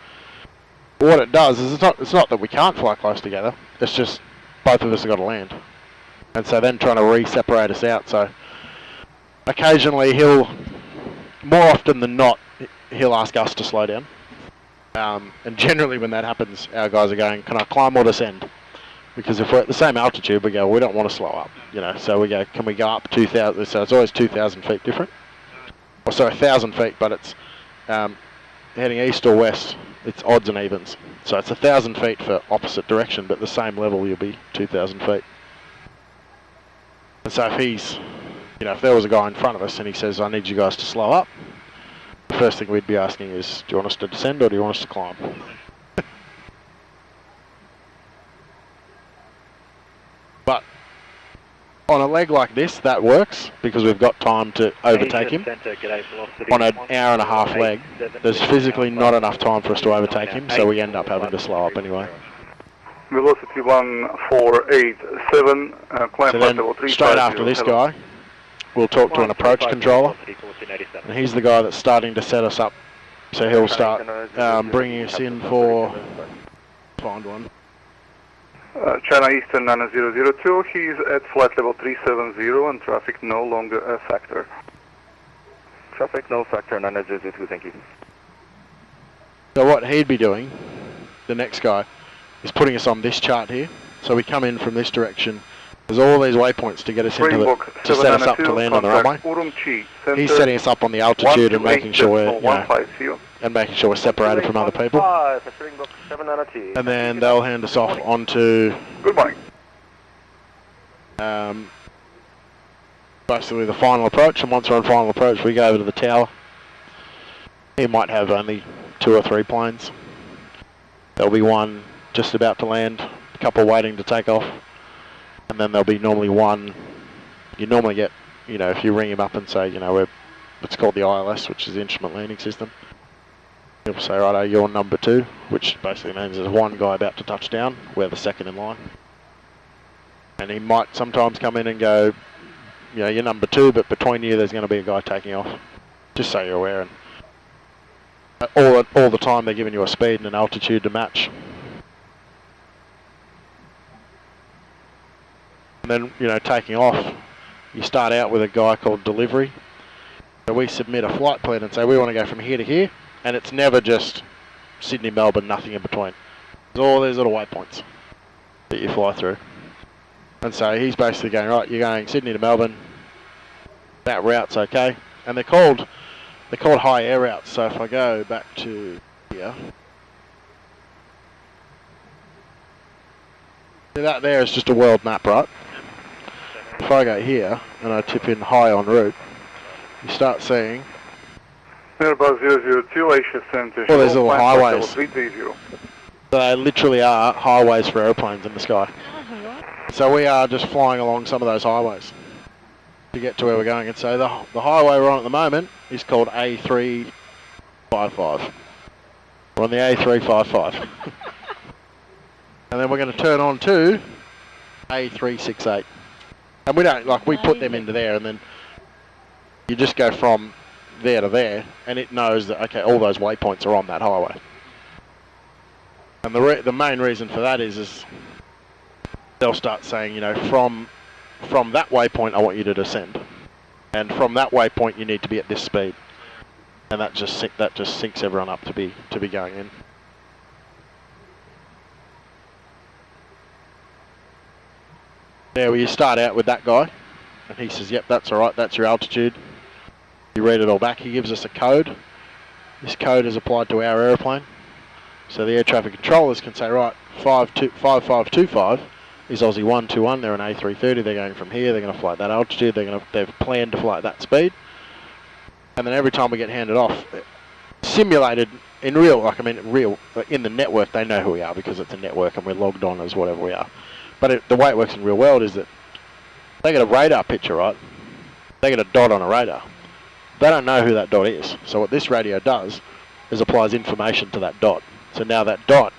what it does is it's not that we can't fly close together, it's just both of us have got to land. And so then trying to re-separate us out. So occasionally more often than not, he'll ask us to slow down. And generally when that happens, our guys are going, can I climb or descend? Because if we're at the same altitude, we go, we don't want to slow up. So we go, can we go up 2,000? So it's always 2,000 feet different. Or sorry, 1,000 feet, but it's heading east or west, it's odds and evens. So it's 1,000 feet for opposite direction, but the same level you'll be 2,000 feet. And so if he's, if there was a guy in front of us and he says, I need you guys to slow up, the first thing we'd be asking is, do you want us to descend or do you want us to climb? But on a leg like this, that works because we've got time to overtake him. On an hour and a half leg, there's physically not enough time for us to overtake him, so we end up having to slow up anyway. Velocity 1487, climb So flight level then, straight after this guy, we'll talk to an approach controller, and he's the guy that's starting to set us up. So he'll start bringing us in for, find one. China Eastern 9002, he's at flight level 370 and traffic no longer a factor. Traffic no factor, 9002, thank you. So what he'd be doing, the next guy, is putting us on this chart here. So we come in from this direction. There's all these waypoints to get us into to set us up to land on the runway. He's setting us up on the altitude and making sure we're, and making sure we're separated from other people. And then they'll hand us off onto basically the final approach. And once we're on final approach, we go over to the tower. He might have only 2 or 3 planes. There'll be one just about to land, a couple waiting to take off. and then there'll be normally one. You normally get, you know, if you ring him up and say, you know, it's called the ILS, which is the Instrument Landing System. He'll say, righto, you're number 2, which basically means there's one guy about to touch down. We're the second in line. And he might sometimes come in and go, you know, you're number 2, but between you there's going to be a guy taking off. Just so you're aware. And all the time they're giving you a speed and an altitude to match. And then, you know, taking off, you start out with a guy called delivery. So we submit a flight plan and say we want to go from here to here, and it's never just Sydney, Melbourne, nothing in between. There's all these little waypoints that you fly through. And so he's basically going, right, you're going Sydney to Melbourne, that route's okay. And they're called high air routes. So if I go back to here, see that there is just a world map, right? If I go here and I tip in high en route, you start seeing Airbus 002, Asia Center. all these little highways. 330. So they literally are highways for airplanes in the sky. So we are just flying along some of those highways to get to where we're going. And so the highway we're on at the moment is called A355. We're on the A355. And then we're going to turn on to A368. And we don't, like, we put them into there, and then you just go from there to there, and it knows that, okay, all those waypoints are on that highway. And the main reason for that is they'll start saying, you know, from that waypoint I want you to descend, and from that waypoint you need to be at this speed, and that just syncs everyone up to be going in. There, you start out with that guy, and he says, yep, that's all right, that's your altitude. You read it all back. He gives us a code. This code is applied to our aeroplane. So the air traffic controllers can say, right, 5525 is Aussie 121. They're an A330. They're going from here. They're going to fly at that altitude. They've planned to fly at that speed. And then every time we get handed off, simulated in real, in the network, they know who we are because it's a network and we're logged on as whatever we are. But the way it works in real world is that they get a radar picture, right? They get a dot on a radar. They don't know who that dot is. So what this radio does is applies information to that dot. So now that dot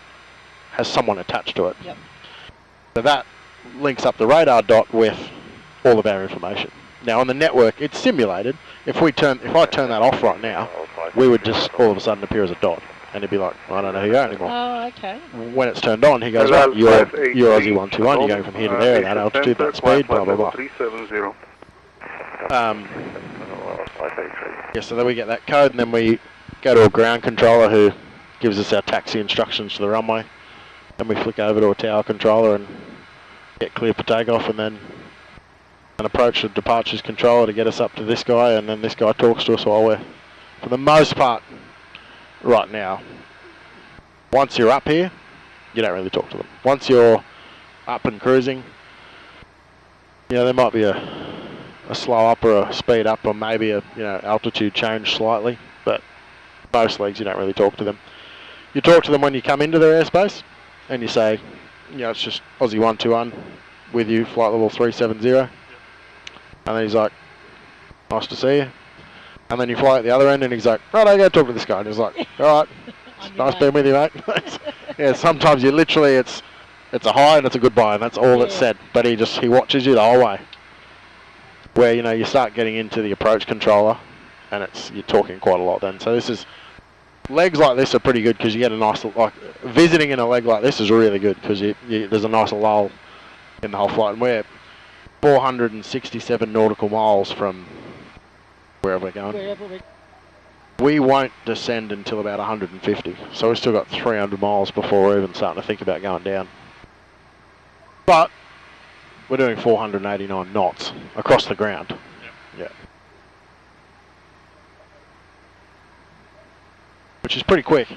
has someone attached to it. Yep. So that links up the radar dot with all of our information. Now on the network, it's simulated. If I turn that off right now, we would just all of a sudden appear as a dot. And he'd be like, I don't know who you are anymore. Oh, okay. When it's turned on, he goes, right, you're Aussie 121, you're going from here to there, that altitude, that speed, blah, blah, blah. 370. Yeah, so then we get that code, and then we go to a ground controller who gives us our taxi instructions to the runway. Then we flick over to a tower controller and get clear for takeoff, and then approach the departures controller to get us up to this guy, and then this guy talks to us while we're, for the most part, right now, once you're up here, you don't really talk to them. Once you're up and cruising, you know, there might be a slow up or a speed up or maybe a altitude change slightly, but most legs you don't really talk to them. You talk to them when you come into their airspace and you say, you know, it's just Aussie 121 with you, flight level 370. And then he's like, nice to see you. And then you fly at the other end and he's like, right, I go talk to this guy. And he's like, all right, it's nice being with you, mate. Yeah, sometimes you literally, it's a hi and it's a goodbye and that's all that's said. But he watches you the whole way. Where, you know, you start getting into the approach controller and you're talking quite a lot then. So legs like this are pretty good because you get a nice, like, visiting in a leg like this is really good because there's a nice lull in the whole flight. And we're 467 nautical miles from wherever we're going. We won't descend until about 150, so we've still got 300 miles before we're even starting to think about going down. But we're doing 489 knots across the ground. Yeah. Which is pretty quick.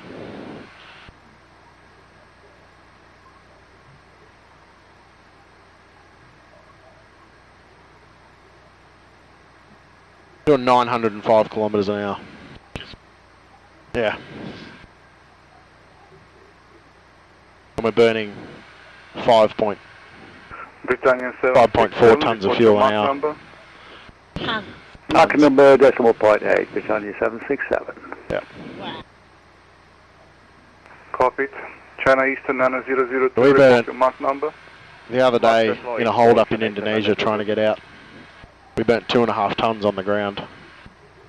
Doing 905 kilometres an hour. Yeah. And we're burning 5 point. Britannia 5.4 tons of fuel an hour. number. Mark number 0.8, Britannia 767. Yeah. Copied. China Eastern 9002, We burnt your mark number. the other day in a hold up in Indonesia trying to get out. We burnt 2.5 tons on the ground.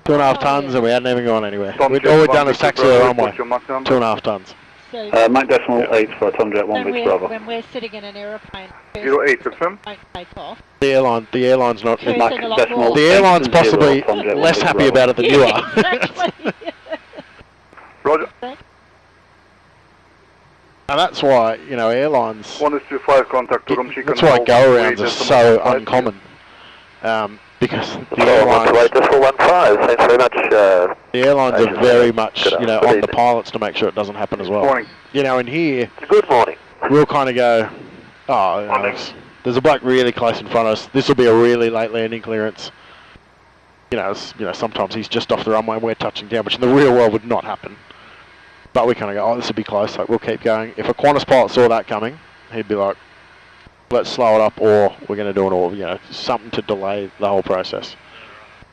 2.5 tons and we hadn't even gone anywhere. All we'd done is taxi the runway. 2.5 tons. Mike decimal 8 for Tomjet 1 Victor Bravo. When we're sitting in an aeroplane, 08, confirm. take off. The airline's not. Cruising a lot more. The airline's possibly less happy about it than you are. Roger. And that's why, you know, airlines. 125 contact to room chicken. That's why go-arounds are so uncommon. Because the airlines. Thanks very much. The airlines are very much, you know, on the pilots to make sure it doesn't happen as well. Morning. You know, in here. Good morning. We'll kind of go, oh, you know, there's a bloke really close in front of us. This will be a really late landing clearance. You know, sometimes he's just off the runway and we're touching down, which in the real world would not happen. But we kind of go, oh, this will be close, like we'll keep going. If a Qantas pilot saw that coming, he'd be like, let's slow it up, or we're going to do something to delay the whole process.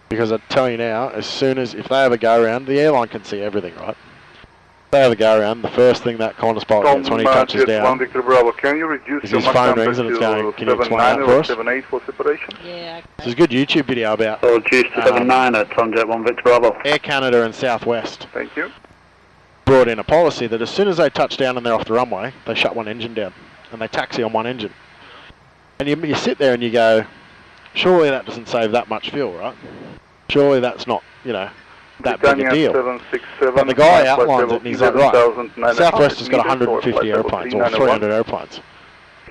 Because I tell you now, as soon as, if they have a go around, the airline can see everything, right? If they have a go around, the first thing that Qantas pilot gets when he touches down can you reduce is his phone rings and it's going, can you explain that for us? 78 for separation? Yeah. There's a good YouTube video about reduce to 79 at Tomjet 1 Victor Bravo. Air Canada and Southwest. Thank you. Brought in a policy that as soon as they touch down and they're off the runway, they shut one engine down and they taxi on one engine. And you sit there and you go, surely that doesn't save that much fuel, right? Surely that's not, you know, that big a deal. But the guy outlines it and he's like, right, Southwest has got 150 airplanes or 300 airplanes.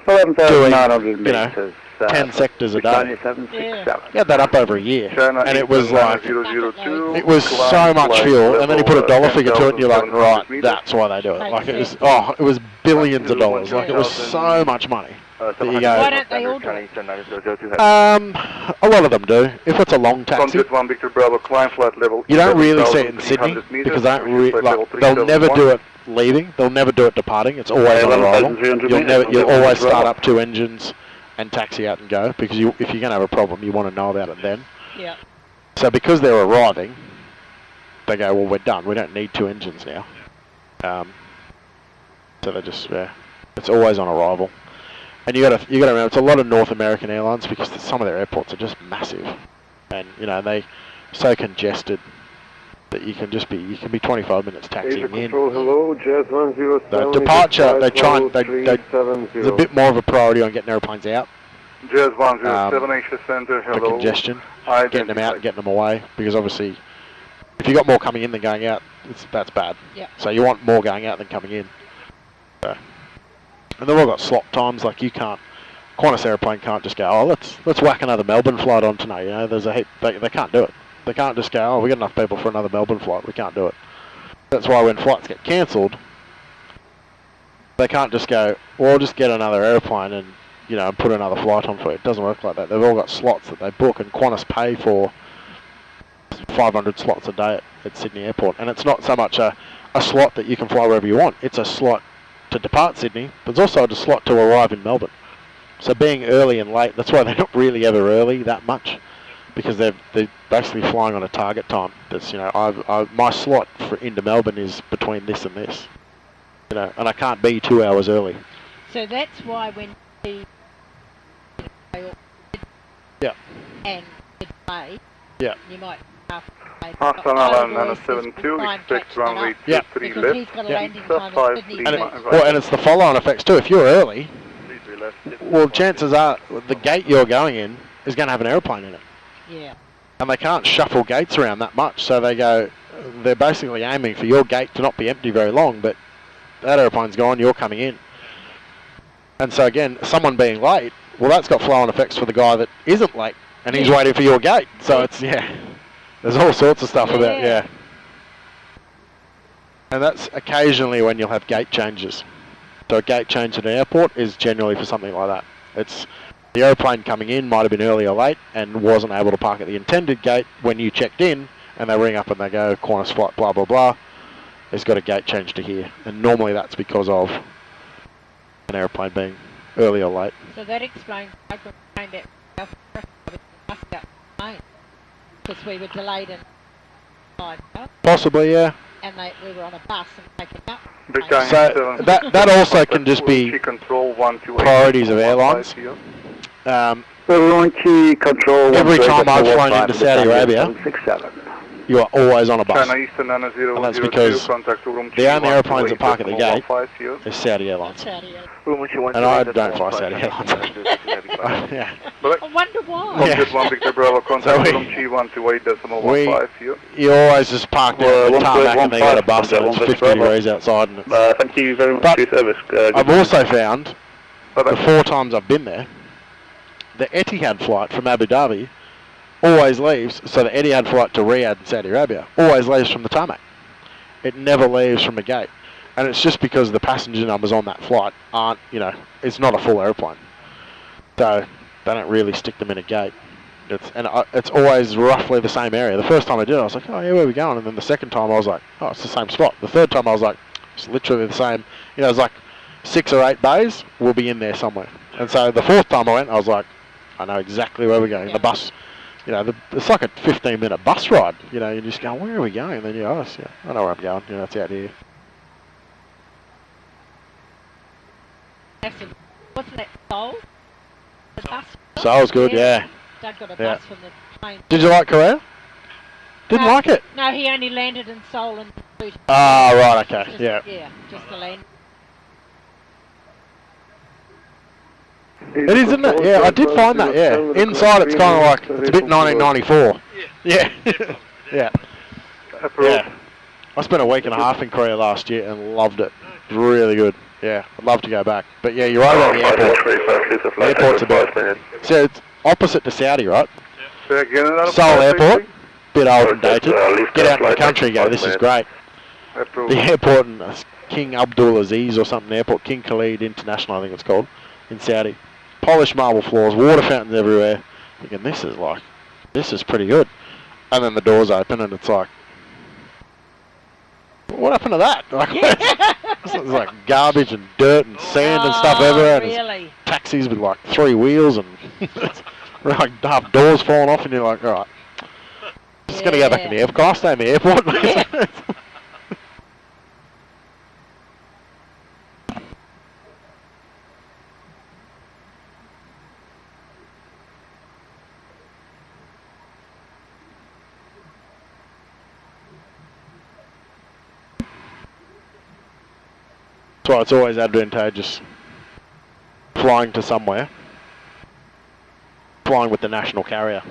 11,900 meters. 10 sectors a day. Yeah. He had that up over a year. And it was like, 002, it was so much fuel, and then he put a dollar figure to it and you're like, right, that's why they do it. Like it was billions of dollars. Like it was so much money. That you go, Why don't they all do it? a lot of them do. If it's a long taxi, you don't really see it in Sydney because they don't they'll never do it leaving. They'll never do it departing. It's always on arrival. You'll always start up 2 engines and taxi out and go because if you're going to have a problem, you want to know about it then. Yeah. So because they're arriving, they go, well, we're done. We don't need 2 engines now. So they just it's always on arrival. And you got to remember, it's a lot of North American airlines because some of their airports are just massive, and you know they're so congested that you can be 25 minutes taxiing in. Hello, Jazz 107. The departure, there's a bit more of a priority on getting airplanes out. Jazz 107, Asia Center, hello. For congestion, getting them out and getting them away, because obviously, if you got more coming in than going out, that's bad. Yeah. So you want more going out than coming in. So. And they've all got slot times, like you can't, Qantas airplane can't just go, oh, let's whack another Melbourne flight on tonight, you know, there's a heap, they can't do it. They can't just go, oh, we got enough people for another Melbourne flight, we can't do it. That's why when flights get cancelled, they can't just go, well, we'll just get another airplane and, you know, put another flight on for you. It doesn't work like that. They've all got slots that they book, and Qantas pay for 500 slots a day at Sydney Airport. And it's not so much a slot that you can fly wherever you want, it's a slot to depart Sydney, but it's also a slot to arrive in Melbourne. So being early and late, that's why they're not really ever early that much, because they're basically flying on a target time. That's, you know, my slot into Melbourne is between this and this, you know, and I can't be 2 hours early. So that's why when you yeah, and delay, yeah, you might Hassan Alan 72, expect runway 23 left. He's got a landing time in Sydney. And it's the follow-on effects too. If you're early, well, chances are the gate you're going in is going to have an airplane in it. Yeah. And they can't shuffle gates around that much, so they're basically aiming for your gate to not be empty very long, but that airplane's gone, you're coming in. And so again, someone being late, well, that's got flow-on effects for the guy that isn't late, and he's waiting for your gate. So it's, there's all sorts of stuff about, And that's occasionally when you'll have gate changes. So a gate change at an airport is generally for something like that. It's the airplane coming in might have been early or late and wasn't able to park at the intended gate when you checked in, and they ring up and they go, Qantas flight, blah, blah, blah. It's got a gate change to here. And normally that's because of an airplane being early or late. So that explains why we came back with the bus out plane. Because we were delayed in 5 hours. Possibly, yeah. And we were on a bus and taken up. So that also can just be priorities of airlines. Every time I've flown into Saudi Arabia, you are always on a bus. And that's because the only airplanes that park at the gate is Saudi Airlines. And I don't fly Saudi Airlines. Yeah. I wonder why. You always just park there at the tarmac and they got a bus and it's 50 degrees outside. And it's, thank you very much for your service. I've also found, the 4 times I've been there, the Etihad flight from Abu Dhabi always leaves, so the Etihad flight to Riyadh in Saudi Arabia always leaves from the tarmac. It never leaves from the gate. And it's just because the passenger numbers on that flight aren't, it's not a full aeroplane. So they don't really stick them in a gate. It's always roughly the same area. The first time I did it, I was like, oh yeah, where are we going? And then the second time I was like, oh, it's the same spot. The third time I was like, it's literally the same. It's like 6 or 8 bays, we'll be in there somewhere. And so the 4th time I went, I was like, I know exactly where we're going. Yeah. The bus, it's like a 15-minute bus ride. You just go, where are we going? And then I know where I'm going. It's out here. Wasn't that Seoul? The bus? Seoul's good, yeah. Doug got a bus from the plane. Did you like Korea? Didn't like it? No, he only landed in Seoul and flew. Ah, right, okay, yeah. Yeah, just the land. It is, isn't it? Yeah, I did find that, yeah. Inside it's kind of like, it's a bit 1994. Yeah. Yeah. Yeah. I spent a week and a half in Korea last year and loved it. It was really good. Yeah, I'd love to go back. But yeah, you're right about the airport. The airport's a bit... So it's opposite to Saudi, right? Seoul Airport, bit old and dated. Get out in the country and go, this is great. The airport in King Abdul Aziz or something airport, King Khalid International I think it's called, in Saudi. Polished marble floors, water fountains everywhere. Thinking, this is pretty good. And then the doors open and it's like, what happened to that? It's like garbage and dirt and sand and stuff everywhere. Really? Taxis with like 3 wheels and like half doors falling off and you're like, alright. Just gonna go back in the airport. Can I stay in the airport? That's why it's always advantageous flying to somewhere, flying with the national carrier.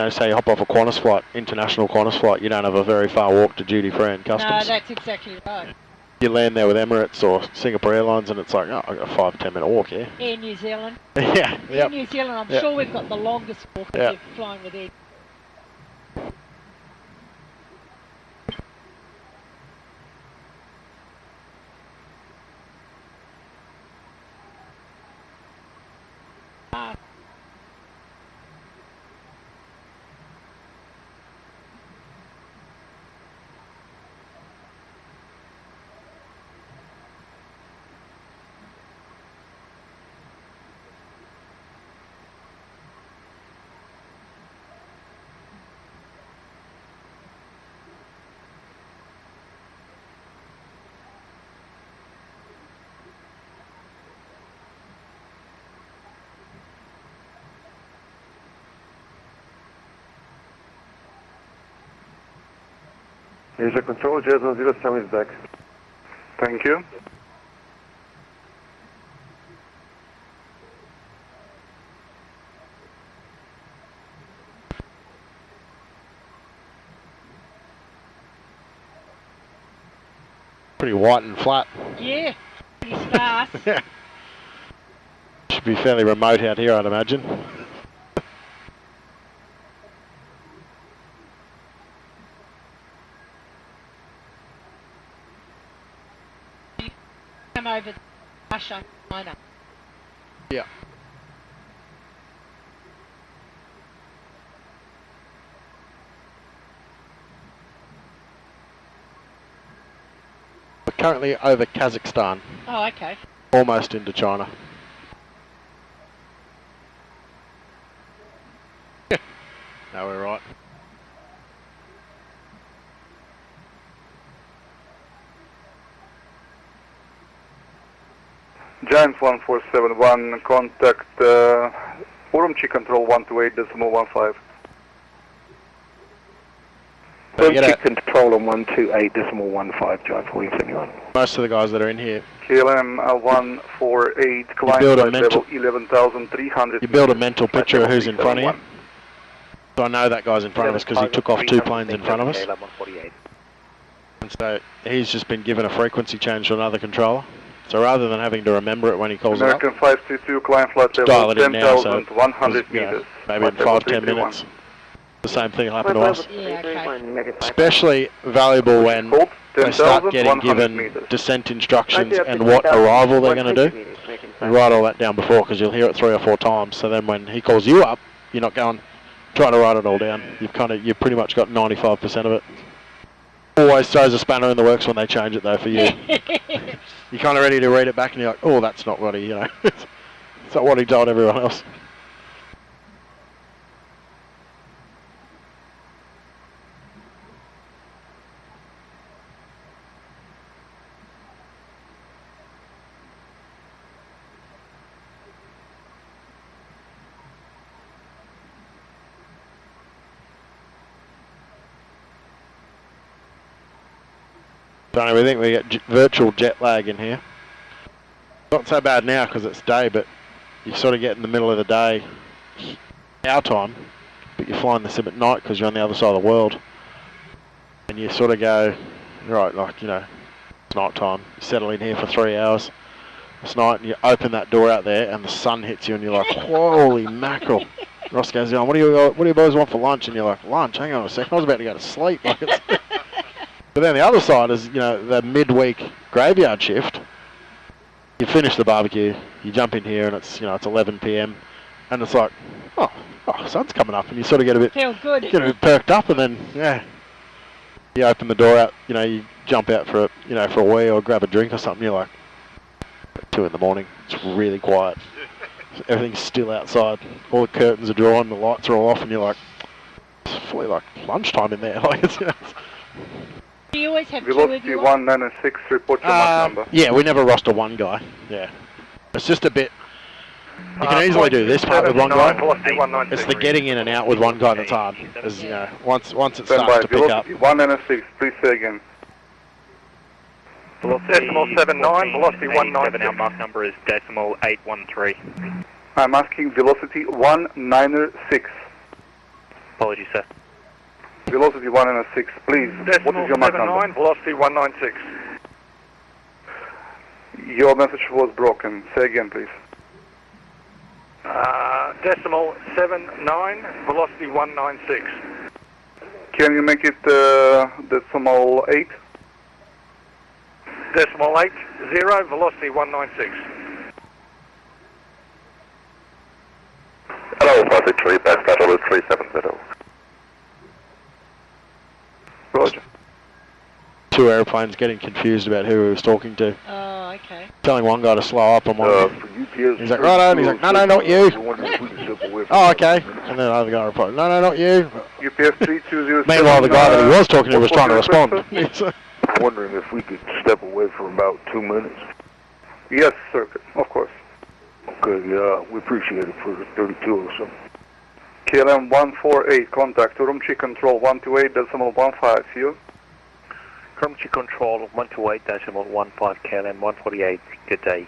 Say you hop off a Qantas flight, international Qantas flight, you don't have a very far walk to duty free and customs. No, that's exactly right. You land there with Emirates or Singapore Airlines and it's like, oh, I've got a 5-10 minute walk here. Air New Zealand. Yeah. Air New Zealand, I'm sure we've got the longest walk if you're flying with Air. Asia Control, Jet 007 is back. Thank you. Pretty white and flat. Yeah, pretty sparse. Yeah. Should be fairly remote out here, I'd imagine. Come over Russia, China. Yeah. We're currently over Kazakhstan. Oh, okay. Almost into China. No, we're right. Giants 1471, contact Urumqi control 128.15. Urumqi control on 128.15, Giant 1471. Most of the guys that are in here. KLM 148, climb build a flight mental- level 11,300. You build a mental picture of who's in front of you. So I know that guy's in front of us because he took off 2 planes in front of us. And so he's just been given a frequency change to another controller. So rather than having to remember it when he calls American it up, 522, climb flight dial level it in now, so 10,100 you know, meters. maybe in 5-10 minutes. The same thing will happen to us. Yeah, okay. Especially valuable when they start getting given descent instructions and what arrival they're going to do. You write all that down before because you'll hear it 3 or 4 times. So then when he calls you up, you're not going trying to write it all down. You've pretty much got 95% of it. Always throws a spanner in the works when they change it though for you. You're kind of ready to read it back and you're like, oh, that's not what he, you know, it's not what he told everyone else. Don't we think we get virtual jet lag in here. Not so bad now because it's day, but you sort of get in the middle of the day, our time, but you're flying the sim at night because you're on the other side of the world. And you sort of go, right, like, you know, it's night time. You settle in here for 3 hours. It's night and you open that door out there and the sun hits you and you're like, holy mackerel. Ross goes, what do you boys want for lunch? And you're like, lunch? Hang on a second, I was about to go to sleep. Like it's but then the other side is, you know, the midweek graveyard shift. You finish the barbecue, you jump in here and it's, you know, it's 11 p.m. and it's like, oh, sun's coming up and you sort of get a bit, Feel good. get a bit perked up and then, yeah, you open the door out, you know, you jump out for a, you know, for a wee or grab a drink or something, you're like, 2 in the morning, it's really quiet. Everything's still outside, all the curtains are drawn, the lights are all off and you're like, it's fully like lunchtime in there, like it's, you know, Do you always have 2 with you? 196, report your mark number. yeah, we never roster one guy. Yeah, it's just a bit. You can easily do this part with one guy. It's the getting in and out with one guy that's hard. As you know, once it starts to pick up. 196, please say again. Decimal 79, velocity 197. Our mark number is decimal 813. I'm asking velocity 196. Apologies, sir. Velocity 196, please. What is your mark number? 79, velocity 196. Your message was broken. Say again, please. Decimal 79, velocity 196. Can you make it decimal 8? Decimal 80, velocity 196. Hello, 563, best battle 370. Roger. 2 airplanes getting confused about who he was talking to. Oh, okay. Telling one guy to slow up and one he's like, righto, and he's like, no, not you. Oh, okay. And then another guy replied, no, not you. UPS 320. Meanwhile, the guy that he was talking to was trying to respond. I'm wondering if we could step away for about 2 minutes. Yes, sir, of course. Okay, we appreciate it for 32 or something. KLM 148, contact Urumqi control 128.15, see you. Urumqi control 128.15, KLM 148, good day.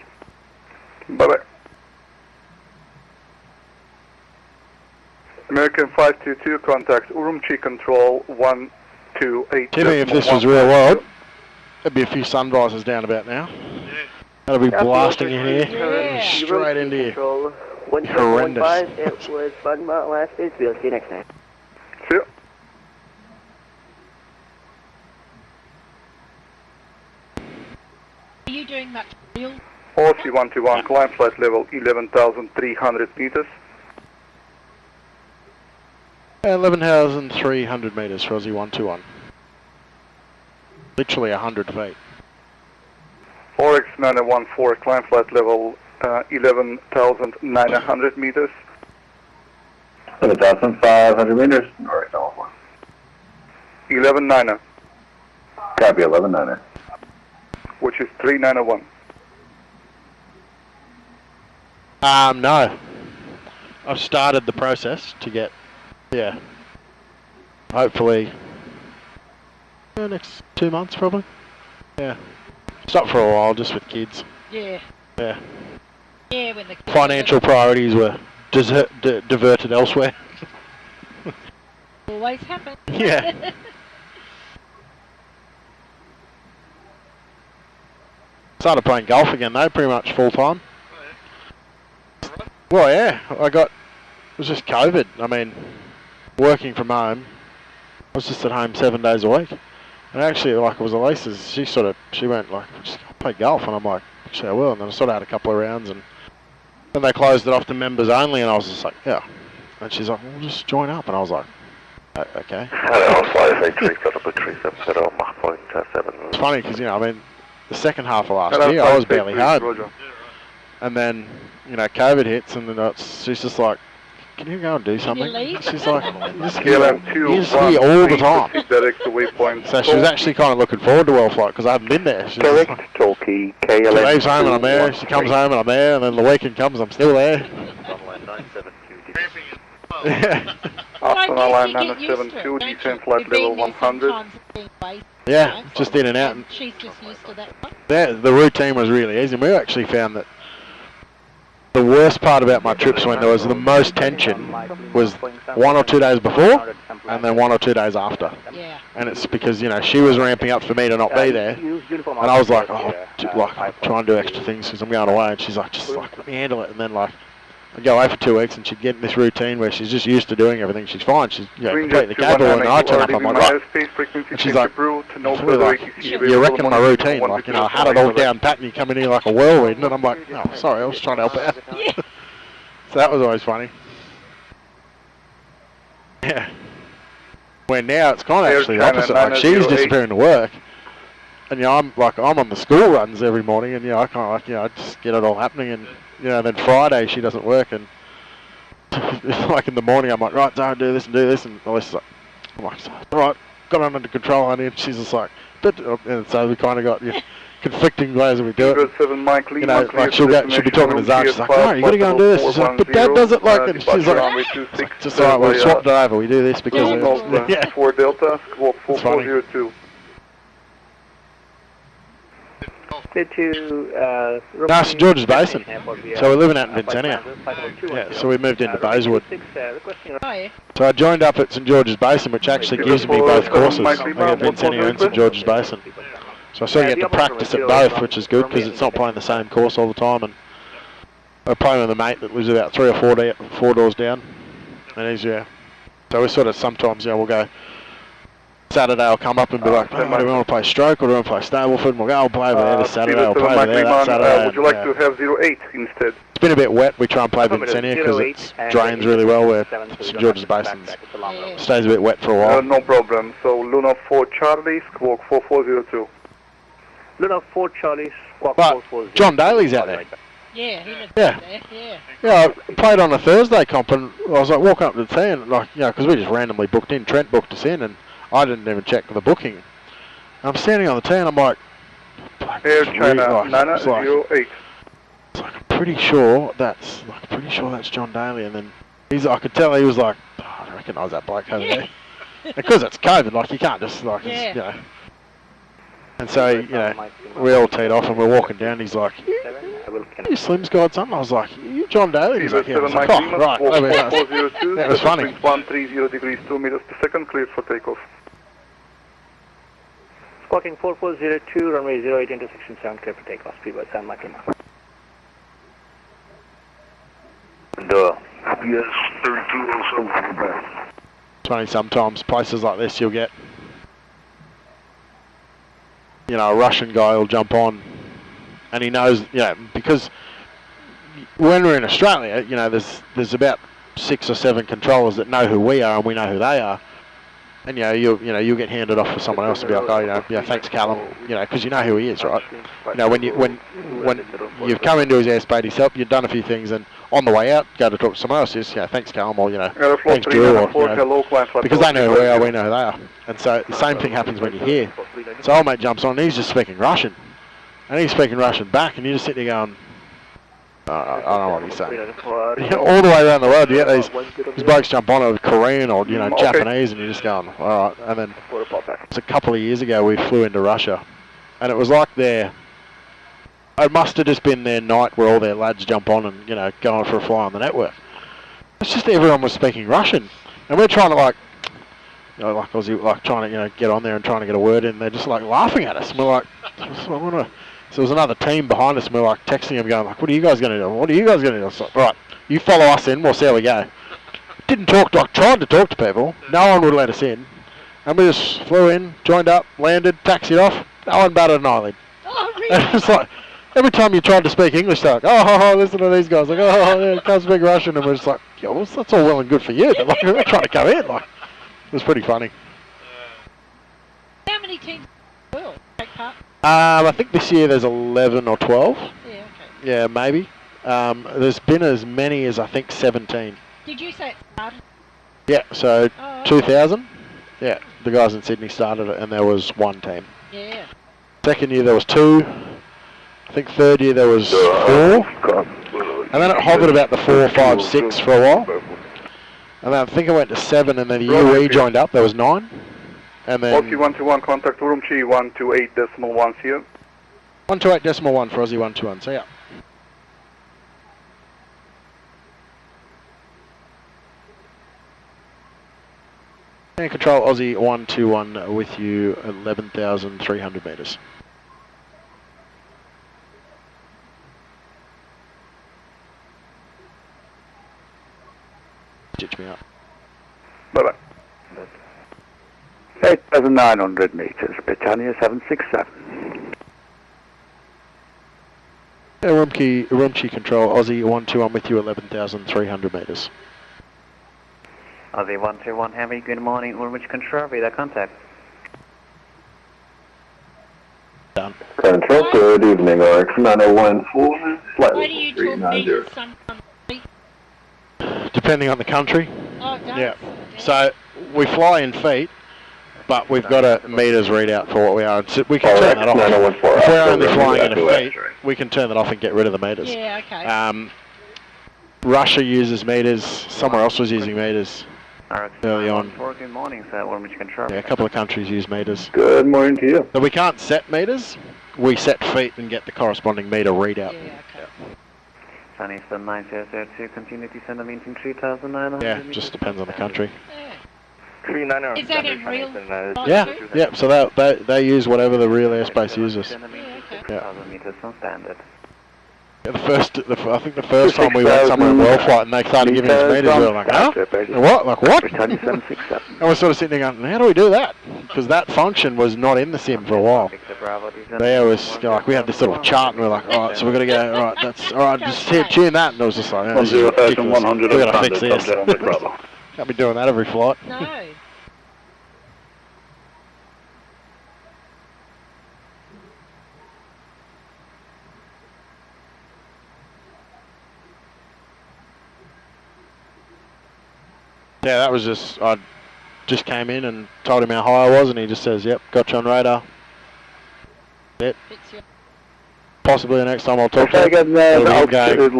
Bye-bye. American 522, contact Urumqi control 128. Timmy, if this was real world, there'd be a few sun visors down about now. That'll be blasting in here, straight into you. Horrendous. It was fun about last week. We'll see you next time. See you. Are you doing much real? OC 121, climb flight level 11,300 meters. 11,300 meters for Aussie 121. Literally 100 feet. 4X 914, climb flight level 11,900 meters. 11,500 meters, North California. 11,900, Copy, 11,900. which is 391. No. I've started the process to get, yeah, hopefully, next 2 months probably. Yeah. Stop for a while just with kids. Yeah. Yeah. Yeah, when the kids Financial priorities were diverted elsewhere. always happen. Yeah. Started playing golf again though, pretty much full time. Well, yeah, it was just COVID. I mean, working from home, I was just at home 7 days a week. And actually, like, it was Elisa's, she went like, just play golf, and I'm like, actually I will. And then I sort of had a couple of rounds, and then they closed it off to members only, and I was just like, yeah. And she's like, well, just join up. And I was like, okay. It's funny because, you know, I mean, the second half of last year, I was barely home. And then, you know, COVID hits, and then she's just like, can you go and do something? She's like, you're just here all the time. So she was actually kind of looking forward to Worldflight because I haven't been there. She's Correct, like, Torquay, she KLM. leaves home and I'm there, she comes home and I'm there, and then the weekend comes, I'm still there. Yeah. Aston Airline 972, descent flight level 100. Yeah, just in and out. And she's just used to that one. the routine was really easy. And we actually found that the worst part about my trips when there was the most tension was 1 or 2 days before and then 1 or 2 days after. Yeah. And it's because, you know, she was ramping up for me to not be there. And I was like, oh, try and do extra things because I'm going away. And she's like, just like, let me handle it. And then like, I'd go away for 2 weeks and she'd get in this routine where she's just used to doing everything. She's fine. She's, you know, completely capable. And I turn up, I'm like, right. And she's like, you reckon my routine? Like, you know, I had it all down pat and you come in here like a whirlwind. And I'm like, oh, sorry, I was trying to help out. So that was always funny. Yeah. Where now it's kind of actually the opposite. Like, she's disappearing to work. And, you know, I'm on the school runs every morning. And, you know, I kind of like, you know, I just get it all happening. And, you know, then Friday she doesn't work, and like in the morning I'm like, right, don't do this and do this, and Alyssa's like, I'm like, all right, got it under control, honey, and she's just like, and so we kind of got conflicting ways that we do it. You know, like she'll be talking to Zach, she's like, no, you got to go and do this. She's like, but Dad does it like, and she's like, just all right, we'll swap it over, we do this because yeah. 4 Delta, squawk 4402. No, St George's Basin. So we're living out in Vincennia. Yeah, so we moved into Bayswood. So I joined up at St George's Basin, which actually gives me both courses. I get Vincennia and St George's Basin. So I sort of get to practice at both, which is good because it's not playing the same course all the time. And I'm playing with a mate that lives about 3 or 4 doors down. And he's, yeah. So we sort of sometimes, yeah, we'll go. Saturday I'll come up and be like, oh, do we want to play stroke or do we want to play Stableford? And we'll go, I'll play over there this Saturday, I'll play over there that Saturday. Would you like to have 08 instead? It's been a bit wet, we try and play Vincennia because it drains really well where St George's Basin stays a bit wet for a while. No problem. So Luna 4 Charlie, squawk 4402. Luna 4 Charlie, squawk but 4402. John Daly's out there. Yeah, he lives yeah. there, yeah. Yeah, I played on a Thursday comp and I was like walking up to the tee and like, you know, because we just randomly booked in, Trent booked us in and I didn't even check the booking. And I'm standing on the tee and I'm like, Air China 908. It's like, I'm pretty sure that's John Daly. And then I could tell he was like, oh, I don't recognise that bloke over there. Because it's COVID, like you can't just like, it's, you know. And so, you know, we all teed off and we're walking down. He's like, you Slim's got something? I was like, you John Daly? He's like, yeah. I was like, oh, right. That was funny. 130 degrees, 2 meters per second, cleared for takeoff. Squawking 4402, runway 08 intersection 7, clear for takeoff. Speedbird 7 Mike Lima. And yes, 3207 back. It's funny, sometimes places like this you'll get, you know, a Russian guy will jump on and he knows, you know, because when we're in Australia, you know, there's about 6 or 7 controllers that know who we are and we know who they are. And you'll get handed off for someone else to be like, oh, thanks Callum, because you know who he is, right? When you've come into his airspace, he's helped, you've done a few things, and on the way out, go to talk to someone else, just thanks Callum, or thanks Drew, or because they know who we are, we know who they are. And so the same thing happens when you're here. So old mate jumps on, and he's just speaking Russian, and he's speaking Russian back, and you just sit there going, I don't know what he's saying. All the way around the world, you get these blokes jump on it Korean or Japanese, and you're just going, all right. And then it's a couple of years ago we flew into Russia, and it was like it must have just been their night where all their lads jump on and go on for a fly on the network. It's just everyone was speaking Russian, and we're trying to like Aussie, trying to get on there and trying to get a word in. They're just like laughing at us. And we're like, so there was another team behind us, and we were like texting them, going like, "What are you guys going to do? What are you guys going to do?" I was like, "Right, you follow us in. We'll see how we go." Didn't talk. Tried to talk to people. No one would let us in, and we just flew in, joined up, landed, taxied off. No one batted an eyelid. Oh, really? And it's like every time you tried to speak English, they're like, "Oh, listen to these guys." Like, "Oh, yeah, can't speak Russian," and we're just like, "Yeah, well, that's all well and good for you, but like, we're trying to come in." Like, it was pretty funny. How many teams will take part? I think this year there's 11 or 12. Yeah, okay. Yeah, maybe. There's been as many as I think 17. Did you say it started? Yeah, so Oh, 2000. Yeah, the guys in Sydney started it, and there was one team. Yeah. Second year there was 2. I think third year there was 4. And then it hovered about the 4, 5, 6 for a while. And then I think it went to 7, and then the year we joined up there was 9. And then Aussie 121, contact Urumqi 128.1 here. 128.1 for Aussie 121, so yeah. And control Aussie 121 with you 11,300 metres. Ditch me up. Bye-bye. 8,900 meters, Britannia 767. Urumqi control, Aussie 121 with you 11,300 metres. Aussie 121 Heavy, good morning, Urumqi control, radar contact. Done. Control, good evening, RX 9014, flight Why do you talk meters sometimes? Depending on the country. Oh, it does? Yeah. So we fly in feet, but we've got a meters readout for what we are. So we can turn that off. If we're only flying in a feet, we can turn that off and get rid of the meters. Yeah, okay. Russia uses meters. Somewhere else was using meters early on. Good morning, sir. Urumqi control. Yeah, a couple of countries use meters. Good morning to you. So we can't set meters. We set feet and get the corresponding meter readout. Yeah, okay. Sunny Eastern 9002, continue to send a meeting 3,900. Yeah, just depends on the country. Is that in real? Yeah. So they use whatever the real airspace uses. Yeah. 1,000 meters on standard. Yeah, I think the first time we went somewhere in Worldflight and they started giving us meters, we were like, huh? What? Like what? And we're sort of sitting there going, how do we do that? Because that function was not in the sim for a while. They always like, we had this little chart and we were like, all right, so we're gonna go, all right, that's all right, just tune that, and it was just like, this is ridiculous. We gotta fix this. Can't be doing that every flight. No. Yeah, that was just, I just came in and told him how high I was, and he just says, yep, got you on radar. Yep. Possibly the next time I'll talk to you.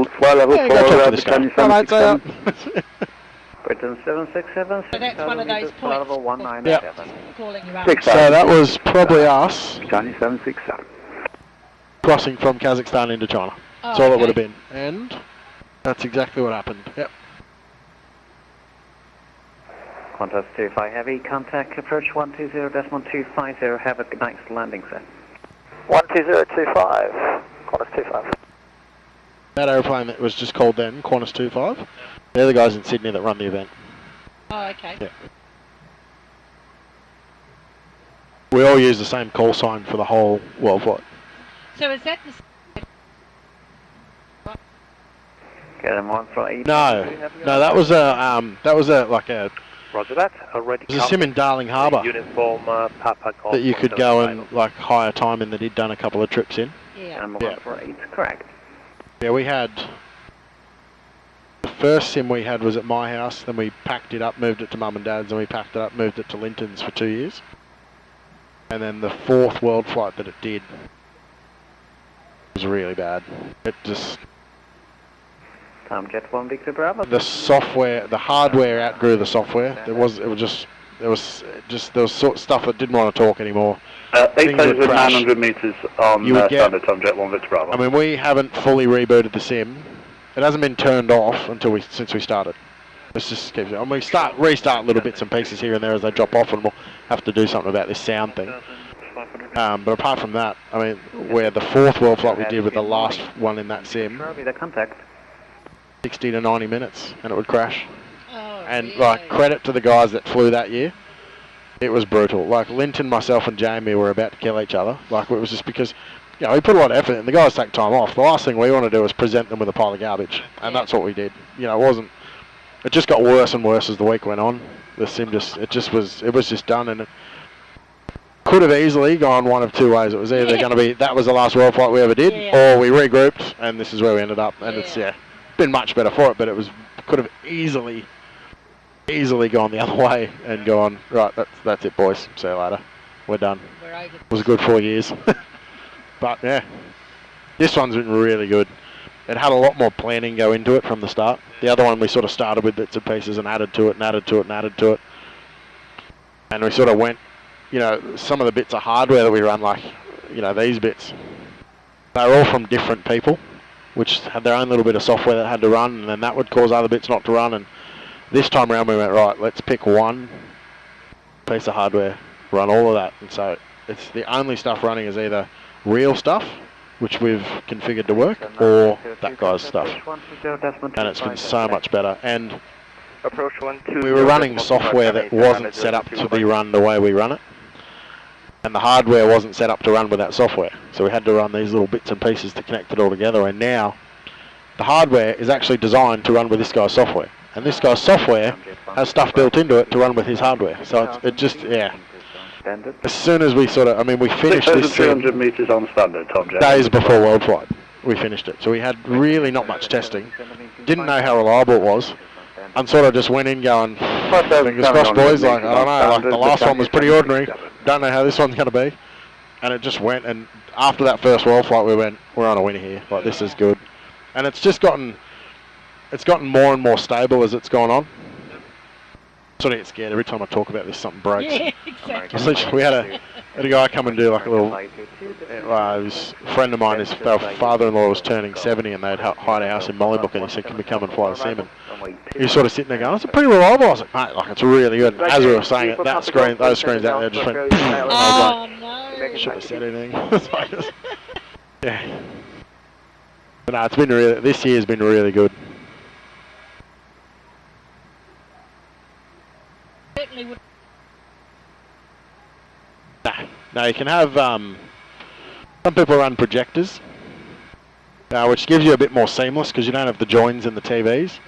Fly level 4, Britannia 767. Britain 767, So that's one of those points. level 197. Calling you up. So that was probably us Britannia 767. crossing from Kazakhstan into China. Oh, That's all it okay. would have been. And that's exactly what happened. Yep. Qantas 25 Heavy, contact approach 120.250, have a nice landing, sir. 12025, Qantas 25. That aeroplane that was just called then, Qantas 25, they're the guys in Sydney that run the event. Oh, okay. Yeah. We all use the same call sign for the whole Worldflight. So is that the... Get them on for 8. No, that was a like a Roger that. Already. There's a sim in Darling Harbour Uniform Papa Golf. that you could go and like hire time in that he'd done a couple of trips in. Yeah. And 148, correct. Yeah, we had... The first sim we had was at my house, then we packed it up, moved it to Mum and Dad's, and we packed it up, moved it to Linton's for 2 years. And then the fourth Worldflight that it did was really bad. It just... Tom Jet 1 Victor Bravo. The software, the hardware outgrew the software. There was sort of stuff that didn't want to talk anymore. 8,900 metres on standard Tom Jet 1 Victor Bravo. I mean, we haven't fully rebooted the sim. It hasn't been turned off since we started. Let's just keep it. And we restart little bits and pieces here and there as they drop off, and we'll have to do something about this sound thing. But apart from that, I mean, where the fourth Worldflight we did with the last one in that sim, 60 to 90 minutes, and it would crash. And like, credit to the guys that flew that year. It was brutal. Like Linton, myself, and Jamie were about to kill each other. Like, it was just because, you know, we put a lot of effort in. The guys take time off. The last thing we want to do is present them with a pile of garbage, and that's what we did. You know, it just got worse and worse as the week went on. The sim it was just done, and it could have easily gone one of two ways. It was either going to be that was the last Worldflight we ever did, or we regrouped, and this is where we ended up. And it's been much better for it, but it could have easily gone the other way and gone, right, that's it, boys, see you later, we're done. It was a good 4 years. But yeah, this one's been really good. It had a lot more planning go into it from the start. The other one we sort of started with bits and pieces and added to it and added to it and added to it. And we sort of went, you know, some of the bits of hardware that we run, like, you know, these bits, they were all from different people, which had their own little bit of software that had to run, and then that would cause other bits not to run. And this time around we went, right, let's pick one piece of hardware, run all of that. And so it's the only stuff running is either real stuff, which we've configured to work, or that guy's stuff. And it's been so much better. And we were running software that wasn't set up to be run the way we run it. And the hardware wasn't set up to run with that software. So we had to run these little bits and pieces to connect it all together. And now the hardware is actually designed to run with this guy's software. And this guy's software has stuff built into it to run with his hardware. So it just, yeah. As soon as we sort of, I mean, we finished this 6,300 metres on standard, Tom Jet. Days before Worldflight, we finished it. So we had really not much testing. Didn't know how reliable it was. And sort of just went in going, fingers crossed, boys, like, I don't know, like the last one was pretty ordinary. Don't know how this one's going to be. And it just went, and after that first Worldflight, we went, we're on a winner here. Like, this is good. And it's just gotten more and more stable as it's gone on. Sort of get scared every time I talk about this, something breaks. Yeah, exactly. We had a guy come and do like a little, a friend of mine, his father-in-law was turning 70 and they'd hired a house in Mollybook, and he said, can we come and fly the sim? And he was sort of sitting there going, it's pretty reliable. I was like, mate, like, it's really good. And as we were saying it, those screens out there just went, and I was like, should have said anything. Yeah. But no, it's been really, this year's been really good. No, you can have, some people run projectors, which gives you a bit more seamless because you don't have the joins in the TVs,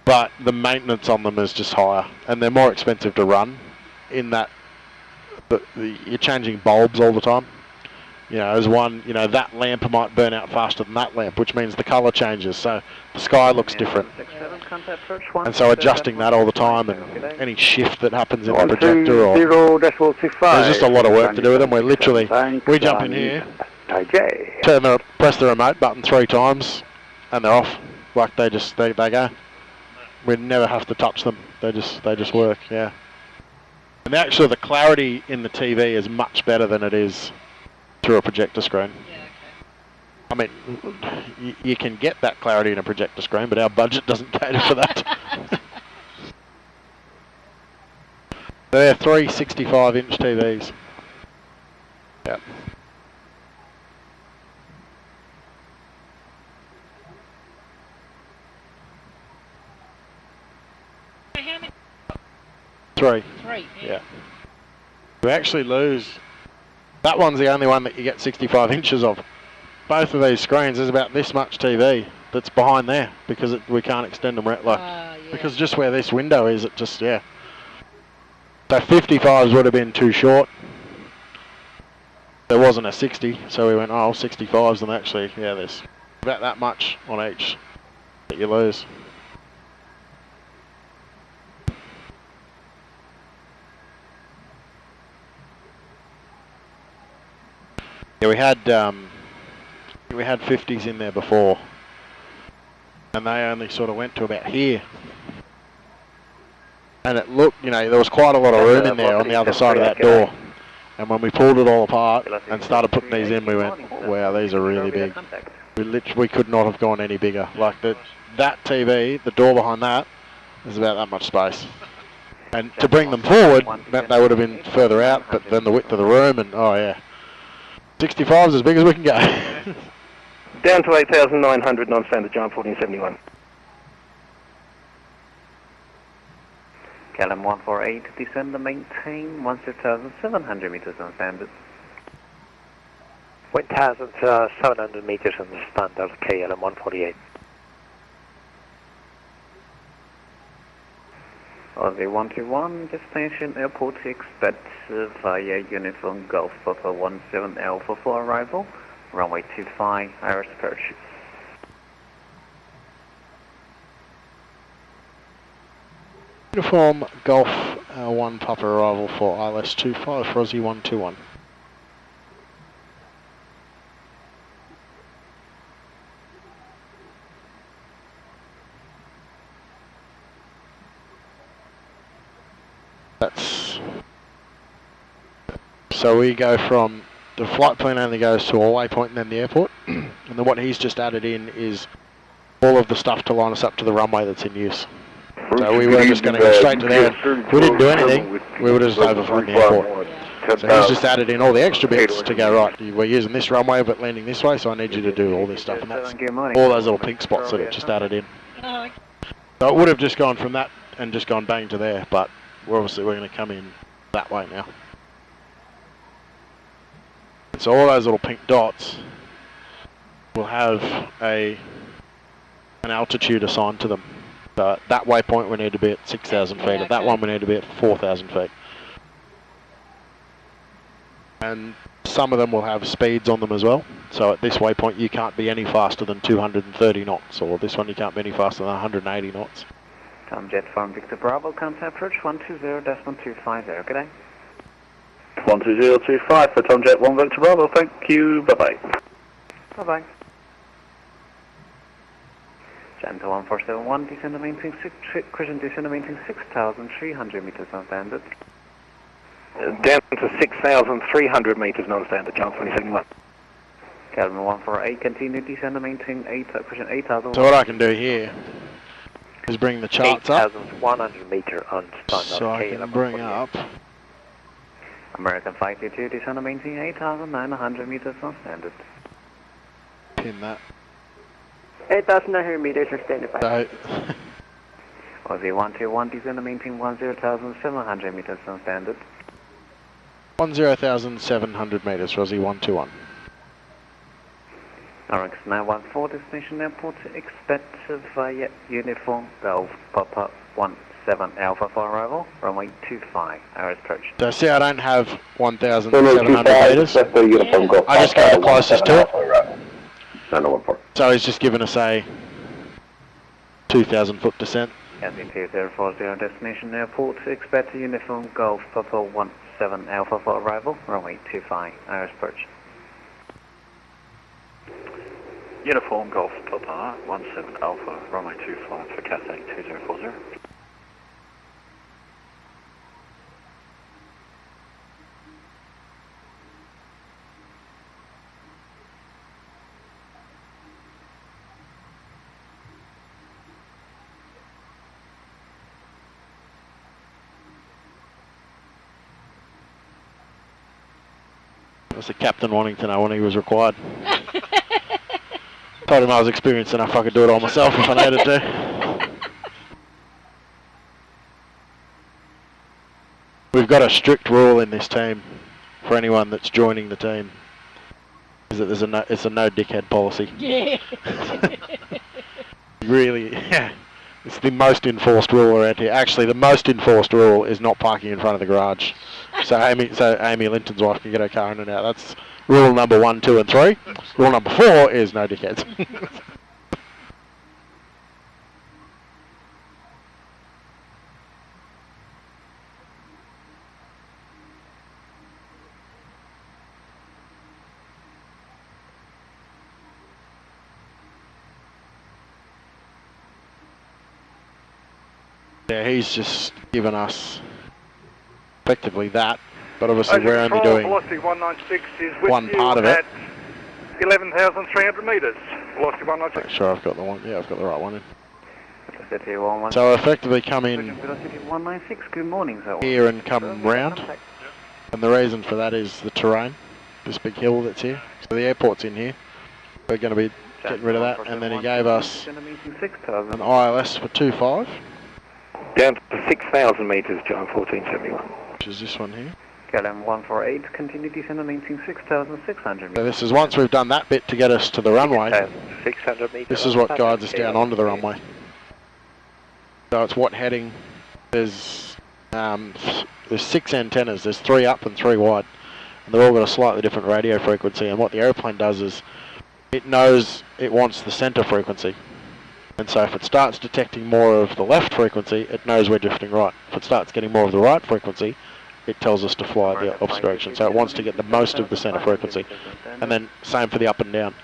but the maintenance on them is just higher, and they're more expensive to run in that you're changing bulbs all the time. You know, as one, you know, that lamp might burn out faster than that lamp, which means the colour changes, so the sky looks different. And so adjusting that all the time, and any shift that happens in the projector, or there's just a lot of work to do with them. We literally, we jump in here, press the remote button 3 times, and they're off. Like they go. We never have to touch them. They just work. Yeah. And actually, the clarity in the TV is much better than it is through a projector screen. I mean, you can get that clarity in a projector screen, but our budget doesn't cater for that. They're 3 65-inch TVs. Yep. Three. Yeah. We actually lose. That one's the only one that you get 65 inches of. Both of these screens, there's about this much TV that's behind there because we can't extend them because just where this window is, it just, yeah. So 55s would have been too short. There wasn't a 60, so we went, oh, 65s, and actually, yeah, there's about that much on each that you lose. Yeah, we had 50s in there before, and they only sort of went to about here. And it looked, you know, there was quite a lot of room in there on the other side of that door. And when we pulled it all apart and started putting these in, we went, wow, these are really big. We could not have gone any bigger. Like that TV, the door behind that, is about that much space. And to bring them forward meant they would have been further out, but then the width of the room, and oh yeah. 65 is as big as we can go. Down to 8,900 non-standard jump 1471. KLM 148, descend and maintain 1,700 meters on standard. 1,700 meters on the standard KLM 148. Aussie 121, destination airport expect via Uniform Golf Papa 17 Alpha for arrival, runway 25, Iris approach. Uniform Golf 1 Papa arrival for ILS 25 for Aussie 121. So we go from, the flight plan only goes to a waypoint and then the airport, and then what he's just added in is all of the stuff to line us up to the runway that's in use. So we were just going to go straight to there. We didn't do anything, we were just overflying the airport. So he's just added in all the extra bits to go, right, we're using this runway but landing this way, so I need you to do all this stuff, and that's all those little pink spots that it just added in. So it would have just gone from that and just gone bang to there, but we're going to come in that way now. So all those little pink dots will have an altitude assigned to them. So at that waypoint we need to be at 6,000 feet. At that one we need to be at 4,000 feet. And some of them will have speeds on them as well. So at this waypoint you can't be any faster than 230 knots, or this one you can't be any faster than 180 knots. Tom Jet from Victor Bravo, contact approach 120.250, good day. 12025 for Tom Jet 1 Victor Bravo, thank you, bye-bye. Bye-bye. Janta 1471, descend and maintain 6,300 meters on standard. Down to 6,300 meters non-standard jump 2071. KLM 148, continue descend and maintain 8,000. So what I can do here is bring the charts up. 8,100 meter on standard. So I can bring up American 522, descend and maintain 8,900 meters on standard. Pin that. 8,900 meters are standing by. So Aussie 121, descend and maintain 10,700 meters on standard. 10,700 meters for Aussie 121. RX 914, destination airport, expect via Uniform Golf Papa 17 Alpha for arrival, runway 25, Iris approach. So see, I don't have 1,700 meters. I just go the closest to it. So he's just given us a 2,000 foot descent. Cathy 2040, destination airport, expect Uniform Golf Papa 17 Alpha for arrival, runway 25, Iris approach. Uniform Golf Papa 17 Alpha, runway 25 for Cathay 2040. That was the captain wanting to know when he was required. Told him I was experienced enough I could do it all myself if I needed to. We've got a strict rule in this team for anyone that's joining the team, is that it's a no dickhead policy. Yeah. Really, yeah. It's the most enforced rule around here. Actually, the most enforced rule is not parking in front of the garage. So Amy Linton's wife can get her car in and out. That's rule number 1, 2, and 3. Rule number 4 is no dickheads. Yeah, he's just given us effectively that, but obviously we're only doing Velocity 196 is with one you part of it. at 11,300 metres. Velocity 196. Make sure I've got the one. Yeah, I've got the right one in. Velocity 116. So effectively come in Velocity 196. Good morning, sir. here and come round, and the reason for that is the terrain, this big hill that's here. So the airport's in here. We're going to be getting rid of that, and then he gave us an ILS for 2.5. Down to 6,000 metres, John 1471. Which is this one here. KLM 148, continue descend and maintain 6,600 So this is once we've done that bit to get us to the runway. 600 metres. This is what guides us down onto the runway. So it's what heading. There's 6 antennas. There's 3 up and 3 wide, and they're all got a slightly different radio frequency. And what the airplane does is it knows it wants the centre frequency. And so if it starts detecting more of the left frequency, it knows we're drifting right. If it starts getting more of the right frequency, it tells us to fly the opposite direction. So it wants to get the most of the centre frequency. And then same for the up and down.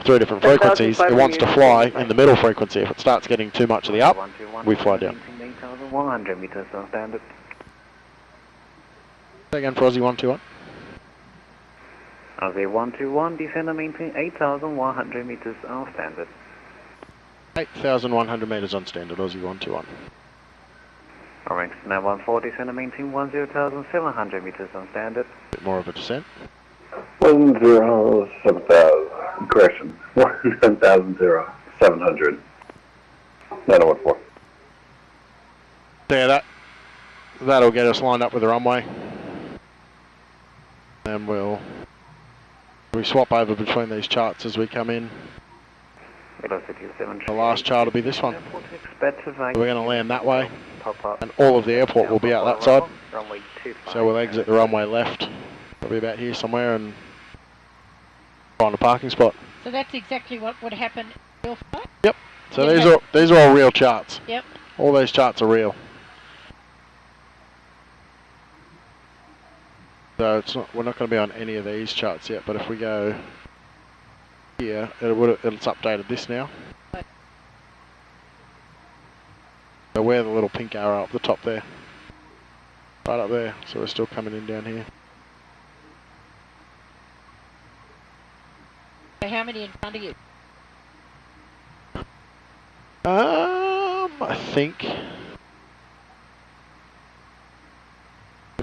3 different frequencies. It wants to fly in the middle frequency. If it starts getting too much of the up, we fly down. 8,100 meters on standard. Say again for Aussie 121. Aussie 121, descend and maintain 8,100 meters on standard. 8,100 metres on standard, Aussie 121. Orange now 140, descend and maintain 10,700 meters on standard. Bit more of a descent. 10,7,000, correction, 10,700. 914. Yeah, that'll get us lined up with the runway. And we swap over between these charts as we come in. The last chart will be this one. We're going to land that way, and all of the airport will be out that side. So we'll exit the runway left, probably about here somewhere, and find a parking spot. So that's exactly what would happen in Worldflight? Yep. So these are all real charts. Yep. All those charts are real. So we're not going to be on any of these charts yet, but if we go here, it's updated this now. So where the little pink arrow up the top there. Right up there, so we're still coming in down here. So how many in front of you? I think,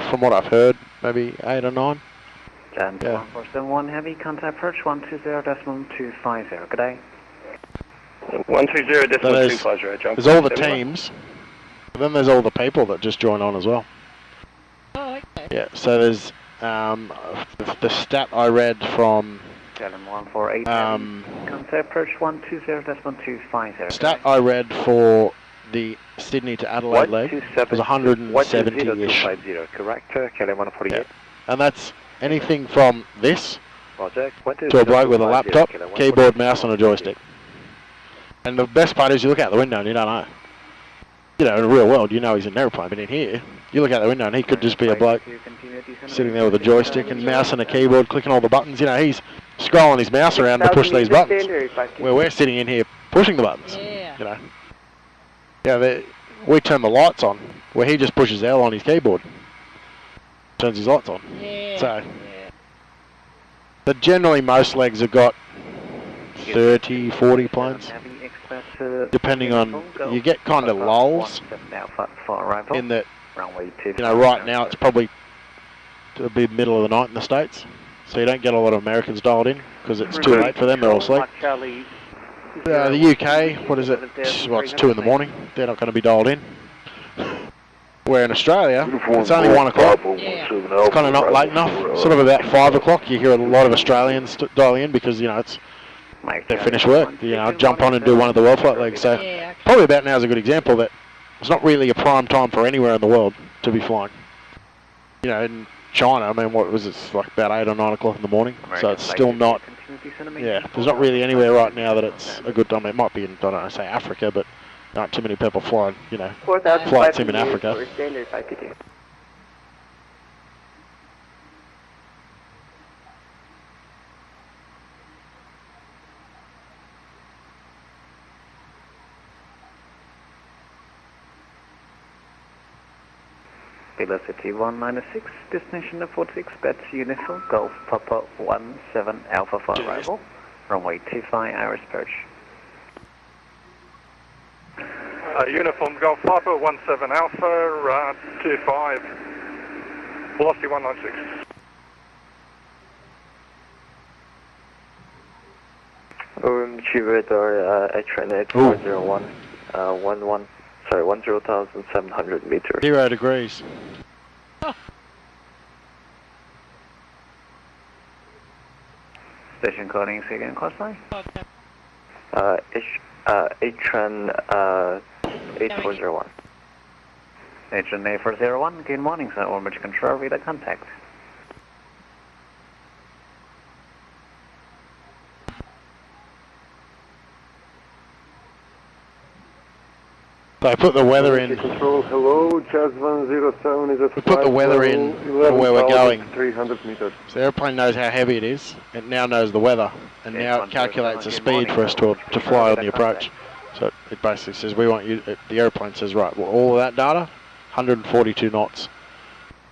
from what I've heard, maybe 8 or 9. And Yeah. 1471 heavy, contact approach 120.250, good day. 120.250, John. There's all the teams, but then there's all the people that just join on as well. Oh, okay. Yeah, so there's the stat I read from KLM 148 contact approach 120.250. stat I read for the Sydney to Adelaide leg was 170-ish. Correct, KLM 148. Yeah. And that's anything from this Roger. to a bloke with a laptop, keyboard, mouse and a joystick. And the best part is you look out the window and you don't know. You know, in the real world you know he's in an airplane, but in here, you look out the window and he could just be a bloke sitting there with a joystick and mouse and a keyboard, clicking all the buttons. You know, he's scrolling his mouse around to push these buttons, where we're sitting in here pushing the buttons. Yeah. You know. Yeah, we turn the lights on, where he just pushes L on his keyboard. Turns his lights on. Yeah. So, but generally most legs have got 30, 40 planes. Depending on, you get kind of lulls in that, you know, right now it's probably to be middle of the night in the States. So you don't get a lot of Americans dialed in, because it's too late for them, they're all asleep. The UK, what is it? Well, it's 2 in the morning. They're not going to be dialed in. Where in Australia, it's only 1 o'clock. It's kind of not late enough. Sort of about 5 o'clock, you hear a lot of Australians dial in because, you know, it's they finish work. You know, jump on and do one of the Worldflight legs. So probably about now is a good example that it's not really a prime time for anywhere in the world to be flying. You know, in China, I mean, what was it, like about 8 or 9 o'clock in the morning? So it's still not, yeah, there's not really anywhere right now that it's a good time. It might be in, I don't know, say Africa, but not too many people flying, you know, flight sim in Africa. Standard 550. Velocity 196, destination 46, Bets Uniform, Golf Papa 17 Alpha for arrival, runway 25, Iris approach. Uniform Golf Papa 17 Alpha, 25, velocity 196. OMG radar, HN 8401, 10,700 meters. 0 degrees. Station coding, say again, course line? HN 8401. Agent A401, good morning, sir. Orbit control, reader contact. So I put the weather in. Control, hello, Jazz 107 is at We put the weather in for where we're going. 300 meters. So the airplane knows how heavy it is. It now knows the weather, and now it calculates the speed for us to fly on the approach. So it basically says we want you. The airplane says right, well, all of that data, 142 knots.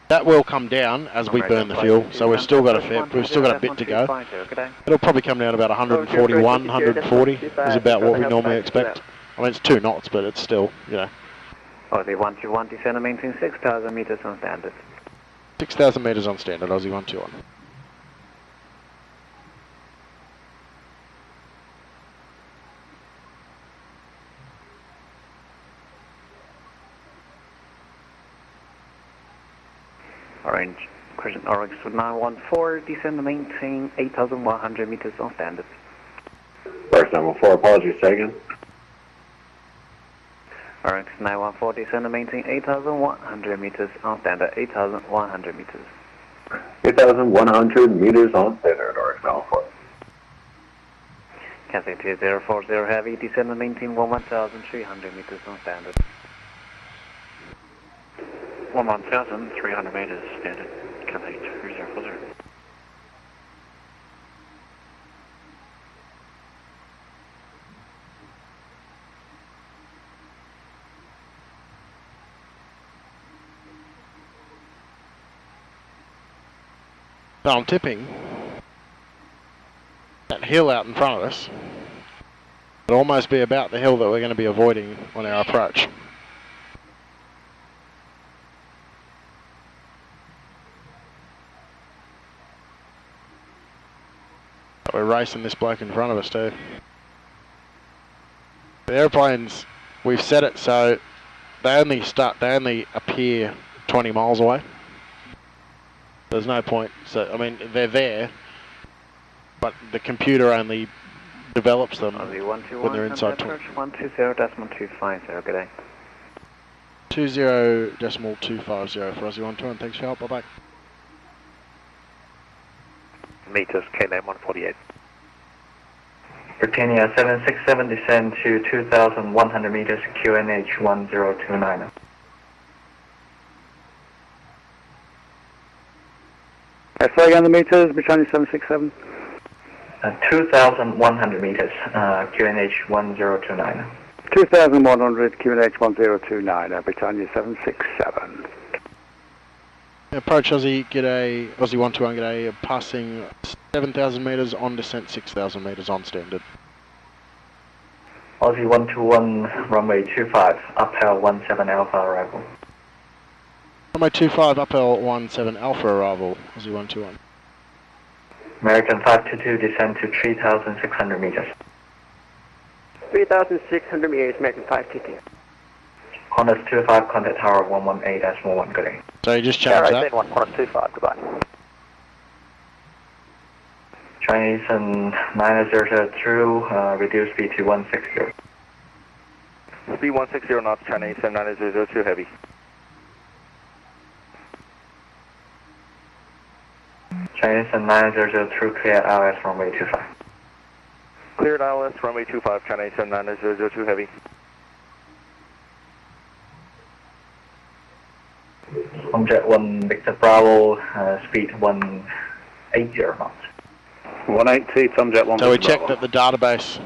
That will come down as we burn the fuel. So we've still got we've still got a bit to go. It'll probably come down about 141, 140 is about what we normally expect. I mean, it's 2 knots, but it's still, you know. Aussie 121, descend and maintain 6,000 meters on standard. 6,000 meters on standard, Aussie 121. Orange, Crescent Oryx 914, descend and maintain 8,100 meters on standard. First 914, apologies, taken. Oryx 914, descend and maintain 8,100 meters on standard, 8,100 meters. 8,100 meters on standard, Oryx 914. Cathay 2040 Heavy, descend and maintain 1,300 meters on standard. 1,300 meters standard, Cathay 2040. So I'm tipping that hill out in front of us. It'll almost be about the hill that we're going to be avoiding on our approach. But we're racing this bloke in front of us too. The airplanes, we've set it so they only appear 20 miles away. There's no point. So I mean, they're there, but the computer only develops them when they're inside 20. 120.250, good day. 20.250 for Aussie 121. Thanks for your help. Bye bye. Meters, KLM 148. Britannia 767, descend to 2,100 meters, QNH 1029. Flag on the meters, Britannia 767. 2,100 meters, QNH 1029. 2,100, QNH 1029, Britannia 767. Approach Aussie, G'day, Aussie 121, G'day, passing 7,000 meters on descent, 6,000 meters on standard. Aussie 121, runway 25, uphill 17 Alpha arrival. Runway 25, uphill 17 Alpha arrival, Aussie 121. American 522, descend to 3,600 meters. 3,600 meters, American 522. Qantas 25, contact tower 118-11, good day. So you just changed that? 125, goodbye. Chinese and 902, reduce speed to 160. Speed 160 knots, Chinese and 902 heavy. Chinese and 902 clear ILS runway 25. Cleared ILS runway 25, Chinese and 902 heavy. Jet 1 Victor Bravo, speed 180 knots. 180, Tomjet 1. So we checked at the database.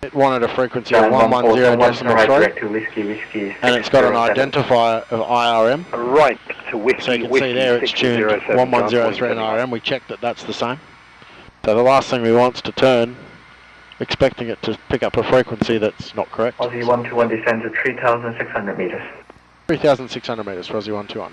It wanted a frequency of 110.3, and it's got an identifier of IRM. Right to whiskey. So you can see there it's tuned 1103 in IRM. We checked that that's the same. So the last thing we want is to turn, expecting it to pick up a frequency that's not correct. Aussie 121 descend to 3,600 meters. 3,600 meters for Aussie 121.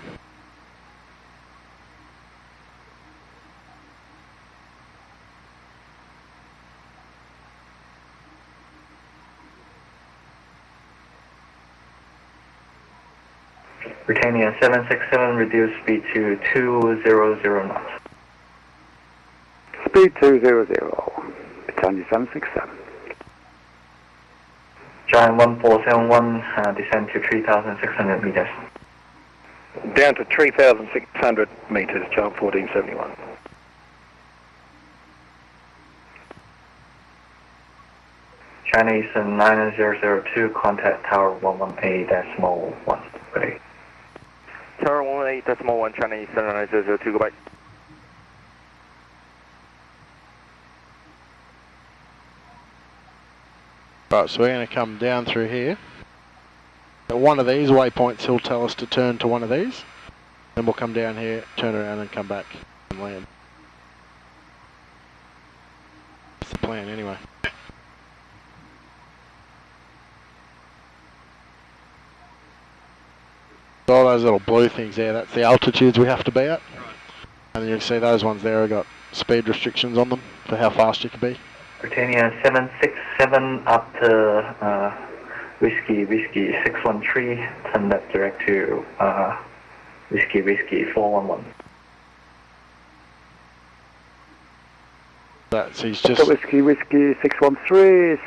Britannia 767, reduce speed to 200 knots. Speed 200, Britannia 767. Giant 1471, descend to 3,600 meters. Down to 3,600 meters, Giant 1471. Chinese 9002, contact tower 118.1. Ready. Tower 118.1, Chinese 9002, goodbye. Right, so we're going to come down through here. At one of these waypoints he'll tell us to turn to one of these. Then we'll come down here, turn around and come back and land. That's the plan anyway. All those little blue things there, that's the altitudes we have to be at. And then you can see those ones there have got speed restrictions on them for how fast you can be. Britannia 767 up to Whiskey 613, turn left direct to Whiskey 411. So he's just... Whiskey 613 is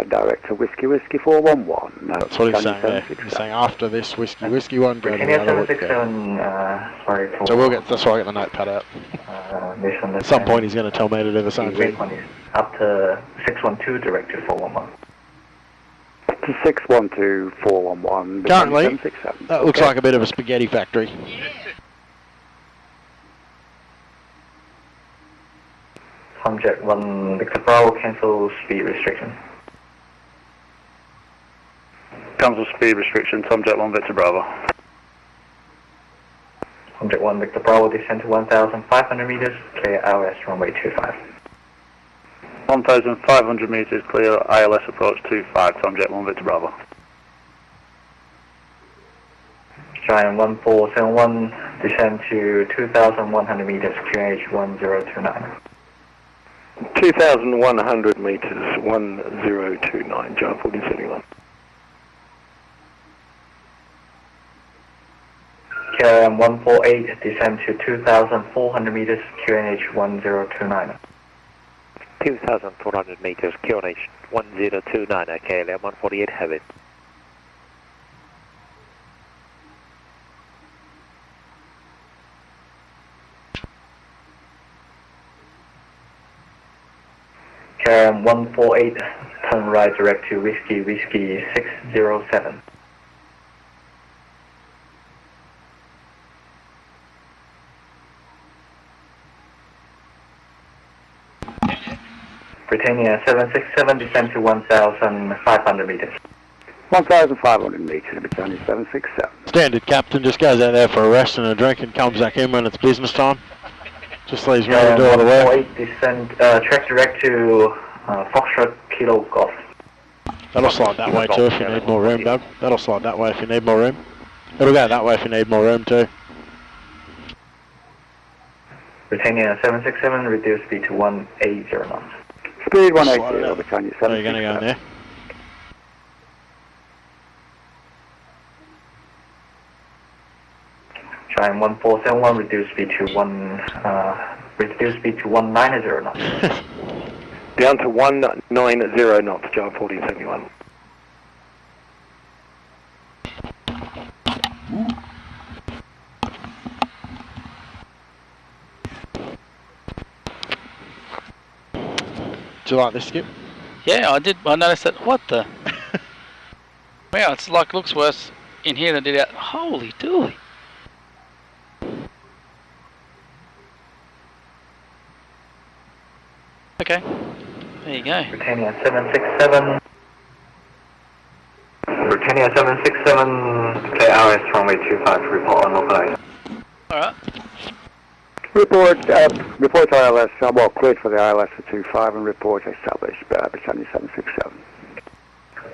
direct to Whiskey 411. That's what he's saying there. He's saying after this Whiskey 1, go to the other. 767, sorry for... So that's why I get the notepad out. At some point he's going to tell me to do the same thing. Up to 612, direct to 411. To 612, 411. Currently, that looks like a bit of a spaghetti factory. Jet 1 Victor Bravo, cancel speed restriction. Cancel speed restriction, Tomjet 1 Victor Bravo. Jet 1 Victor Bravo, descend to 1,500 meters, clear ILS runway 25. 1,500 meters, clear ILS approach 25, Tomjet 1 Victor Bravo. Giant 1471, descend to 2,100 meters, QH 1029. 2,100 meters, 1029, Giant 1471. KLM 148, descend to 2,400 meters, QNH 1029. 2,400 meters, QNH 1029, KLM 148, have it. KLM 148, turn right direct to Whiskey 607. Britannia 767, descend to 1,500 meters. 1,500 meters, Britannia 767. Standard captain just goes out there for a rest and a drink and comes back in when it's business time. Just leaves me to do all the work. Descend, track direct to Foxtrot Kilo Golf. That'll slide that way too if you need more room, Doug. That'll slide that way if you need more room. It'll go that way if you need more room too. Britannia 767, reduce speed to 180 knots. Speed 180, Britannia 767. Are you going to go in there? Giant 1471, reduce speed to 1 Reduce speed to 190 knots. Down to 190 knots, John 4071. Do you like this, Skip? Yeah, I did. I noticed that. What the? Wow, it's like looks worse in here than it did out. Holy dooly. Okay. There you go. Britannia 767. Britannia 767, KRS runway 25, report on localizer. Alright. Report to ILS, well, cleared for the ILS for 25 and report established Britannia 767.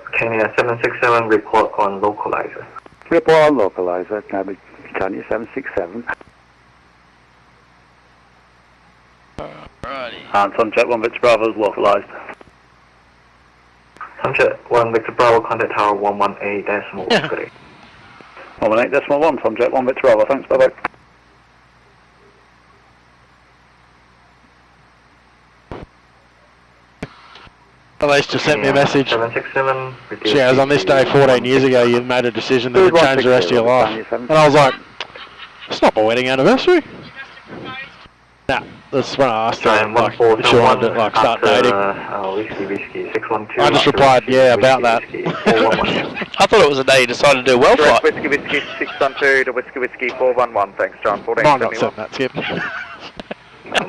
Britannia 767, report on localizer. Report on localizer, now Britannia 767. Alrighty. And Sunjet 1 Victor Bravo is localised. Sunjet 1 Victor Bravo, contact tower 118.3. 118.1, Sunjet 1 Victor Bravo, thanks, bye-bye. Elise just sent me a message. 767. She goes, on this day 14 years ago you made a decision that would change the rest of your life. And I was like, it's not my wedding anniversary. Nah, that's when I asked her, like, if she wanted to like, start dating. Whiskey 612. I just replied, yeah, about that. I thought it was the day you decided to do Worldflight. Whiskey 612 to Whiskey 411, thanks John 1471. Might not send that, Skip.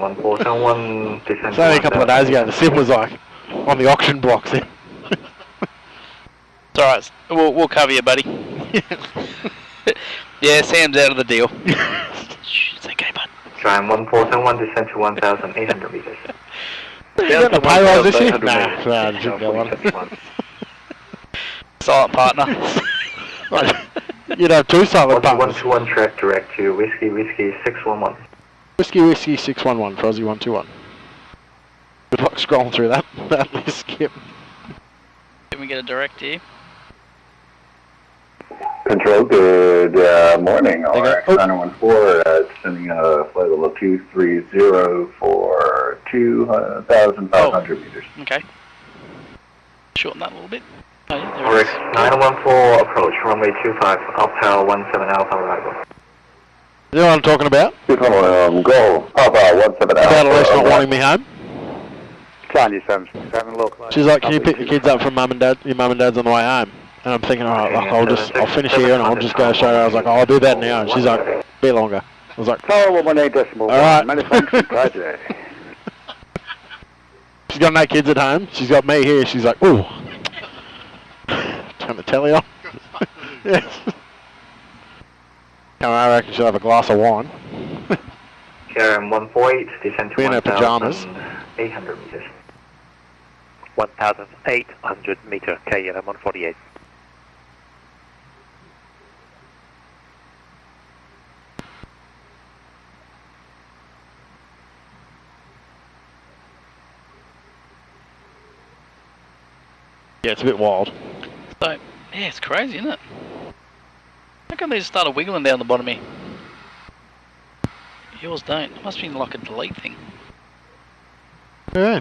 1471, descend. It's only a couple of days ago, the sim was like, on the auction blocks there. It's alright, we'll cover you, buddy. Yeah, Sam's out of the deal. Shh, it's okay, bud. Try 1471, descend to 1,800 meters. You got the payroll this year? Nah, didn't go on. Silent partner. You'd have two silent partners. 121 track direct to Whiskey 611. Whiskey 611 for Aussie 121. Good luck scrolling through that list, Skip. Can we get a direct here? Control, good morning. RX 914, sending a flight level 230 for 2,500 meters. Okay. Shorten that a little bit. Oh, yeah, there RX 914, approach, runway 25, Alpha 17 Alpha arrival. You know what I'm talking about? Go, Alpha 17 Alpha. About Elise not wanting me home. Britannia 767, localised. She's like, can you pick the kids up from mum and dad? Your mum and dad's on the way home. And I'm thinking, alright, I'll finish here and I'll just go show her. I was like, I'll do that now. And she's like, a bit longer. I was like, Tower 118.1. Alright. Many thanks for Friday. She's got no kids at home. She's got me here. She's like, ooh. Turn the telly on. Yes. I reckon she'll have a glass of wine. KRM 148, descend to Be in her pajamas. 800 meters. 1,800 meter, KLM 148. Yeah, it's a bit wild. So, yeah, it's crazy, isn't it? How come they just started wiggling down the bottom here? Yours don't. It must be like a delete thing. Yeah.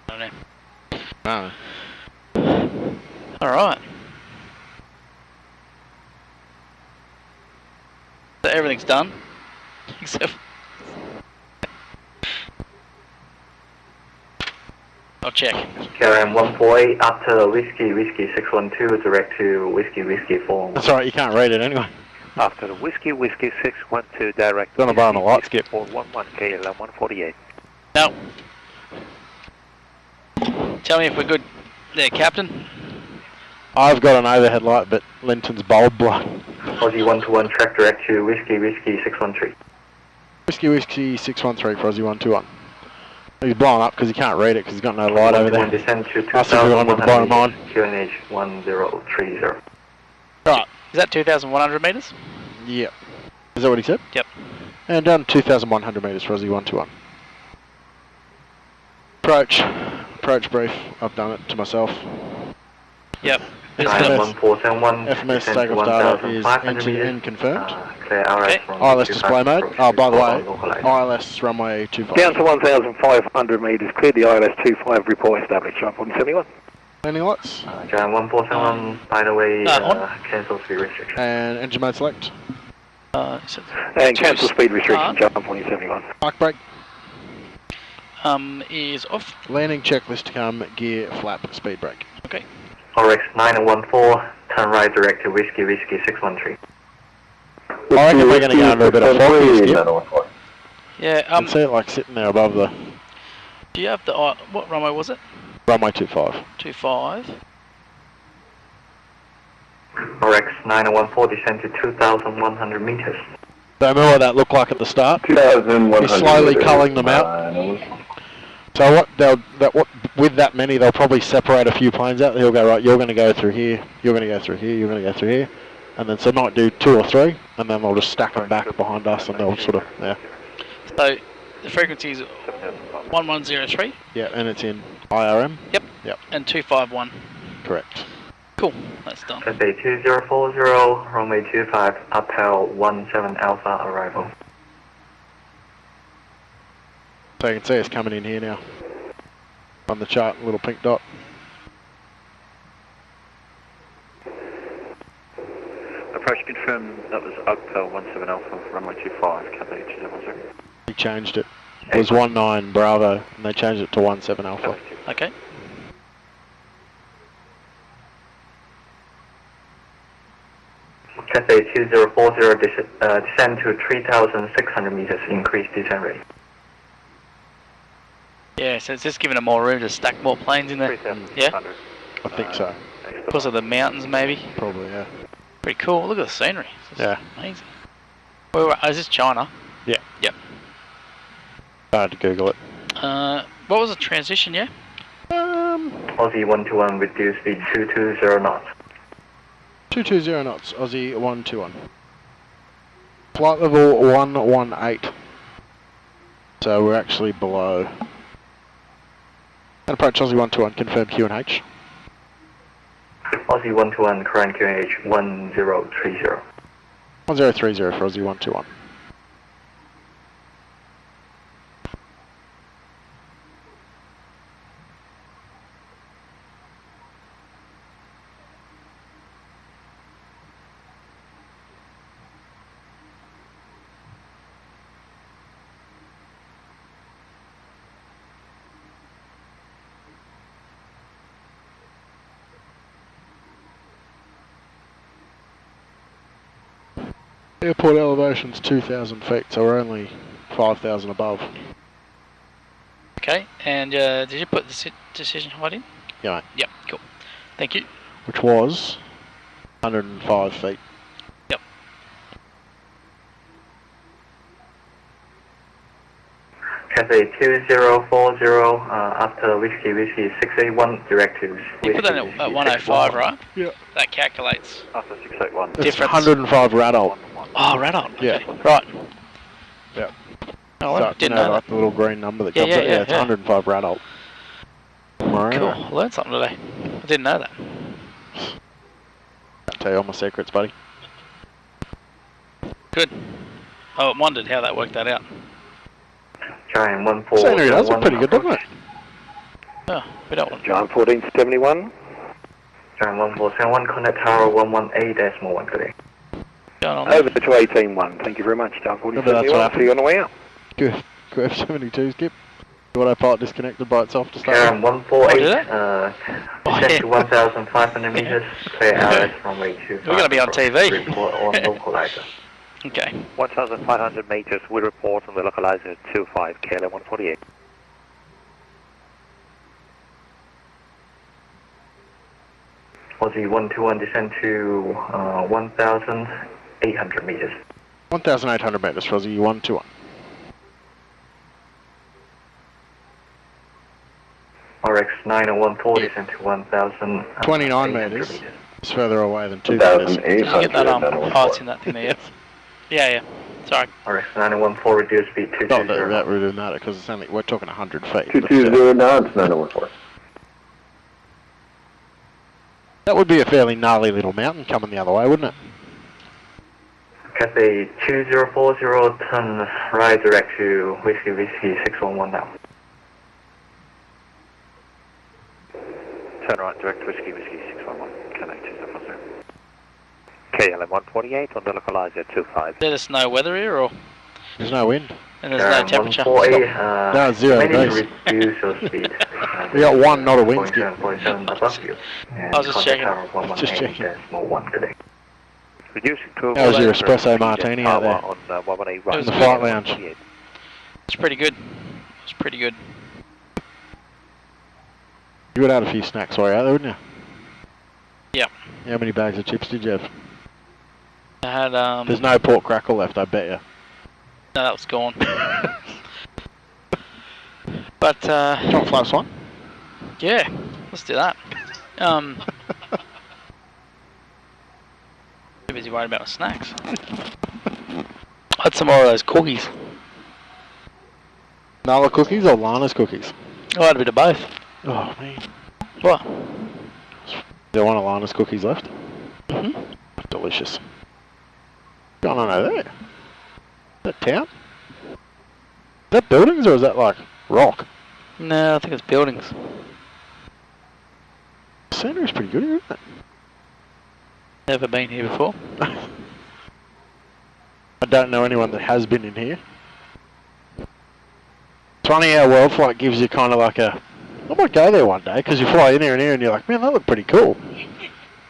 I don't know. Alright. So everything's done. Except... I'll check. KRM 148, after Whiskey 612, direct to Whiskey 411. That's alright, you can't read it anyway. After the Whiskey 612, direct Gonna burn the light, Skip. 411, KLM 148. Now, tell me if we're good there, Captain. I've got an overhead light, but Linton's bulb blown. Aussie 121, track direct to Whiskey 613. Whiskey 613 for Aussie 121. He's blowing up because he can't read it because he's got no light over there. Descend to Ask everyone with the bottom line. QNH 1030. Right, is that 2,100 meters? Yep. Is that what he said? Yep. And down 2,100 meters for Aussie 121. Approach brief. I've done it to myself. Yep. FMS takeoff data is entered and confirmed. ILS display mode. Oh, by the way, ILS runway 25. Down to 1,500 metres, cleared the ILS 25, report established, Giant 41. Landing lights. Giant 1471, by the way, cancel speed restriction. And engine mode select. And cancel speed restriction, Giant 41. Park brake. Is off. Landing checklist to come, gear, flap, speed brake. Okay. RX 914, turn right direct to Whiskey 613. I reckon we're going to go under a bit of fog here, Skip. Yeah, You can see it like sitting there above the... Do you have the... what runway was it? Runway 25. 25. RX 914, descend to 2,100 meters. So remember what that looked like at the start? 2,100. He's slowly culling them out. So with that many, they'll probably separate a few planes out. He'll go, right, you're going to go through here, you're going to go through here, you're going to go through here. And then so might do 2 or 3, and then they'll just stack them back behind us, and they'll sort of, yeah. So the frequency is 1103. Yeah, and it's in IRM. Yep. Yep. And 251. Correct. Cool, that's done. Cafe 2040, runway 25, uphill 17 Alpha arrival. So you can see it's coming in here now. On the chart, little pink dot. Approach confirmed, that was uphill 17 Alpha, runway 25, Cafe 200. He changed it. It was 19 Bravo, and they changed it to 17 Alpha. Okay. Cafe 2040, descend to 3,600 meters, increase descent rate. Yeah, so it's just giving them more room to stack more planes in there. Yeah? I think so. Because of the mountains, maybe? Probably, yeah. Pretty cool. Look at the scenery. This is Yeah. amazing. Is this China? Yeah. Yep. Hard to Google it. What was the transition, yeah? Aussie 121 reduce speed 220 knots. 220 knots, Aussie 121. Flight level 118. So we're actually below. And approach Aussie 121, confirm QNH. Aussie 121, current QNH 1030. 1030 for Aussie 121. Airport elevation's 2,000 feet, so we're only 5,000 above. Okay, and did you put the decision height in? Yeah, mate. Yep, cool. Thank you. Which was 105 feet. Yep. Cafe 2040, after Whiskey 681, direct to You put that at 105, right? Yeah. That calculates. After 681. It's Difference. 105 Radalt. Oh, Radon. Okay. Yeah. Right. Yeah. Oh, So, I didn't you know like that. the little green number that Yeah, comes yeah, up? yeah, It's yeah. 105 Radalt. Cool. I learned something today. I didn't know that. I'll tell you all my secrets, buddy. Good. I wondered how that worked that out. Giant 140. Scenery does look pretty good, doesn't it? Oh, we don't want. Giant 1471. Giant 1471, connect tower 118.1 today. Going on Over to 18.1. Thank you very much, Giant Remember that's 1471. what See you on the way out. Good. F-72, Skip. The autopilot disconnected by itself to start Giant with. 148, descend to 1,500 meters, clear RS runway 25. We're going to be on TV. Report on localizer. Okay. 1,500 meters, we report on the localizer 25, KLM 148. Aussie 121, descend to 1,800 meters. 1,800 meters for Aussie 121. RX 90140, descend to 1,000. 29 meters. It's further away than 2 meters. Did you get that oh, it's in that thing there. Yeah, yeah. Sorry. RX 914, reduce speed Not 220. that we're doing that because it's only we're talking 100 feet. 220 now, it's 914. That would be a fairly gnarly little mountain coming the other way, wouldn't it? Cathay 2040, turn right direct to Whiskey 611 now. Turn right, direct Whiskey 611, Cathay 2040. KLM 148 on the localizer 25. There's no weather here, or? There's no wind. And there's no temperature. 148, No, 0 degrees. reduce your speed. We got one, not a wind speed. 7.7 above you. I was just checking. Just checking. Decimal 1 today. Reducing to How was your espresso martini out there? On 118 right. In the flight lounge. It's pretty good. It's pretty good. You would have had a few snacks while you're out there, wouldn't you? Yeah. How many bags of chips did you have? I had There's no pork crackle left, I bet you. No, that was gone. But Do you want flaps one? yeah, let's do that. Too busy worried about my snacks. I had some more of those cookies. Nala cookies or Lana's cookies? I had a bit of both. Oh man. What? There one of Lana's cookies left? Mm-hmm. Delicious. What's going on over there? Is that town? Is that buildings or is that like rock? No, I think it's buildings. The scenery's pretty good, isn't it? Never been here before. I don't know anyone that has been in here. It's funny how Worldflight gives you kind of like a, I might go there one day, because you fly in here and you're like, man, that looked pretty cool.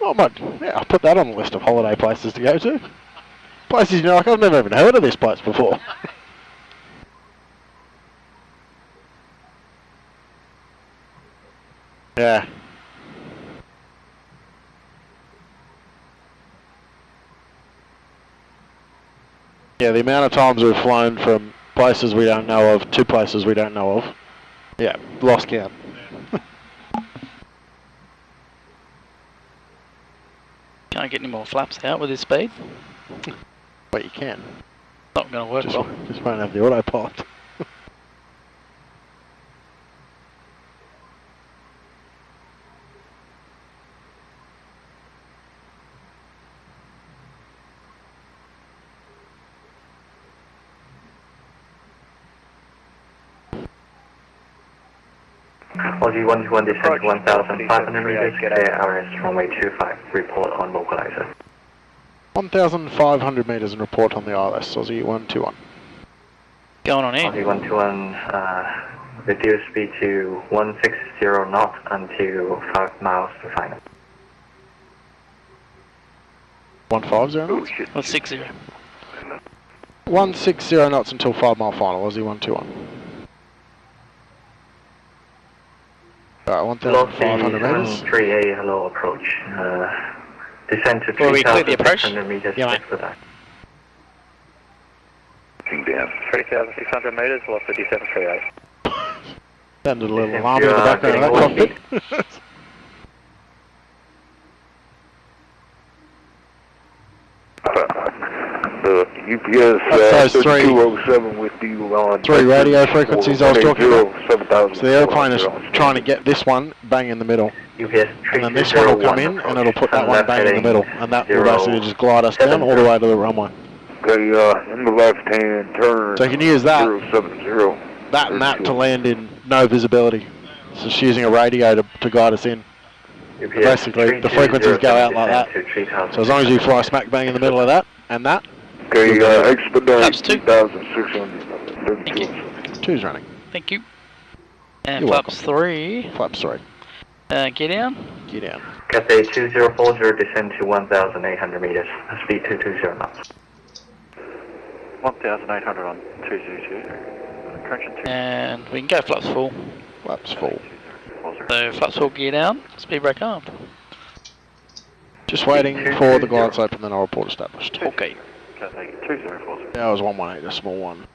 I might, yeah, I'll put that on the list of holiday places to go to. Places you're like, I've never even heard of this place before. Yeah. Yeah, the amount of times we've flown from places we don't know of to places we don't know of. Yeah, lost count. Can't get any more flaps out with this speed. But you can. Not going to work well. Just won't have the autopilot. Aussie 121 descent to 1,500 meters, KRS runway 25, report on localizer. 1,500 metres and report on the ILS, Aussie 121. Going on in. Aussie 121, reduce speed to 160 knots until 5 miles to final. 150 knots? 160. 160 knots until 5 mile final, Aussie 121. Alright, 1,500 metres. 3A, hello approach. Descend to 3,600 meters for that. Down. 3,600 metres, velocity 738. Sounded a little alarming in the background of that cockpit. The UPS 3207 with you on 3 radio frequencies I was talking about. 7,000. So the aeroplane is trying to get this one bang in the middle. UPS And then this one will come in and it'll put that one bang in the middle. And that will basically just glide us down all the way to the runway. Okay, in the left hand turn. So you can use that 070. that map to land in no visibility. So it's using a radio to guide us in. Basically, the frequencies go out like that. So as long as you fly smack bang in the middle of that and that. Okay, expedite 2,600. Thank you. 2's running. Thank you. And You're flaps 3. Flaps 3. Get down. Get down. Cathay 2040, descend to 1,800 meters, speed 220 knots. 1,800 on 202. Correction 2. And we can go flaps full. Flaps full. So flaps full, gear down, speed brake armed. Just waiting for the glide slope and then I'll report established. Okay. Cathay 2040. That was 118, a small one.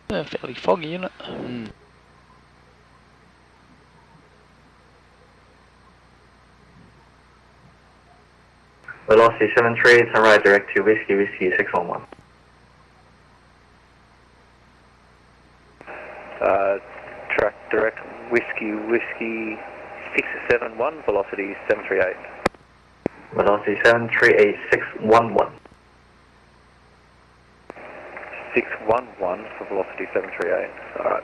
Fairly foggy, isn't it? Velocity 73, turn right direct to Whiskey 611. Track direct Whiskey 671, velocity 738. Velocity 738 611. 611 for velocity 738. Alright.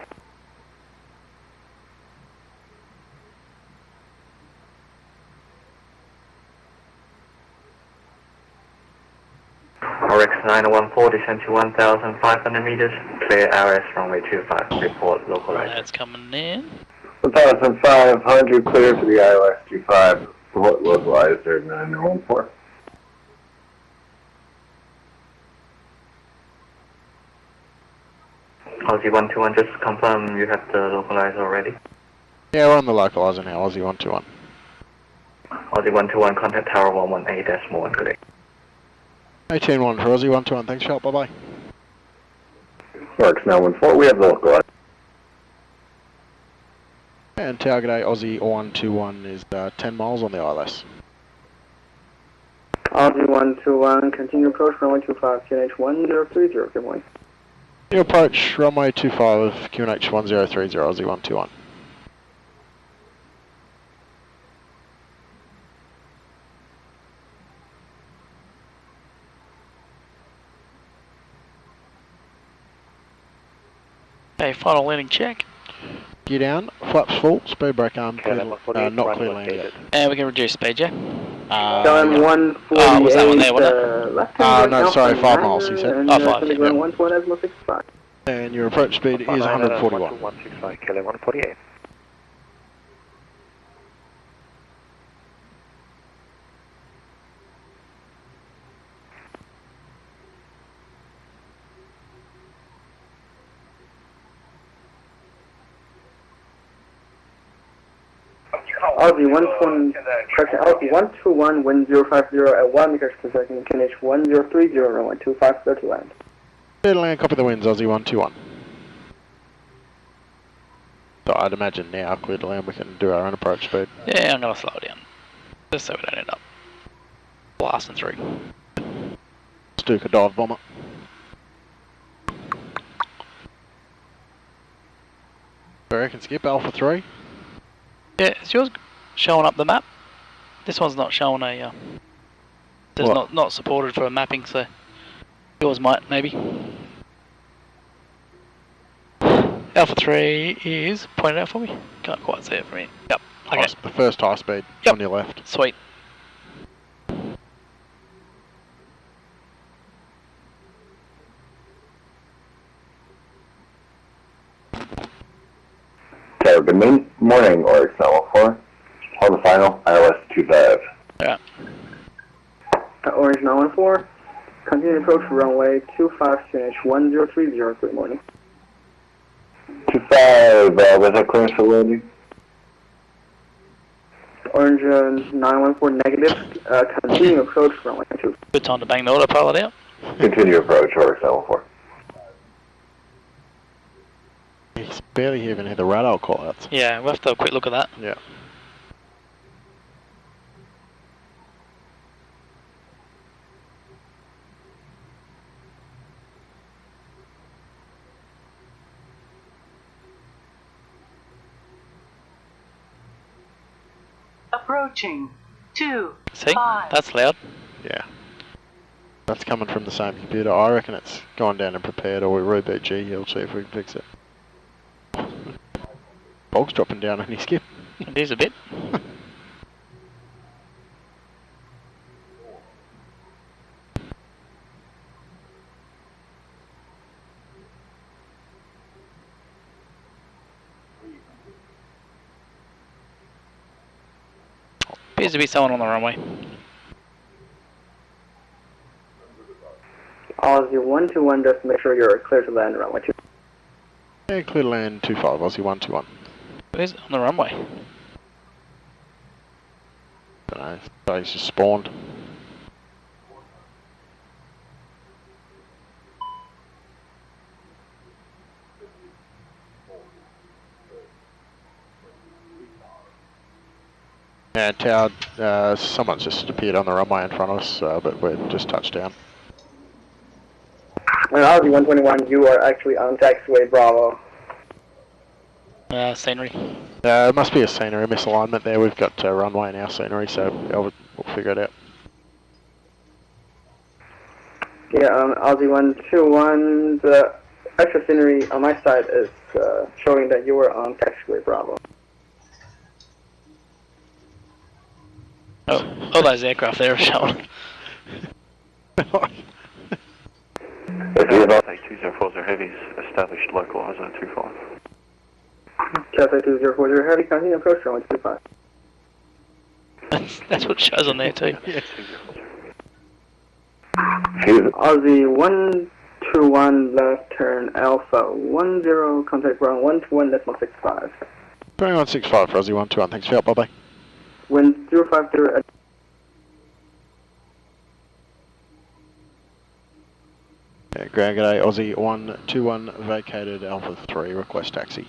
RX 914, descend to 1,500 meters, clear RS runway 25, report localized. That's coming in. 1,500 clear for the ILS 25, report localized there 914. Aussie 121, just to confirm you have the localizer already. Yeah, we're on the localizer now, Aussie 121. Aussie 121, contact tower 118.1, good day. 18-1 for Aussie 121, thanks Shop, bye bye. RX 914, we have the localizer. And target 8 Aussie 121 is 10 miles on the ILS. Aussie 121, continue approach runway 25, QNH 1030, good morning. You approach runway 25, QNH 1030, Aussie 121. Okay, final landing check. Gear down, flaps full, speed brake arm, clear, not clear land yet. And we can reduce speed, yeah? Done Yeah. 148, was that one there, wasn't it? left No, sorry, 5 miles, he said. and, 5, Sunday yeah. ground 121.65. And your approach speed is 141. 165, Kilo 148. Aussie 121, correction, Aussie 121, wind 050 at 1 meters per second, QNH 1030, runway 25, clear to land. Clear to land, copy the winds, Aussie 121. So I'd imagine now, clear to land, we can do our own approach speed. Yeah, I'm going to slow it down. Just so we don't end up blasting through. Stuka dive bomber. I reckon skip Alpha 3. Yeah, is yours showing up the map? This one's not showing a... There's not supported for a mapping, so... Yours might, maybe. Alpha 3 is... Point it out for me? Can't quite see it from here. Yep, okay. The first high speed on your left. Sweet. Okay, good morning, RX 914. On the final, ILS 25. Yeah. Orange 914, continue approach runway 25, QNH 1030, good morning. 25, was that clearance for landing? Orange 914 negative, continue approach runway 2. Good time to bang the autopilot out. Continue approach, RX 914. He's barely even had the radar call outs. Yeah, we'll have to have a quick look at that. Yeah. Approaching 2. See? 5. That's loud. Yeah. That's coming from the same computer. I reckon it's gone down and prepared, or we reboot G, he'll see if we can fix it. Bog's dropping down on his skip. It is a bit. Appears to be someone on the runway. Aussie 121, just make sure you're clear to land runway 2. Yeah, clear to land 25, Aussie 121. Where's it on the runway? Don't know, so he's just spawned. Yeah, Yeah, and tower, someone's just appeared on the runway in front of us, but we're just touched down. And Aussie 121, you are actually on taxiway Bravo. Scenery. It must be a scenery misalignment there. We've got runway in our scenery, so we'll figure it out. Yeah, Aussie 121, the extra scenery on my side is showing that you were on taxiway Bravo. Oh, all those aircraft there are showing. Cathay 2040 Heavies, established local zone 25. Cathay 2040 Heavy, continue approach runway 25. That's what shows on there too. Aussie 121 left turn Alpha 10, contact ground 121.65. 2165 for Aussie 121, thanks for your help, bye bye. Wind 050 at Ground g'day, Aussie 121 vacated Alpha 3, request taxi.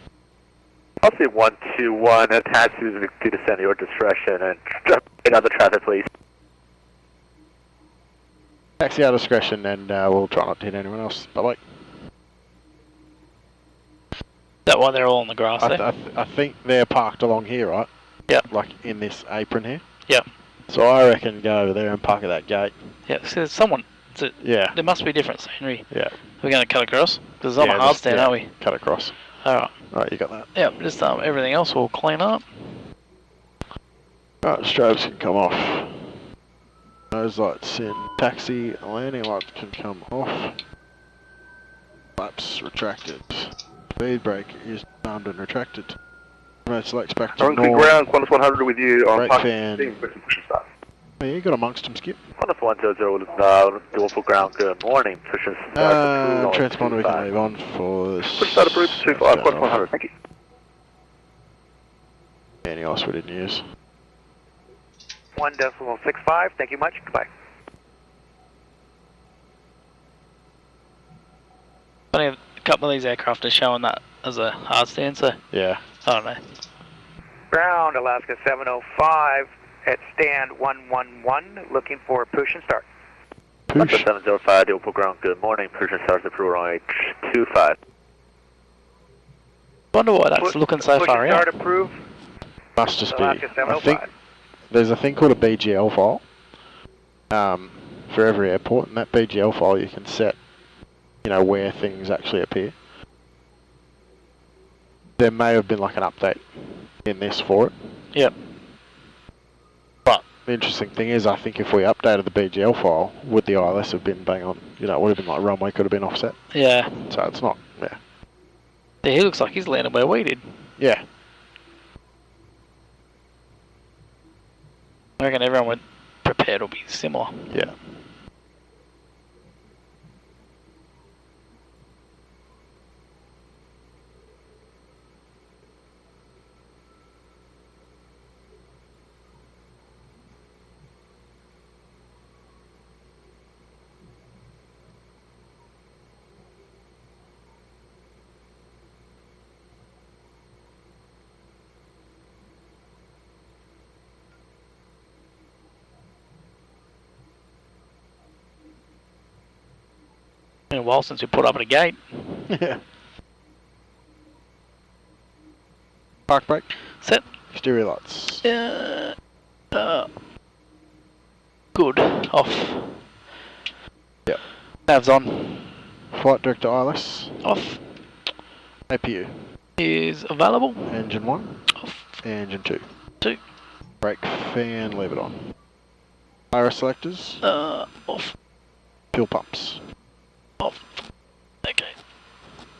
Aussie 121, a taxi to descend at your discretion and another traffic, please. Taxi our discretion, and we'll try not to hit anyone else. Bye bye. That one, they're all on the grass there. I think they're parked along here, right? Yep. Like in this apron here? Yep. So I reckon go over there and park at that gate. Yeah, so there's someone. Yeah. There must be different scenery. Yeah. We're going to cut across? Because it's on a hard stand, aren't we? Cut across. Alright. Alright, you got that. Yep, just everything else will clean up. Alright, strobes can come off. Nose lights in. Taxi, landing lights can come off. Flaps retracted. Speed brake is armed and retracted. Remote selects back to Currently north. ground, Qantas 100 with you on Brake parking fan. pushing start. Oh, yeah, you got amongst them, Skip. Qantas 100 with dual ground, good morning. Pushing start. Transponder we can leave on for this. Push start approved, 25, Qantas 100, thank you. Anything else we didn't use? 1.65, thank you much, goodbye. Funny, a couple of these aircraft are showing that as a hard stand, so yeah. I don't know. Ground, Alaska 705 at stand 111, looking for push and start. Push. 705, dual ground, good morning. Push and start approved runway 25. Wonder why that's looking so far out. Start approved. Must just be. Alaska 705. I think there's a thing called a BGL file for every airport, and that BGL file you can set, you know, where things actually appear. There may have been like an update in this for it. Yep. But the interesting thing is, I think if we updated the BGL file, would the ILS have been bang on? You know, it would have been like runway could have been offset. Yeah. So it's not. Yeah. Yeah, he looks like he's landed where we did. Yeah. I reckon everyone would prepared will be similar. Yeah. Been a while since we put up at a gate. Yeah. Park brake. Set. Exterior lights. Good. Off. Yep. Nav's on. Flight director ILS. Off. APU. Is available. Engine 1. Off. Engine 2. 2. Brake fan, leave it on. Iris selectors. Off. Fuel pumps. Off. Okay.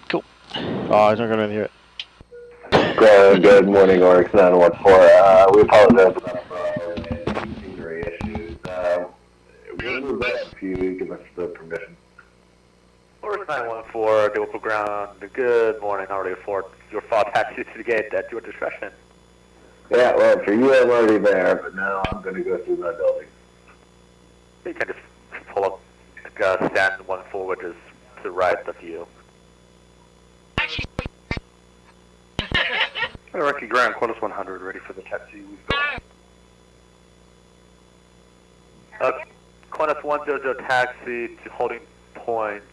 Cool. Oh, he's not going to hear it. Good morning, Oryx 914. We apologize about machinery issues. We'll move that if you give us the permission. Oryx 914, dual ground, good morning. Already your fall taxi to the gate at your discretion. Yeah, well, for you I'm already there, but now I'm going to go through my building. You can just pull up, stand one forward just to the right of you. Rocky ground, Qantas 100, ready for the taxi. We've got Qantas 100 taxi to holding point,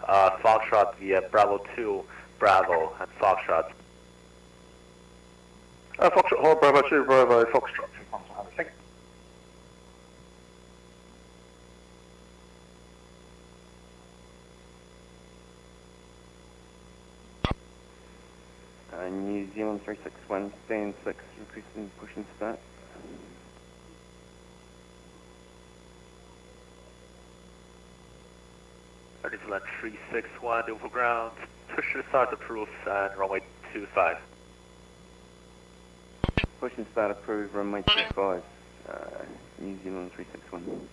Foxtrot via Bravo 2, Bravo, and Foxtrot. Foxtrot, hold Bravo 2, Bravo, Foxtrot. Thank you. New Zealand 361, stand 6, requesting push and start. New Zealand 361, over ground, push to start approved, and runway 25. Push and start approved, runway 25, New Zealand 361.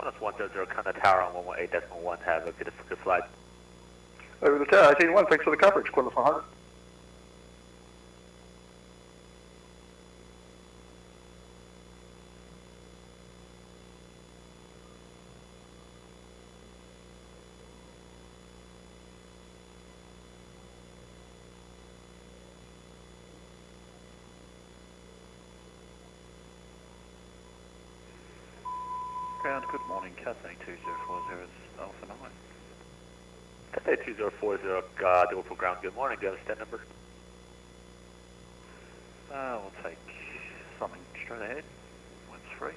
Qantas 100, Canada Tower on 118.1, have a good flight. Over the tower, 18-1, thanks for the coverage, Qantas 100. Ground, good morning, Cathay 2040 is Alpha 9. Cathay 2040, Liverpool ground, good morning, do you understand number? We'll take something straight ahead, wind's free.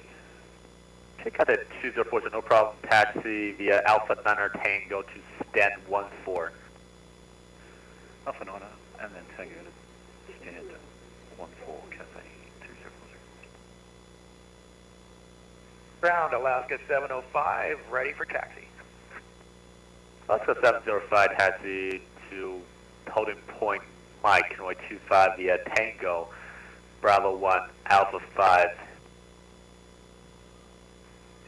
Okay, Cathay 2040, no problem, taxi via Alpha 9 Tango to stand 14. Alpha 9 and then Tango to stand 14, Cathay 2040. Ground, Alaska 705, ready for taxi. Alaska 705, taxi to holding point Mike, runway 25 via Tango, Bravo 1, Alpha 5.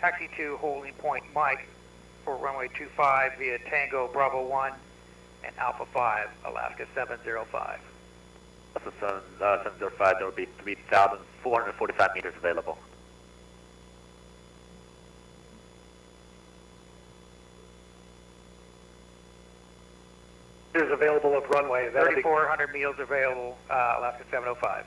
Taxi to holding point Mike for runway 25 via Tango, Bravo 1, and Alpha 5, Alaska 705. Alaska 705, there will be 3,445 meters available. Is available of runway. 3,400 meters available, Alaska 705.